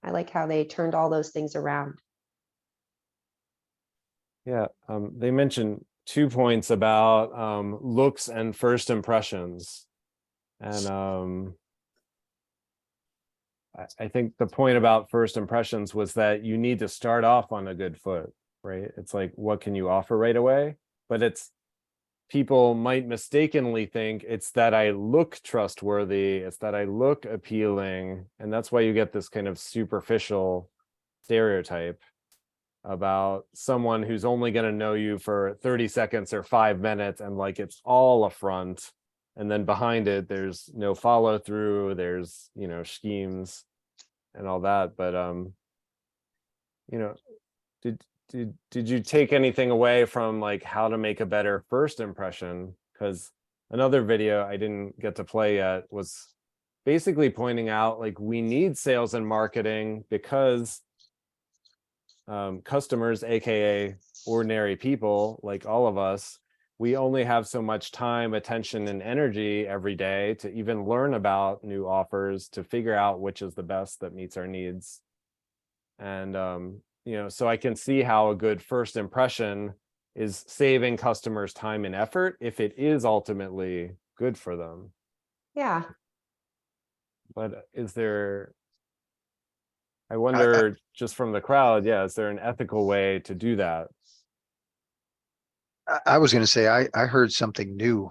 I like how they turned all those things around. Yeah, they mentioned 2 points about looks and first impressions. And I think the point about first impressions was that you need to start off on a good foot, right? It's like, what can you offer right away? But it's, people might mistakenly think it's that I look trustworthy, it's that I look appealing. And that's why you get this kind of superficial stereotype about someone who's only going to know you for 30 seconds or 5 minutes, and like it's all a front, and then behind it there's no follow through, there's, you know, schemes and all that. But you know, did you take anything away from like how to make a better first impression? Because another video I didn't get to play yet was basically pointing out like we need sales and marketing because customers, aka ordinary people like all of us, we only have so much time, attention, and energy every day to even learn about new offers, to figure out which is the best that meets our needs. And you know, so I can see how a good first impression is saving customers time and effort if it is ultimately good for them. Yeah. But is there, I wonder, just from the crowd, yeah, is there an ethical way to do that? I was going to say, I heard something new,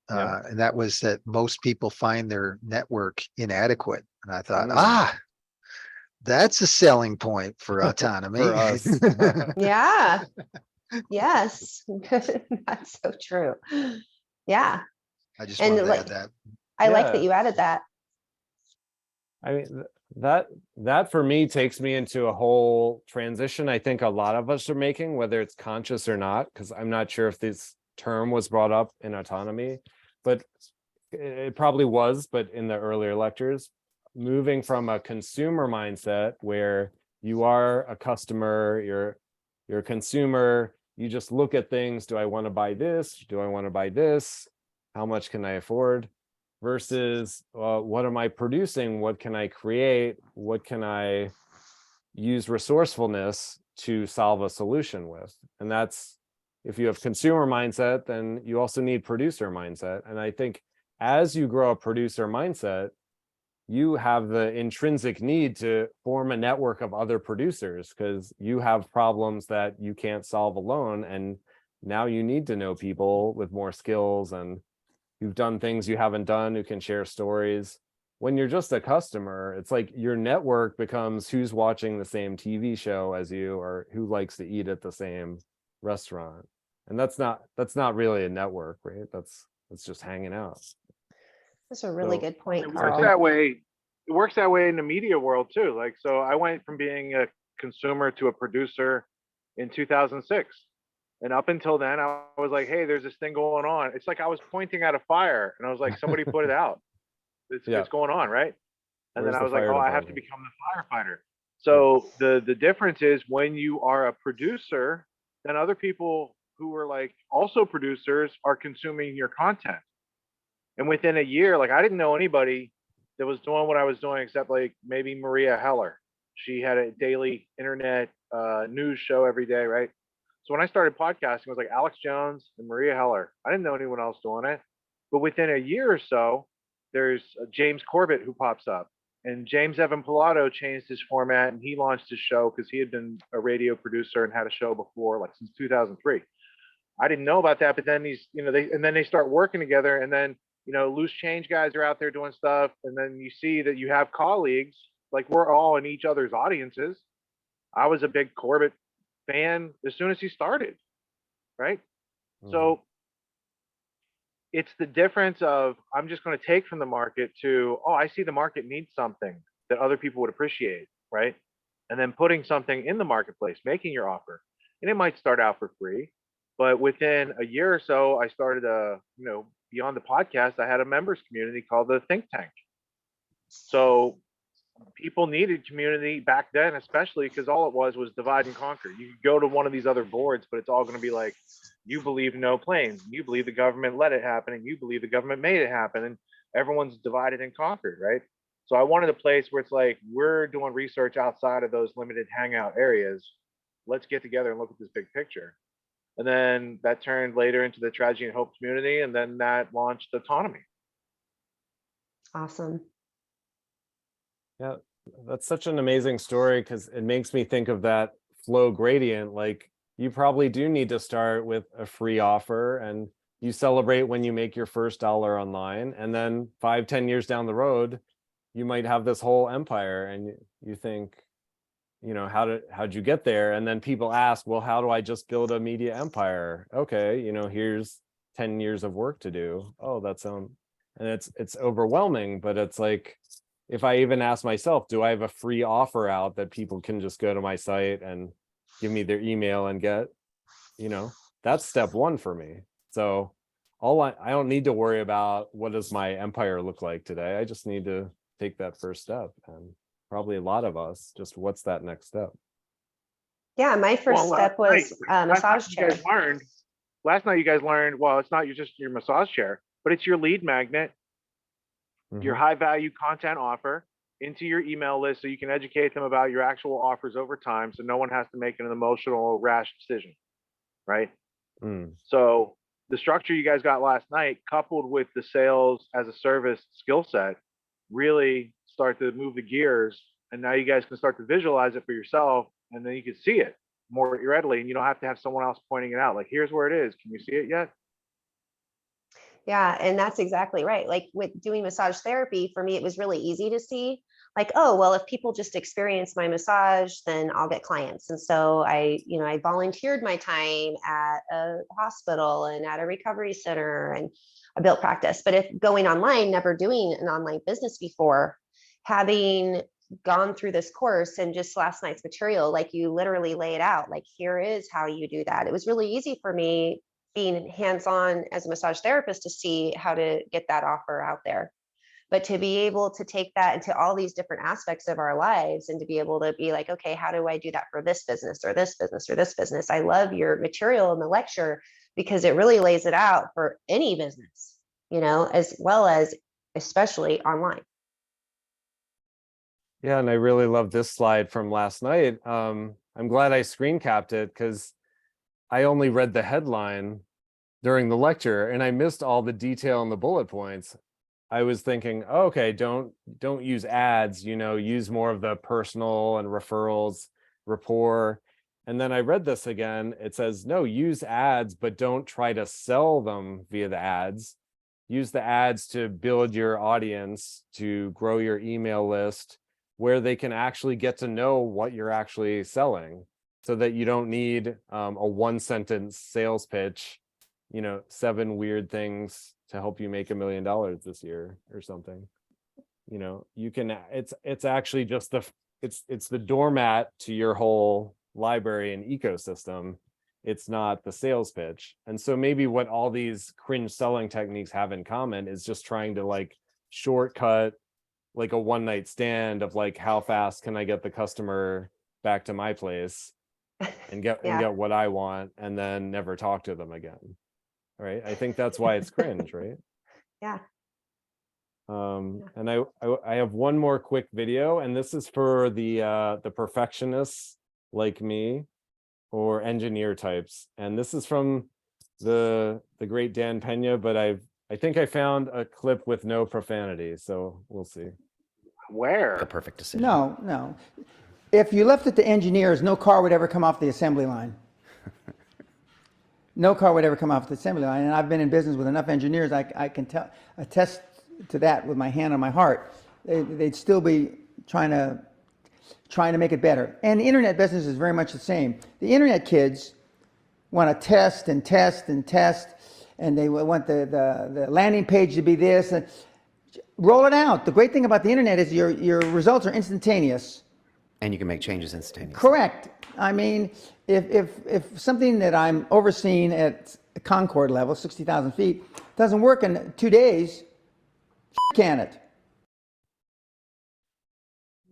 and that was that most people find their network inadequate. And I thought, that's a selling point for autonomy. For us. Yeah. Yes. That's so true. Yeah. I just wanted to add that. I like that you added that. I mean, that for me takes me into a whole transition I think a lot of us are making, whether it's conscious or not, because I'm not sure if this term was brought up in autonomy, but it probably was, but in the earlier lectures, moving from a consumer mindset where you are a customer, you're a consumer, you just look at things. Do I want to buy this? Do I want to buy this? How much can I afford? Versus what am I producing? What can I create? What can I use resourcefulness to solve a solution with? And that's, if you have consumer mindset, then you also need producer mindset. And I think as you grow a producer mindset, you have the intrinsic need to form a network of other producers because you have problems that you can't solve alone. And now you need to know people with more skills and who've done things you haven't done, who can share stories. When you're just a customer, it's like your network becomes who's watching the same TV show as you or who likes to eat at the same restaurant. And that's not really a network, right? That's just hanging out. That's a really So, good point, It Karl. works that way. It works that way in the media world too. Like, so I went from being a consumer to a producer in 2006. And up until then, I was like, hey, there's this thing going on. It's like I was pointing at a fire and I was like, somebody put it out. Yeah. It's going on, right? And Where's then I the was like, fire oh, I have to department? become the firefighter. So the difference is when you are a producer, then other people who are like also producers are consuming your content. And within a year, like I didn't know anybody that was doing what I was doing except like maybe Maria Heller. She had a daily internet news show every day, right? So when I started podcasting, it was like Alex Jones and Maria Heller. I didn't know anyone else doing it. But within a year or so, there's James Corbett who pops up. And James Evan Pilato changed his format and he launched his show because he had been a radio producer and had a show before, like since 2003. I didn't know about that, but then they start working together, and then loose change guys are out there doing stuff, and then you see that you have colleagues, like we're all in each other's audiences. I was a big Corbett fan as soon as he started, right? So it's the difference of I'm just going to take from the market to, oh, I see the market needs something that other people would appreciate, right? And then putting something in the marketplace, making your offer. And it might start out for free, but within a year or so, I started beyond the podcast, I had a members community called the Think Tank. So people needed community back then, especially because all it was divide and conquer. You could go to one of these other boards, but it's all going to be like, you believe no planes, you believe the government let it happen, and you believe the government made it happen, and everyone's divided and conquered, right? So I wanted a place where it's like, we're doing research outside of those limited hangout areas. Let's get together and look at this big picture. And then that turned later into the Tragedy and Hope community, and then that launched Autonomy. Awesome. Yeah, that's such an amazing story because it makes me think of that flow gradient. Like you probably do need to start with a free offer and you celebrate when you make your first dollar online. And then 5-10 years down the road, you might have this whole empire and you think, how'd you get there? And then people ask, well, how do I just build a media empire? Okay, here's 10 years of work to do. Oh, and it's overwhelming, but it's like, if I even ask myself, do I have a free offer out that people can just go to my site and give me their email and get, that's step one for me. So I don't need to worry about what does my empire look like today. I just need to take that first step. And probably a lot of us, just what's that next step? Yeah, my first step was massage chair. Last night you guys learned, well, it's not just your massage chair, but it's your lead magnet, your high value content offer into your email list so you can educate them about your actual offers over time so no one has to make an emotional rash decision, right? So the structure you guys got last night coupled with the sales as a service skill set really start to move the gears, and now you guys can start to visualize it for yourself, and then you can see it more readily, and you don't have to have someone else pointing it out, like, here's where it is, can you see it yet? Yeah, and that's exactly right. Like with doing massage therapy, for me, it was really easy to see like, oh, well, if people just experience my massage, then I'll get clients. And so I volunteered my time at a hospital and at a recovery center, and I built practice. But if going online, never doing an online business before, having gone through this course and just last night's material, like you literally lay it out, like, here is how you do that. It was really easy for me, being hands-on as a massage therapist to see how to get that offer out there. But to be able to take that into all these different aspects of our lives and to be able to be like, okay, how do I do that for this business or this business or this business? I love your material in the lecture because it really lays it out for any business, you know, as well as especially online. Yeah, and I really love this slide from last night. I'm glad I screen capped it because I only read the headline during the lecture and I missed all the detail in the bullet points. I was thinking, oh, okay, don't use ads, you know, use more of the personal and referrals, rapport. And then I read this again. It says, no, use ads, but don't try to sell them via the ads. Use the ads to build your audience, to grow your email list, where they can actually get to know what you're actually selling, so that you don't need a one-sentence sales pitch, you know, 7 weird things to help you make $1 million this year or something. You know, you can, it's actually just it's the doormat to your whole library and ecosystem. It's not the sales pitch. And so maybe what all these cringe selling techniques have in common is just trying to like shortcut like a one-night stand of like, how fast can I get the customer back to my place and get Yeah. and get what I want, and then never talk to them again. Right? I think that's why it's cringe, right? Yeah. And I have one more quick video, and this is for the perfectionists like me or engineer types. And this is from the great Dan Pena, but I think I found a clip with no profanity, so we'll see. Where? The perfect decision. No. If you left it to engineers, no car would ever come off the assembly line. No car would ever come off the assembly line. And I've been in business with enough engineers, I can attest to that with my hand on my heart. They'd still be trying to make it better. And the internet business is very much the same. The internet kids want to test and test and test, and they want the landing page to be this. And roll it out. The great thing about the internet is your results are instantaneous. And you can make changes instantaneously. Correct. I mean, if something that I'm overseeing at Concord level, 60,000 feet, doesn't work in 2 days, can it?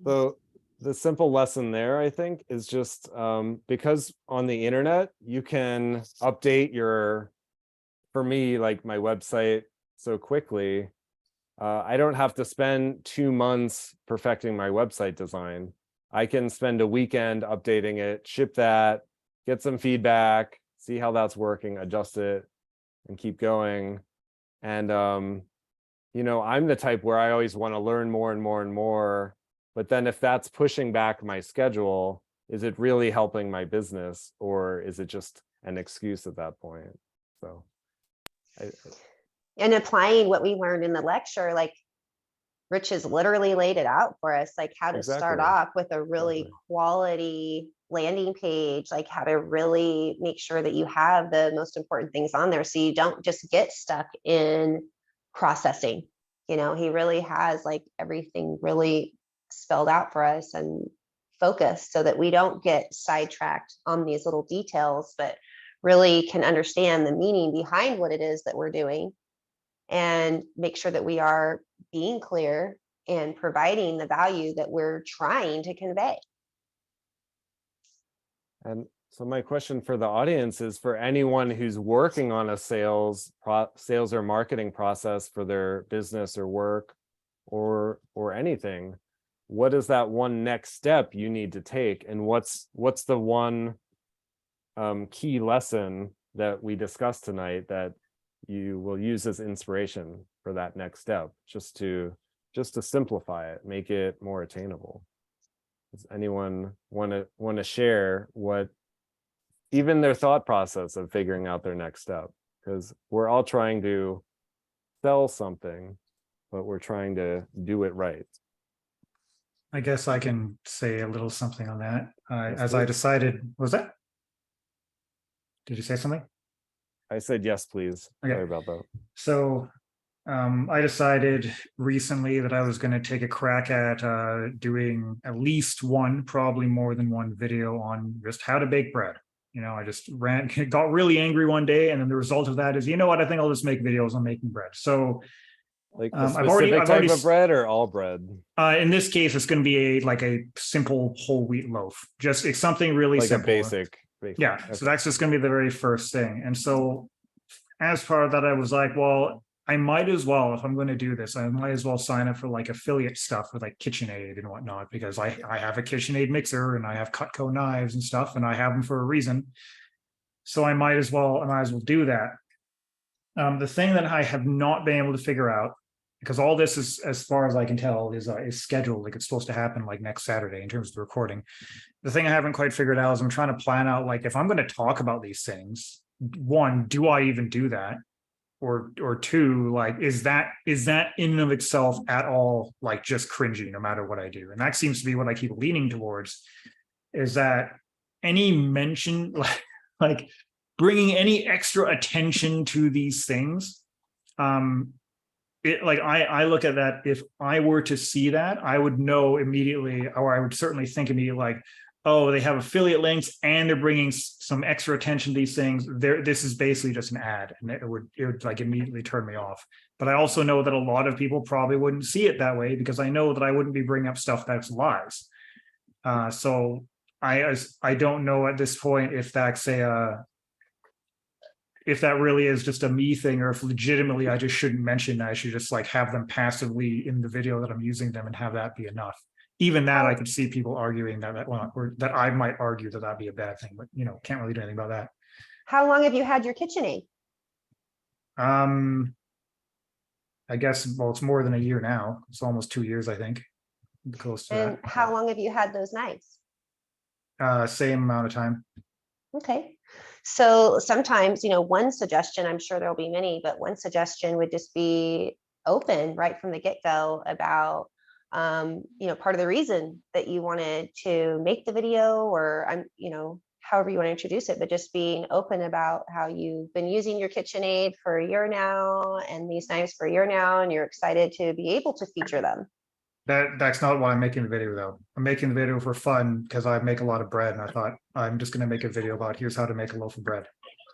So the simple lesson there, I think, is just because on the internet, you can update for me, like my website so quickly. I don't have to spend 2 months perfecting my website design. I can spend a weekend updating it, ship that, get some feedback, see how that's working, adjust it, and keep going. And, you know, I'm the type where I always want to learn more and more and more. But then if that's pushing back my schedule, is it really helping my business, or is it just an excuse at that point? So. And applying what we learned in the lecture, like Rich has literally laid it out for us, like how to start off with a really quality landing page, like how to really make sure that you have the most important things on there so you don't just get stuck in processing. You know, he really has like everything really spelled out for us and focused so that we don't get sidetracked on these little details, but really can understand the meaning behind what it is that we're doing and make sure that we are being clear and providing the value that we're trying to convey. And so my question for the audience is, for anyone who's working on a sales or marketing process for their business or work or anything, what is that one next step you need to take? And what's the one key lesson that we discussed tonight that you will use as inspiration for that next step, just to simplify it, make it more attainable? Does anyone want to share what even their thought process of figuring out their next step? Because we're all trying to sell something, but we're trying to do it right. I guess I can say a little something on that. Yes, As I please. decided, what was that? Did you say something? I said yes, please. Okay. Sorry about that. So I decided recently that I was going to take a crack at doing at least one, probably more than one video on just how to bake bread. You know, I just got really angry one day, and then the result of that is, you know what? I think I'll just make videos on making bread. So, Like a I've specific type already of bread or all bread? in this case, it's going to be like a simple whole wheat loaf. Just it's something really Like simple. a basic. Yeah. So that's just going to be the very first thing. And so, as part of that, I was like, well, I might as well, if I'm going to do this, I might as well sign up for like affiliate stuff with like KitchenAid and whatnot, because I have a KitchenAid mixer and I have Cutco knives and stuff, and I have them for a reason. So I might as well do that. The thing that I have not been able to figure out, because all this is, as far as I can tell, is scheduled, like it's supposed to happen like next Saturday in terms of the recording. The thing I haven't quite figured out is I'm trying to plan out, like, if I'm going to talk about these things, one, do I even do that? Or two, like, is that in and of itself at all like just cringy no matter what I do? And that seems to be what I keep leaning towards, is that any mention, like bringing any extra attention to these things, I look at that, if I were to see that, I would know immediately, or I would certainly think immediately, like, oh, they have affiliate links and they're bringing some extra attention to these things. This is basically just an ad, and it would like immediately turn me off. But I also know that a lot of people probably wouldn't see it that way, because I know that I wouldn't be bringing up stuff that's lies. So I don't know at this point if that's if that really is just a me thing, or if legitimately I just shouldn't mention that. I should just like have them passively in the video that I'm using them and have that be enough. Even that, I could see people arguing or that I might argue that that'd be a bad thing, but can't really do anything about that. How long have you had your KitchenAid? I guess, well, it's more than a year now. It's almost 2 years, I think. Close to And how long have you had those knives? that. Same amount of time. Okay. So sometimes, one suggestion, I'm sure there'll be many, but one suggestion would just be open right from the get-go about, part of the reason that you wanted to make the video, or however you want to introduce it, but just being open about how you've been using your KitchenAid for a year now and these knives for a year now, and you're excited to be able to feature them. That's not why I'm making the video though. I'm making the video for fun because I make a lot of bread, and I thought I'm just going to make a video about here's how to make a loaf of bread.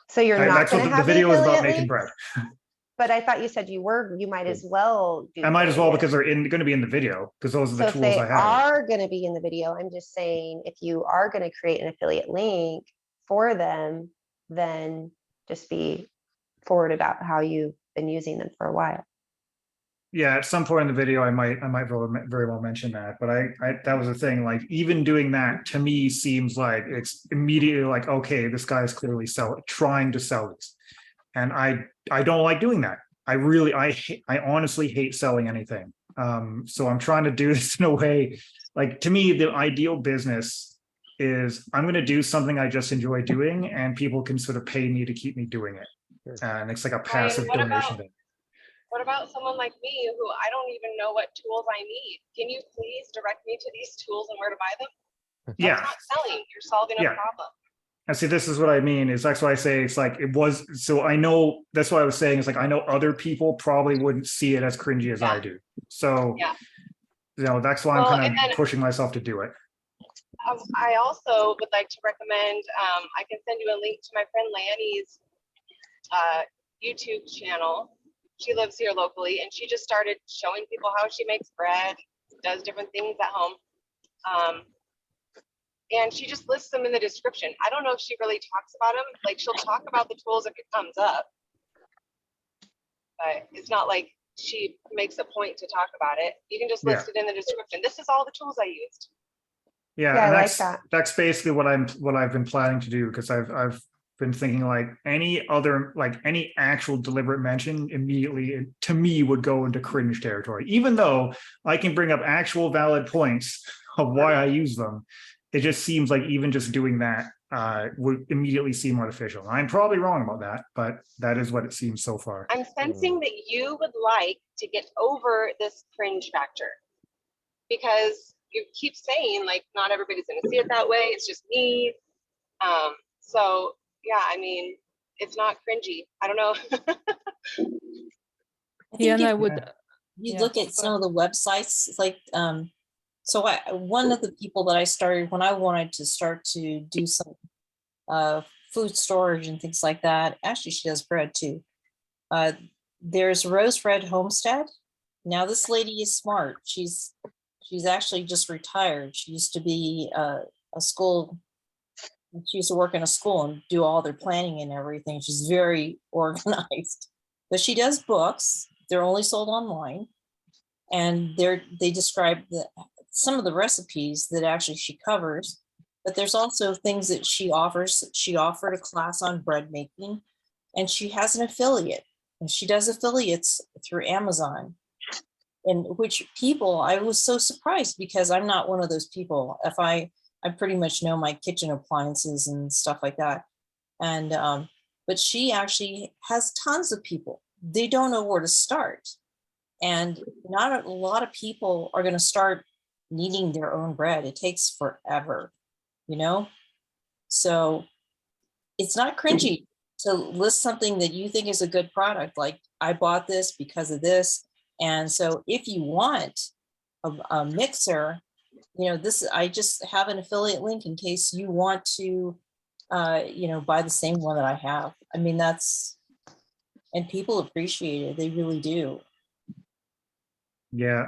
So you're not That's going what to have the video is about, affiliate making bread. links? But I thought you said you might as well do. I might as well, affiliate. because they're going to be in the video, because those are the So if tools they I have. are going to be in the video, I'm just saying, if you are going to create an affiliate link for them, then just be forward about how you've been using them for a while. Yeah, at some point in the video, I might very well mention that. But I that was the thing. Like, even doing that to me seems like it's immediately like, okay, this guy is clearly trying to sell these, and I don't like doing that. I honestly hate selling anything. So I'm trying to do this in a way, like, to me, the ideal business is I'm going to do something I just enjoy doing, and people can sort of pay me to keep me doing it, and it's like a passive donation thing. What about someone like me who I don't even know what tools I need? Can you please direct me to these tools and where to buy them? Yeah. That's not selling. You're solving a problem. And see, this is what I mean, is that's why I say it's like so I know, that's what I was saying, is like, I know other people probably wouldn't see it as cringy as I do. So, that's why I'm kind of pushing myself to do it. I also would like to recommend, I can send you a link to my friend Lanny's YouTube channel. She lives here locally, and she just started showing people how she makes bread, does different things at home. And she just lists them in the description. I don't know if she really talks about them. Like, she'll talk about the tools if it comes up, but it's not like she makes a point to talk about it. You can just list it in the description. This is all the tools I used. Yeah, I and like that. that's basically what I've been planning to do, because I've been thinking, like, any actual deliberate mention immediately to me would go into cringe territory, even though I can bring up actual valid points of why I use them. It just seems like even just doing that would immediately seem artificial. I'm probably wrong about that, but that is what it seems so far. I'm sensing that you would like to get over this cringe factor, because you keep saying, like, not everybody's going to see it that way. It's just me. So yeah, I mean, it's not cringy. I don't know. Yeah, and I would. You look at some of the websites, like, so one of the people that I started when I wanted to start to do some food storage and things like that. Actually, she does bread too. There's Rose Red Homestead. Now this lady is smart. She's actually just retired. She used to be a school. She used to work in a school and do all their planning and everything. She's very organized, but she does books. They're only sold online, and they describe some of the recipes that actually she covers. But there's also things that she offers. She offered a class on bread making, and she has an affiliate, and she does affiliates through Amazon. And which people, I was so surprised because I'm not one of those people. I pretty much know my kitchen appliances and stuff like that. And, but she actually has tons of people. They don't know where to start. And not a lot of people are going to start kneading their own bread. It takes forever, you know? So it's not cringy to list something that you think is a good product. Like, I bought this because of this. And so if you want a mixer, you know, I just have an affiliate link in case you want to, you know, buy the same one that I have. I mean, and people appreciate it. They really do. Yeah,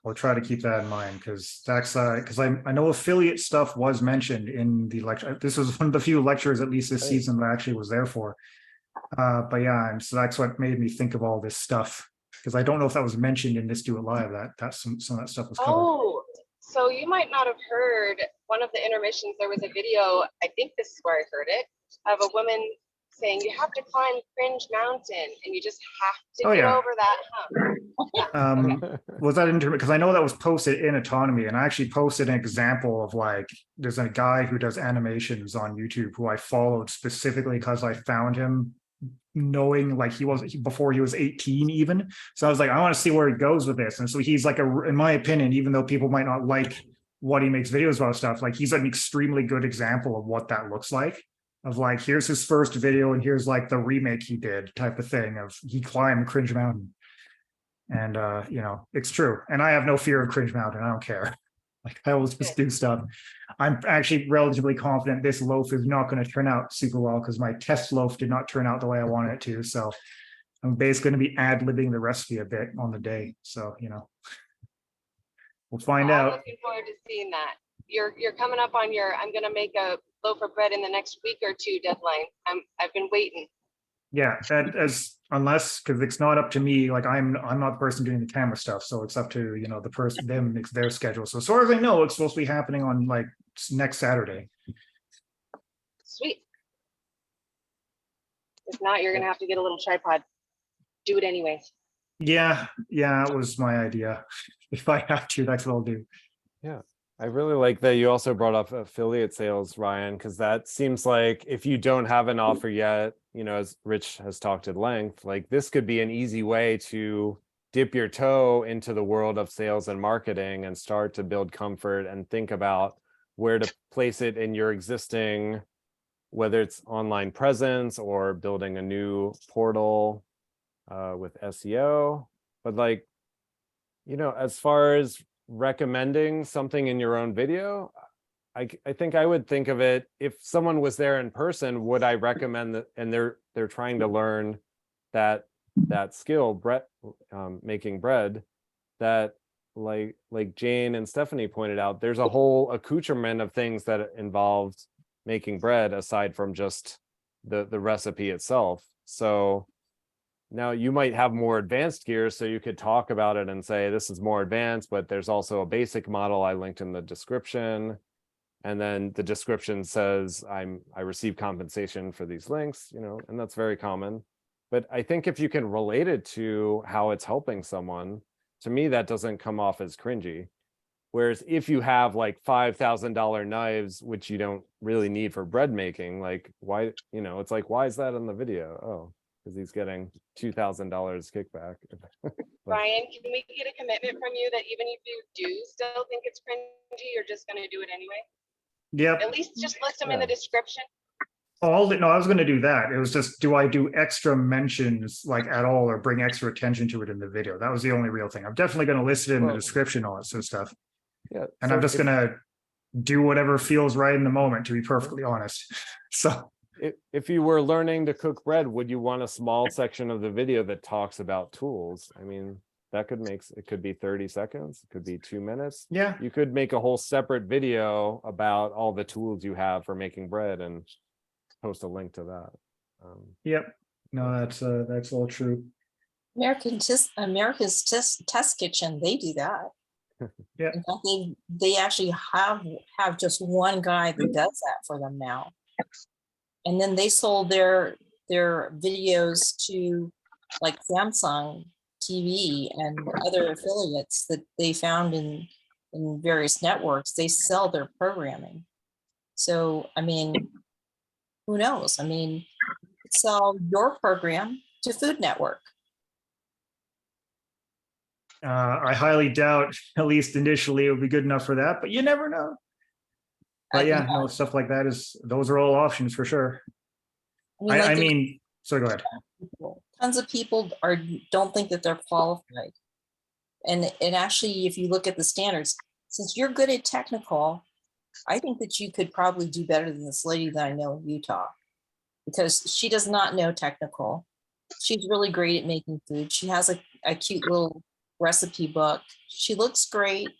I'll try to keep that in mind because that's because I know affiliate stuff was mentioned in the lecture. This was one of the few lectures, at least this season, that I actually was there for. But yeah, and so that's what made me think of all this stuff, because I don't know if that was mentioned in this Do It Live, that some of that stuff was covered. Oh, so you might not have heard one of the intermissions. There was a video, I think this is where I heard it, of a woman saying you have to climb Cringe Mountain and you just have to get over that hump. Was that because I know that was posted in Autonomy, and I actually posted an example of, like, there's a guy who does animations on YouTube who I followed specifically because I found him knowing, like, before he was 18 even. So I was like, I want to see where he goes with this. And so he's like in my opinion, even though people might not like what he makes videos about stuff, like, he's an extremely good example of what that looks like, of like, here's his first video and here's like the remake he did type of thing of he climbed Cringe Mountain. And you know, it's true. And I have no fear of Cringe Mountain. I don't care. Like, I always just do stuff. I'm actually relatively confident this loaf is not going to turn out super well because my test loaf did not turn out the way I wanted it to. So I'm basically going to be ad-libbing the recipe a bit on the day. So, you know, we'll find out. I'm looking forward to seeing that. You're coming up on your I'm going to make a loaf of bread in the next week or two deadline. I've been waiting. Yeah, unless, because it's not up to me, like, I'm not the person doing the camera stuff, so it's up to, you know, the person, them, it's their schedule. So as far as I know, it's supposed to be happening on, like, next Saturday. Sweet. If not, you're gonna have to get a little tripod. Do it anyways. Yeah, it was my idea. If I have to, that's what I'll do. Yeah. I really like that you also brought up affiliate sales, Ryan, because that seems like if you don't have an offer yet, you know, as Rich has talked at length, like, this could be an easy way to dip your toe into the world of sales and marketing and start to build comfort and think about where to place it in your existing, whether it's online presence or building a new portal with SEO. But, like, you know, as far as recommending something in your own video, I think I would think of it, if someone was there in person, would I recommend that? And they're trying to learn that skill, bread, making bread, that like Jane and Stephanie pointed out, there's a whole accoutrement of things that involved making bread aside from just the recipe itself. So now you might have more advanced gear, so you could talk about it and say, this is more advanced, but there's also a basic model I linked in the description. And then the description says, I receive compensation for these links, you know, and that's very common. But I think if you can relate it to how it's helping someone, to me, that doesn't come off as cringy. Whereas if you have like $5,000 knives, which you don't really need for bread making, like, why, you know, it's like, why is that in the video? Oh, because he's getting $2,000 kickback. Ryan, can we get a commitment from you that even if you do still think it's cringy, you're just going to do it anyway? Yep. At least just list them in the description. No, I was going to do that. It was just, do I do extra mentions, like, at all, or bring extra attention to it in the video? That was the only real thing. I'm definitely going to list it in the description, all that sort of stuff. Yeah. And I'm just going to do whatever feels right in the moment, to be perfectly honest. So If you were learning to cook bread, would you want a small section of the video that talks about tools? I mean, that could make, it could be 30 seconds, it could be 2 minutes. Yeah. You could make a whole separate video about all the tools you have for making bread and post a link to that. Yep. No, that's all true. America's test kitchen, they do that. Yeah. In fact, they actually have just one guy that does that for them now. And then they sold their videos to like Samsung TV and other affiliates that they found in various networks. They sell their programming. So, I mean, who knows? I mean, you could sell your program to Food Network. I highly doubt, at least initially, it would be good enough for that, but you never know. But yeah, no, stuff like that those are all options for sure. I mean, sorry, go ahead. Tons of people don't think that they're qualified. And actually, if you look at the standards, since you're good at technical, I think that you could probably do better than this lady that I know in Utah, because she does not know technical. She's really great at making food. She has a cute little recipe book. She looks great.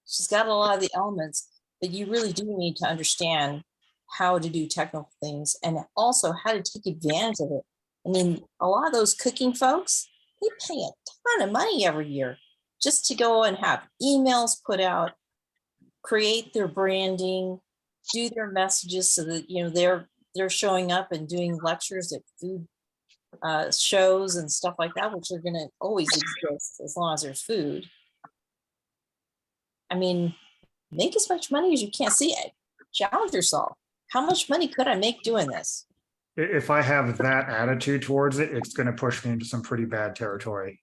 She's got a lot of the elements, but you really do need to understand how to do technical things and also how to take advantage of it. I mean, a lot of those cooking folks, they pay a ton of money every year just to go and have emails put out, create their branding, do their messages so that, you know, they're showing up and doing lectures at food shows and stuff like that, which are going to always exist as long as there's food. I mean, make as much money as you can. See it. Challenge yourself. How much money could I make doing this? If I have that attitude towards it, it's going to push me into some pretty bad territory.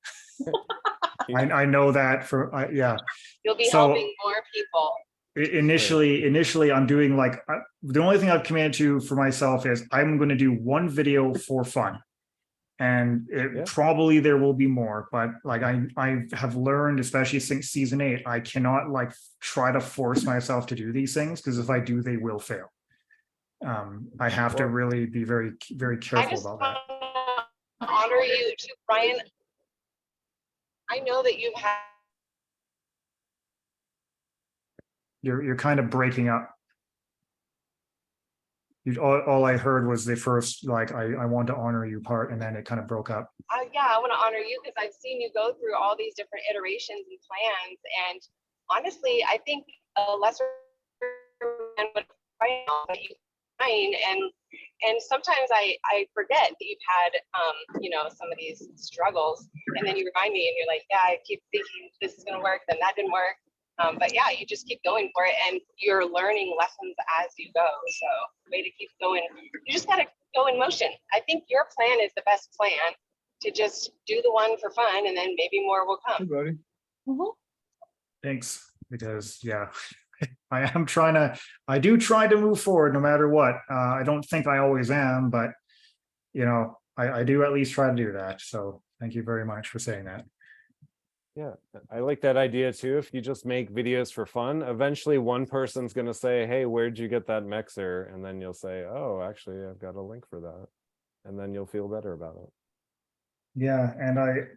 I know that yeah. You'll be helping more people. Initially, I'm doing like, the only thing I've committed to for myself is I'm going to do one video for fun. And probably there will be more, but like I have learned, especially since season 8, I cannot like try to force myself to do these things, because if I do, they will fail. I have to really be very, very careful about that. I honor you too, Brian. I know that you have. You're kind of breaking up. All I heard was the first, like, I want to honor you part, and then it kind of broke up. Yeah, I want to honor you because I've seen you go through all these different iterations and plans. And honestly, I think a lesser man would fight and sometimes I forget that you've had you know, some of these struggles, and then you remind me and you're like, yeah, I keep thinking this is gonna work, then that didn't work. But yeah, you just keep going for it, and you're learning lessons as you go. So way to keep going. You just gotta go in motion. I think your plan is the best plan, to just do the one for fun, and then maybe more will come. Hey, buddy. Thanks, because yeah, I do try to move forward no matter what. I don't think I always am, but you know, I do at least try to do that. So thank you very much for saying that. Yeah, I like that idea too. If you just make videos for fun, eventually one person's going to say, hey, where'd you get that mixer? And then you'll say, oh, actually, I've got a link for that. And then you'll feel better about it. Yeah, and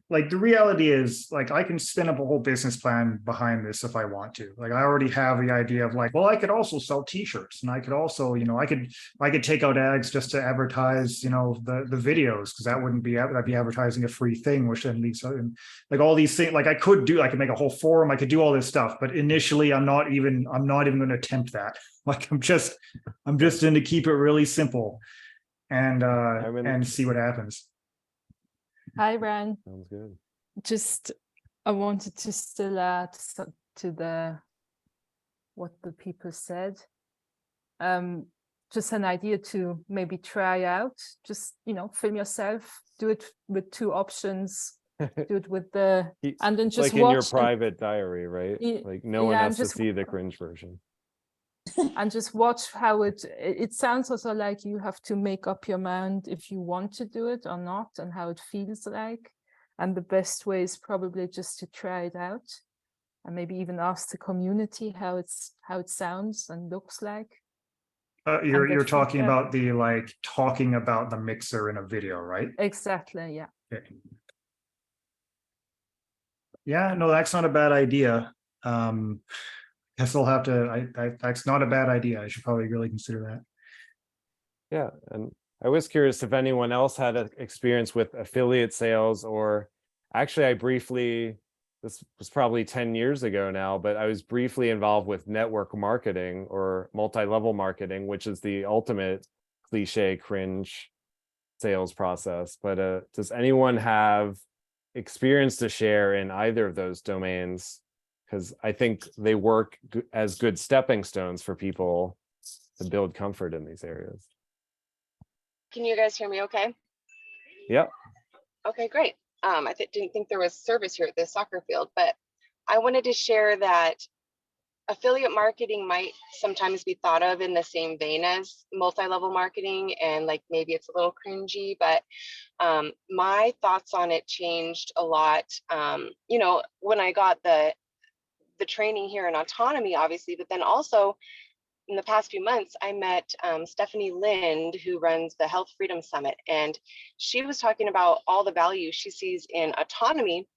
the reality is, like, I can spin up a whole business plan behind this if I want to. Like, I already have the idea of like, well, I could also sell t-shirts, and I could also, you know, I could take out ads just to advertise, you know, the videos, because that'd be advertising a free thing, which then leads to, like, all these things. Like, I could make a whole forum, I could do all this stuff, but initially I'm not even going to attempt that. Like, I'm just going to keep it really simple and see what happens. Hi, Ryan. Sounds good. I wanted to still add to what the people said. Just an idea to maybe try out. Just, you know, film yourself. Do it with 2 options. Do it with and then just like in your private diary, right? Like no one has to see the cringe version. And just watch how it sounds also like you have to make up your mind if you want to do it or not, and how it feels like. And the best way is probably just to try it out. and maybe even ask the community how it sounds and looks like. You're get talking feedback. about the talking about the mixer in a video, right? Exactly, yeah. Okay. Yeah, no, that's not a bad idea. Guess I'll have to. That's not a bad idea. I should probably really consider that. Yeah, and I was curious if anyone else had an experience with affiliate sales, or actually this was probably 10 years ago now, but I was briefly involved with network marketing or multi-level marketing, which is the ultimate cliche cringe sales process. But does anyone have experience to share in either of those domains? Because I think they work as good stepping stones for people to build comfort in these areas. Can you guys hear me okay? Yep. Okay, great. I didn't think there was service here at the soccer field, but I wanted to share that affiliate marketing might sometimes be thought of in the same vein as multi-level marketing, and like maybe it's a little cringy, but my thoughts on it changed a lot. You know, when I got the training here in autonomy, obviously, but then also in the past few months, I met Stephanie Lind, who runs the Health Freedom Summit, and she was talking about all the value she sees in autonomy,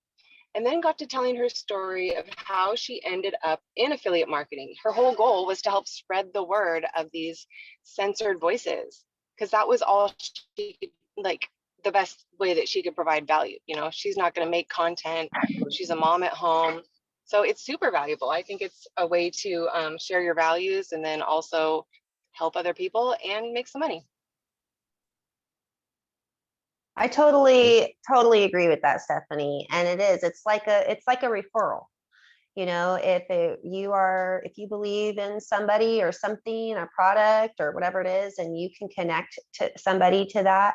and then got to telling her story of how she ended up in affiliate marketing. Her whole goal was to help spread the word of these censored voices, because that was all she could, like, the best way that she could provide value. You know, she's not going to make content. She's a mom at home. So it's super valuable. I think it's a way to share your values and then also help other people and make some money. I totally agree with that, Stephanie. And it's like a referral. You know, if you believe in somebody or something, a product or whatever it is, and you can connect to somebody to that,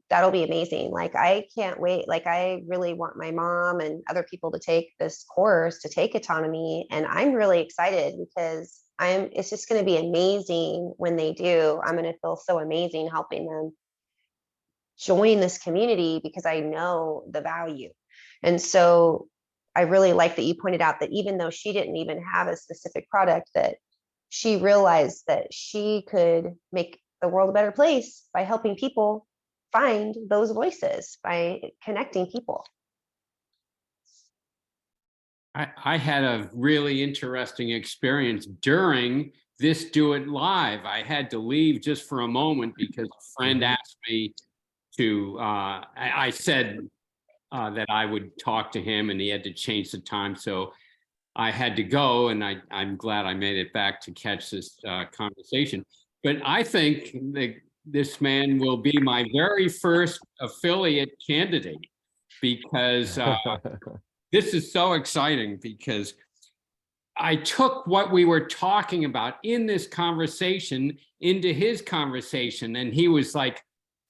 that'll be amazing. Like, I can't wait. Like, I really want my mom and other people to take this course, to take autonomy. And I'm really excited because it's just going to be amazing when they do. I'm going to feel so amazing helping them join this community because I know the value. And so I really like that you pointed out that even though she didn't even have a specific product, that she realized that she could make the world a better place by helping people find those voices, by connecting people. I had a really interesting experience during this Do It Live. I had to leave just for a moment because a friend asked me to, I said that I would talk to him and he had to change the time. So I had to go, and I'm glad I made it back to catch this conversation. But I think that this man will be my very first affiliate candidate, because this is so exciting, because I took what we were talking about in this conversation into his conversation, and he was like,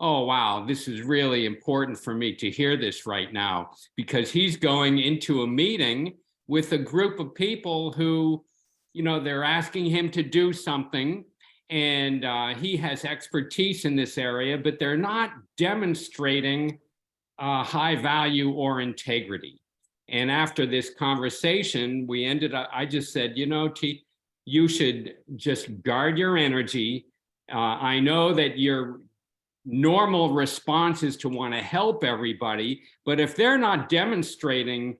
oh, wow, this is really important for me to hear this right now, because he's going into a meeting with a group of people who, you know, they're asking him to do something, and he has expertise in this area, but they're not demonstrating high value or integrity. And after this conversation, we ended up, I just said, you know, T, you should just guard your energy. I know that your normal response is to want to help everybody, but if they're not demonstrating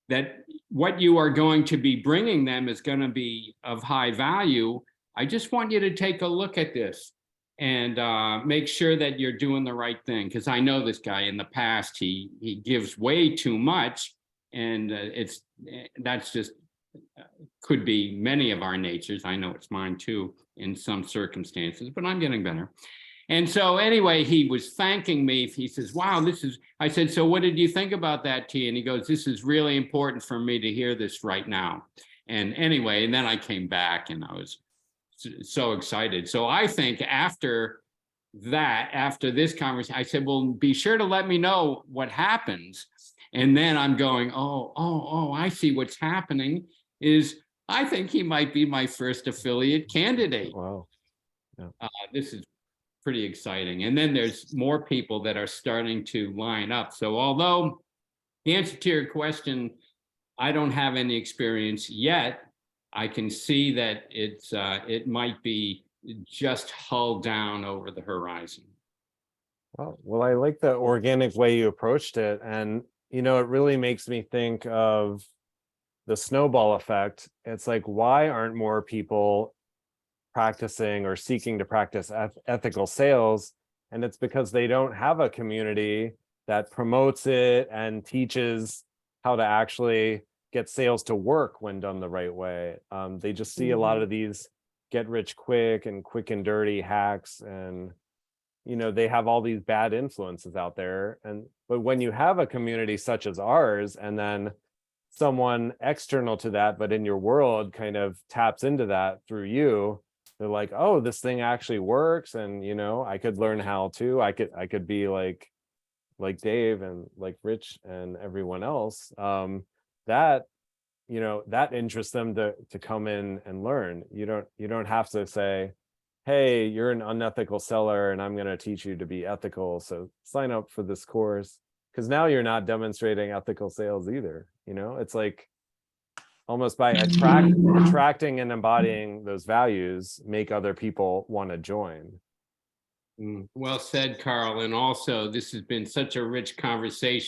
that what you are going to be bringing them is going to be of high value, I just want you to take a look at this and make sure that you're doing the right thing. Because I know this guy in the past, he gives way too much, and that's just could be many of our natures. I know it's mine too in some circumstances, but I'm getting better. And so anyway, he was thanking me. He says, wow, I said, so what did you think about that, T? And he goes, this is really important for me to hear this right now. And anyway, and then I came back and I was so excited. So I think after this conversation, I said, well, be sure to let me know what happens. And then I'm going, oh, I see what's happening is I think he might be my first affiliate candidate. Wow. Yeah. This is pretty exciting. And then there's more people that are starting to line up. So although the answer to your question, I don't have any experience yet. I can see that it might be just hull down over the horizon. Well, I like the organic way you approached it. And, you know, it really makes me think of the snowball effect. It's like, why aren't more people practicing or seeking to practice ethical sales? And it's because they don't have a community that promotes it and teaches how to actually get sales to work when done the right way. They just see a lot of these get rich quick and quick and dirty hacks, and you know, they have all these bad influences out there. But when you have a community such as ours, and then someone external to that but in your world kind of taps into that through you, they're like, oh, this thing actually works, and you know, I could learn how to. I could be like Dave and like Rich and everyone else. That, you know, that interests them to come in and learn. You don't have to say, hey, you're an unethical seller and I'm going to teach you to be ethical, so sign up for this course. Because now you're not demonstrating ethical sales either. You know, it's like almost by attracting and embodying those values, make other people want to join. Well said, Karl. And also, this has been such a rich conversation.